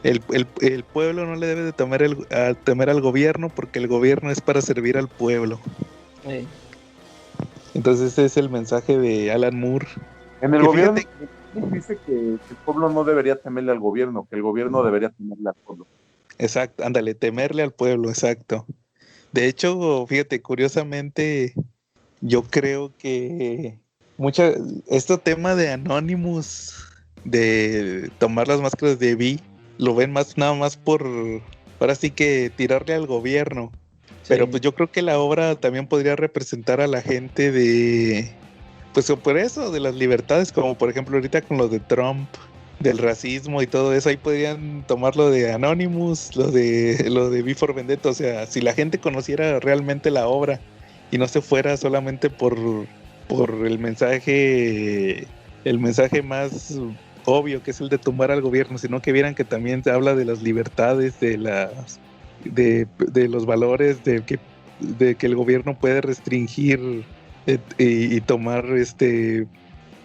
Speaker 3: El pueblo no le debe de temer al gobierno, porque el gobierno es para servir al pueblo.
Speaker 5: Sí.
Speaker 3: Entonces ese es el mensaje de Alan Moore.
Speaker 4: En el gobierno dice que el pueblo no debería temerle al gobierno, que el gobierno debería temerle al pueblo.
Speaker 3: Exacto, ándale, temerle al pueblo, exacto. De hecho, fíjate, curiosamente, yo creo que este tema de Anonymous, de tomar las máscaras de Vi, lo ven nada más ahora sí que tirarle al gobierno. Sí. Pero pues yo creo que la obra también podría representar a la gente pues por eso, de las libertades, como por ejemplo ahorita con lo de Trump, del racismo y todo eso, ahí podrían tomar lo de Anonymous, lo de V for Vendetta. O sea, si la gente conociera realmente la obra y no se fuera solamente por el mensaje más obvio, que es el de tumbar al gobierno, sino que vieran que también se habla de las libertades, de los valores, de que el gobierno puede restringir y tomar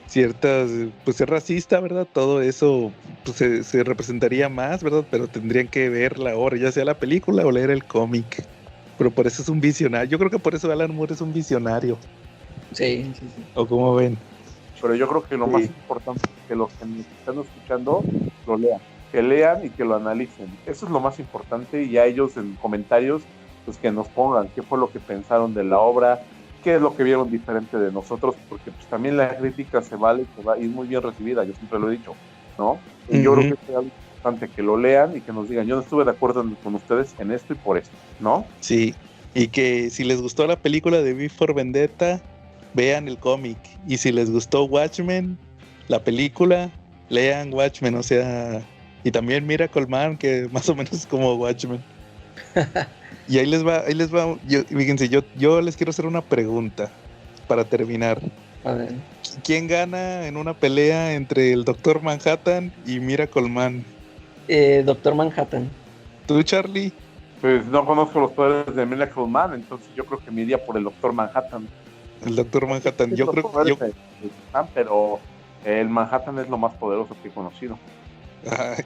Speaker 3: ciertas, pues ser racista, ¿verdad? Todo eso pues, se representaría más, ¿verdad? Pero tendrían que ver la obra, ya sea la película o leer el cómic. Pero por eso es un visionario. Yo creo que por eso Alan Moore es un visionario.
Speaker 5: Sí.
Speaker 3: ¿O cómo ven?
Speaker 4: Pero yo creo que lo más importante es que los que nos están escuchando lo lean. Que lean y que lo analicen. Eso es lo más importante, y a ellos en comentarios pues que nos pongan qué fue lo que pensaron de la obra, qué es lo que vieron diferente de nosotros, porque pues también la crítica se vale y es muy bien recibida, yo siempre lo he dicho, ¿no? Y yo creo que es algo importante que lo lean y que nos digan, yo no estuve de acuerdo con ustedes en esto y por esto, ¿no?
Speaker 3: Sí, y que si les gustó la película de V for Vendetta, vean el cómic, y si les gustó Watchmen, la película, lean Watchmen, o sea, y también Miracle Man, que más o menos es como Watchmen. Y ahí les va, fíjense, yo les quiero hacer una pregunta para terminar.
Speaker 5: A ver.
Speaker 3: ¿Quién gana en una pelea entre el Doctor Manhattan y Miracle Man?
Speaker 5: Doctor Manhattan.
Speaker 3: ¿Tú, Charlie?
Speaker 4: Pues no conozco los poderes de Miracle Man, entonces yo creo que me iría por el Doctor Manhattan.
Speaker 3: El Doctor Manhattan, yo creo que...
Speaker 4: Pero el Manhattan es lo más poderoso que he conocido.
Speaker 3: Ay,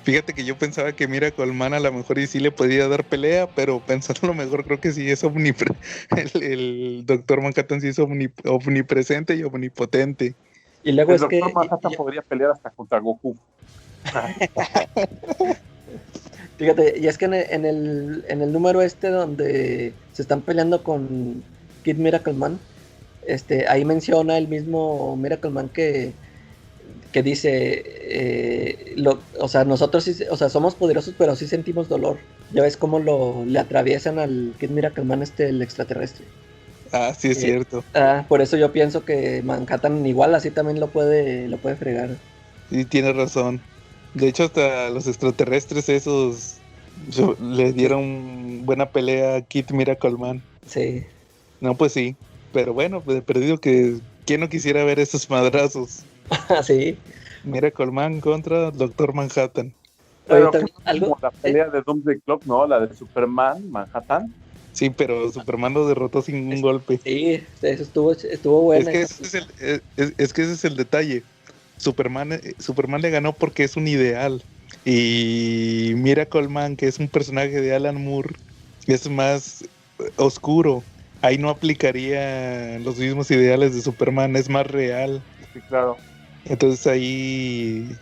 Speaker 3: fíjate que yo pensaba que Miracle Man a lo mejor y sí le podía dar pelea, pero pensando lo mejor creo que sí es el Doctor Manhattan sí es omnipresente y omnipotente.
Speaker 5: Y luego
Speaker 4: el Doctor Manhattan podría pelear hasta contra Goku.
Speaker 5: Fíjate, y es que en el número donde se están peleando con Kid Miracle Man, ahí menciona el mismo Miracle Man que dice, o sea, nosotros sí, o sea, somos poderosos, pero sí sentimos dolor. Ya ves cómo le atraviesan al Kid Miracle Man el extraterrestre.
Speaker 3: Ah, sí, es cierto.
Speaker 5: Por eso yo pienso que Manhattan igual así también lo puede fregar.
Speaker 3: Sí, tienes razón. De hecho, hasta los extraterrestres esos le dieron buena pelea a Kid Miracle Man.
Speaker 5: Sí.
Speaker 3: No, pues sí. Pero bueno, pues he perdido que... ¿Quién no quisiera ver esos madrazos?
Speaker 5: Sí.
Speaker 3: Miracle Man contra Doctor Manhattan.
Speaker 4: Pero algo la pelea de Doomsday Clock, ¿no? La de Superman, Manhattan.
Speaker 3: Sí, pero Superman lo derrotó sin un golpe.
Speaker 5: Sí, eso estuvo bueno.
Speaker 3: Es que ese es el detalle. Superman le ganó porque es un ideal. Y Miracle Man, que es un personaje de Alan Moore, es más oscuro. Ahí no aplicaría los mismos ideales de Superman, es más real.
Speaker 4: Sí, claro.
Speaker 3: Entonces ahí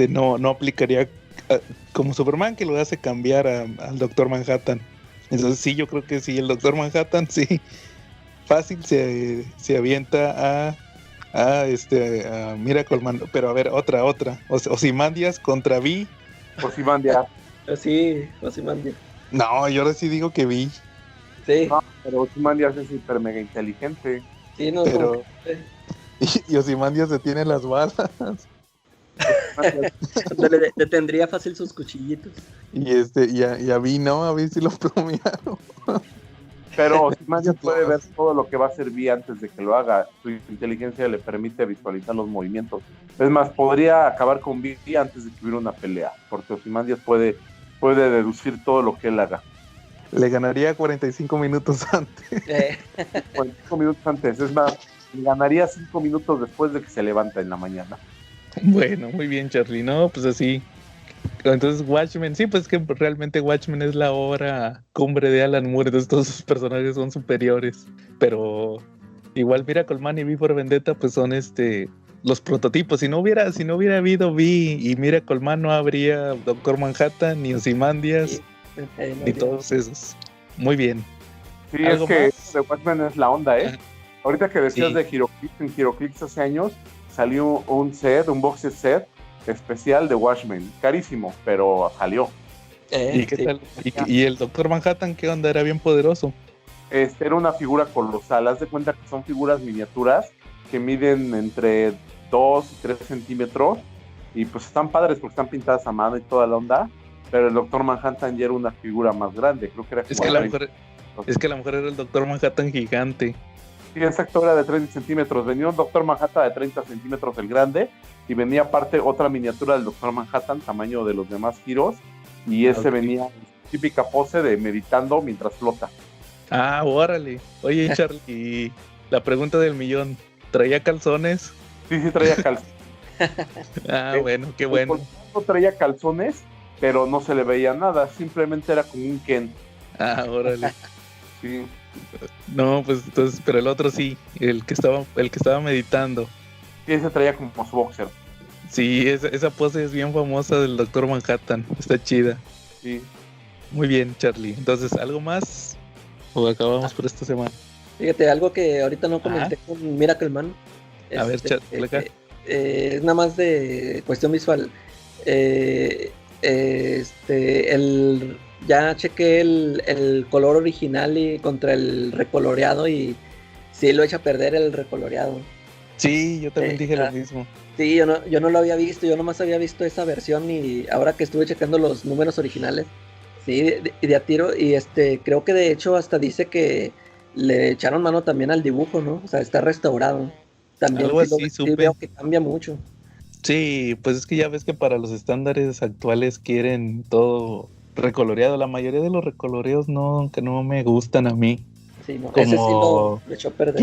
Speaker 3: no aplicaría como Superman, que lo hace cambiar al Doctor Manhattan. Entonces sí, yo creo que sí, el Doctor Manhattan sí fácil se avienta a Miracle Man. Pero a ver, otra Ozymandias contra Vi.
Speaker 4: Ozymandias.
Speaker 5: Sí, Ozymandias.
Speaker 3: No, yo ahora sí digo que Vi.
Speaker 5: Sí.
Speaker 4: No, pero Ozymandias es hiper mega inteligente.
Speaker 5: Sí, no,
Speaker 3: pero... Y Ozymandias detiene las balas.
Speaker 5: Le tendría fácil sus cuchillitos.
Speaker 3: Y a Vi, ¿no? A Vi si lo plomearon.
Speaker 4: Pero Ozymandias puede ver todo lo que va a hacer Vi antes de que lo haga. Su inteligencia le permite visualizar los movimientos. Es más, podría acabar con Vi antes de que hubiera una pelea, porque Ozymandias puede deducir todo lo que él haga.
Speaker 3: Le ganaría 45 minutos antes.
Speaker 4: 45 minutos antes, es más, le ganaría 5 minutos después de que se levanta en la mañana.
Speaker 3: Bueno, muy bien, Charlie. No, pues así. Entonces Watchmen, sí, pues que realmente Watchmen es la obra cumbre de Alan Moore, entonces todos sus personajes son superiores, pero igual Miracle Man y V for Vendetta pues son los prototipos. Si no hubiera habido V y Miracle Man, no habría Doctor Manhattan, ni Ozymandias, ni todos esos. Muy bien.
Speaker 4: Sí, es que The Watchmen es la onda, ¿eh? Ahorita que decías de HeroClix, en HeroClix hace años salió un box set especial de Watchmen, carísimo, pero salió.
Speaker 3: ¿Y qué tal? ¿Y el Doctor Manhattan qué onda? Era bien poderoso.
Speaker 4: Era una figura colosal. Haz de cuenta que son figuras miniaturas que miden entre 2 y 3 centímetros y pues están padres porque están pintadas a mano y toda la onda, pero el Doctor Manhattan ya era una figura más grande, creo que era como
Speaker 3: es que la mujer era el Doctor Manhattan gigante.
Speaker 4: Sí, exacto, era de 30 centímetros. Venía un Doctor Manhattan de 30 centímetros el grande y venía aparte otra miniatura del Doctor Manhattan, tamaño de los demás giros, y ese venía en típica pose de meditando mientras flota.
Speaker 3: Ah, órale. Oye, Charlie, la pregunta del millón, ¿traía calzones?
Speaker 4: Sí, traía calzones.
Speaker 3: Bueno, qué bueno.
Speaker 4: No traía calzones, pero no se le veía nada, simplemente era como un Ken.
Speaker 3: Ah, órale.
Speaker 4: Sí.
Speaker 3: No, pues entonces, pero el otro sí, el que estaba meditando.
Speaker 4: Sí, ese traía como su boxer.
Speaker 3: Sí, esa pose es bien famosa del Doctor Manhattan, está chida.
Speaker 4: Sí.
Speaker 3: Muy bien, Charlie. Entonces, ¿algo más? ¿O acabamos por esta semana?
Speaker 5: Fíjate, algo que ahorita no comenté con Miracle Man.
Speaker 3: A ver, Charlie, acá.
Speaker 5: Es nada más de cuestión visual. Ya chequé el color original y contra el recoloreado y sí lo echa a perder el recoloreado.
Speaker 3: Sí, yo también dije lo mismo.
Speaker 5: Sí, yo no lo había visto, yo nomás había visto esa versión y ahora que estuve checando los números originales, sí, de a tiro, y creo que de hecho hasta dice que le echaron mano también al dibujo, ¿no? O sea, está restaurado. También
Speaker 3: algo así,
Speaker 5: sí veo que cambia mucho.
Speaker 3: Sí, pues es que ya ves que para los estándares actuales quieren todo recoloreado. La mayoría de los recoloreos que no me gustan a mí.
Speaker 5: Sí, no,
Speaker 3: como
Speaker 5: ese sí lo echó a perder.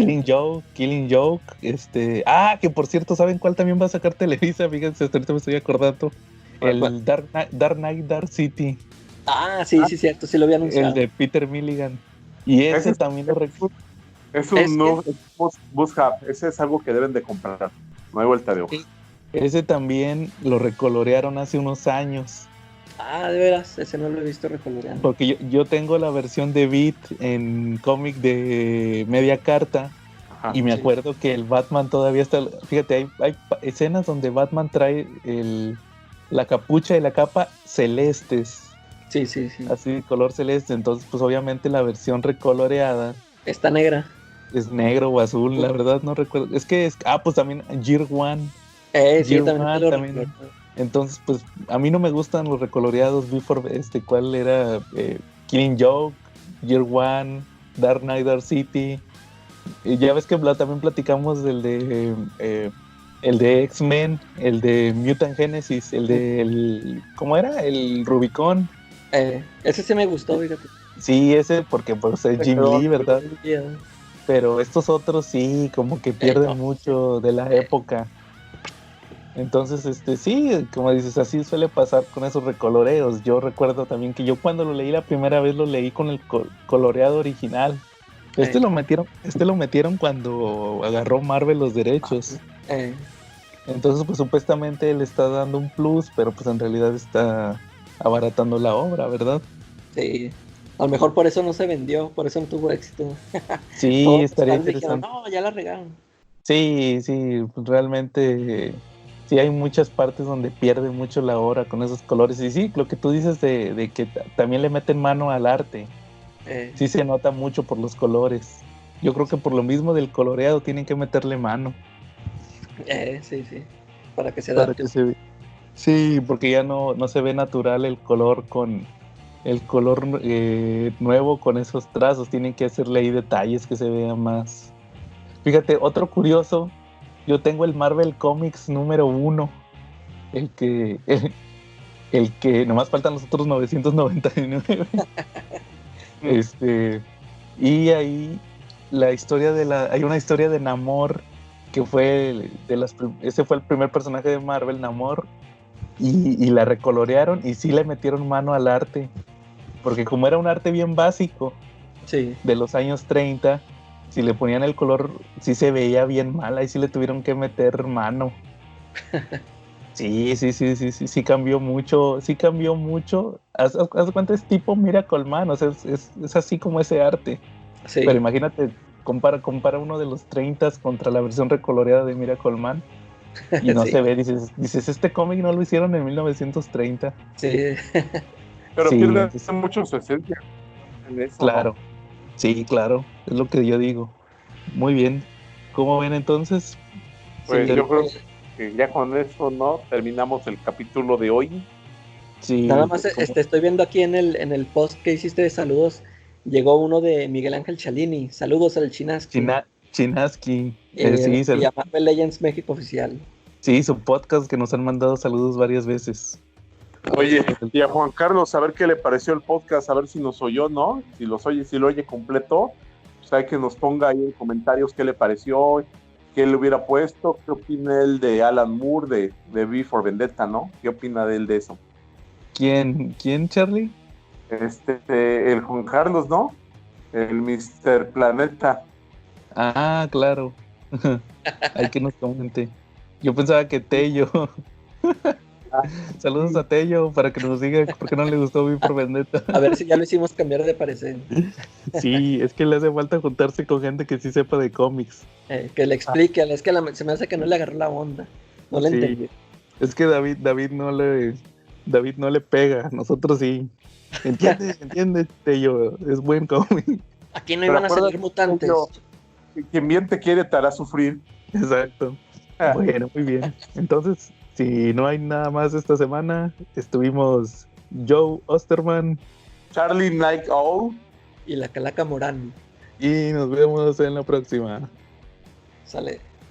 Speaker 3: Killing Joke, que por cierto, ¿saben cuál también va a sacar Televisa? Fíjense, ahorita me estoy acordando. El Dark Knight, Dark City.
Speaker 5: Ah, sí, cierto, sí lo había anunciado.
Speaker 3: El de Peter Milligan. Y ese también lo recuerdo.
Speaker 4: Es un nuevo Bus Hub, ese es algo que deben de comprar, no hay vuelta de hoja.
Speaker 3: Sí. Ese también lo recolorearon hace unos años.
Speaker 5: Ah, de veras, ese no lo he visto recoloreado.
Speaker 3: Porque yo tengo la versión de Beat en cómic de media carta. Ajá, y me acuerdo que el Batman todavía está... Fíjate, hay escenas donde Batman trae la capucha y la capa celestes.
Speaker 5: Sí.
Speaker 3: Así de color celeste. Entonces, pues obviamente la versión recoloreada...
Speaker 5: Está negra.
Speaker 3: Es negro o azul, la verdad no recuerdo. Es que pues también Year One.
Speaker 5: Sí, también.
Speaker 3: Entonces, pues a mí no me gustan los recoloreados. ¿Cuál era? Killing Joke, Year One, Dark Knight, Dark City. Y ya ves que también platicamos del el de X-Men, el de Mutant Genesis, ¿cómo era? El Rubicon.
Speaker 5: Ese sí me gustó, fíjate.
Speaker 3: Sí, ese porque pues es Jim Lee, ¿verdad? Yeah. Pero estos otros sí, como que pierden mucho de la época. Entonces, sí, como dices, así suele pasar con esos recoloreos. Yo recuerdo también que yo cuando lo leí la primera vez lo leí con el coloreado original. Lo metieron cuando agarró Marvel los derechos. Entonces, pues supuestamente le está dando un plus, pero pues en realidad está abaratando la obra, ¿verdad?
Speaker 5: Sí. A lo mejor por eso no se vendió, por eso no tuvo éxito.
Speaker 3: Sí, estaría interesante.
Speaker 5: Dijeron, no, ya la regaron.
Speaker 3: Sí, realmente sí hay muchas partes donde pierde mucho la obra con esos colores. Y sí, lo que tú dices de que también le meten mano al arte. Sí se nota mucho por los colores. Yo creo que por lo mismo del coloreado tienen que meterle mano.
Speaker 5: Sí, para que se adapte.
Speaker 3: Para que se ve. Sí, porque ya no se ve natural el color con el color nuevo con esos trazos. Tienen que hacerle ahí detalles que se vean más. Fíjate, otro curioso, yo tengo el Marvel Comics número 1, el que nomás faltan los otros 999. Y ahí hay una historia de Namor que ese fue el primer personaje de Marvel, Namor, y la recolorearon y sí le metieron mano al arte, porque como era un arte bien básico de los años 30, si le ponían el color sí se veía bien mal, ahí sí le tuvieron que meter mano. Sí cambió mucho. Haz de cuenta, es tipo Miracle Man, o sea, es así como ese arte. Sí. Pero imagínate, compara uno de los 30 contra la versión recoloreada de Miracle Man y no se ve, dices, este cómic no lo hicieron en 1930.
Speaker 5: Sí.
Speaker 4: Pero pierde mucho su esencia en eso.
Speaker 3: Claro,
Speaker 4: ¿no?
Speaker 3: Sí, claro, es lo que yo digo. Muy bien. ¿Cómo ven entonces?
Speaker 4: Pues yo creo que ya con eso, ¿no? Terminamos el capítulo de hoy.
Speaker 5: Sí. Nada más estoy viendo aquí en el post que hiciste de saludos, llegó uno de Miguel Ángel Chalini. Saludos al Chinaski.
Speaker 3: Chinaski.
Speaker 5: Y a Marvel Legends México Oficial.
Speaker 3: Sí, su podcast que nos han mandado saludos varias veces.
Speaker 4: Oye, y a Juan Carlos, a ver qué le pareció el podcast, a ver si nos oyó, ¿no? Si lo oye completo, pues hay que nos ponga ahí en comentarios qué le pareció, qué le hubiera puesto, qué opina él de Alan Moore, de V for Vendetta, ¿no? ¿Qué opina de él de eso?
Speaker 3: ¿Quién, Charlie?
Speaker 4: El Juan Carlos, ¿no? El Mr. Planeta.
Speaker 3: Ah, claro. Hay que nos comente. Yo pensaba que Tello. Saludos a Tello para que nos diga por qué no le gustó V for Vendetta.
Speaker 5: A ver si ya lo hicimos cambiar de parecer.
Speaker 3: Sí, es que le hace falta juntarse con gente que sí sepa de cómics.
Speaker 5: Que le explique, es que se me hace que no le agarró la onda. No le entendí.
Speaker 3: Es que David no le pega, nosotros sí. Entiende, Tello, es buen cómic.
Speaker 5: Aquí no iban a salir mutantes.
Speaker 4: Quien bien te quiere te hará sufrir.
Speaker 3: Exacto. Bueno, muy bien. Entonces, si no hay nada más esta semana, estuvimos Joe Osterman,
Speaker 4: Charlie Night Owl
Speaker 5: y la Calaca Morán.
Speaker 3: Y nos vemos en la próxima.
Speaker 5: Sale.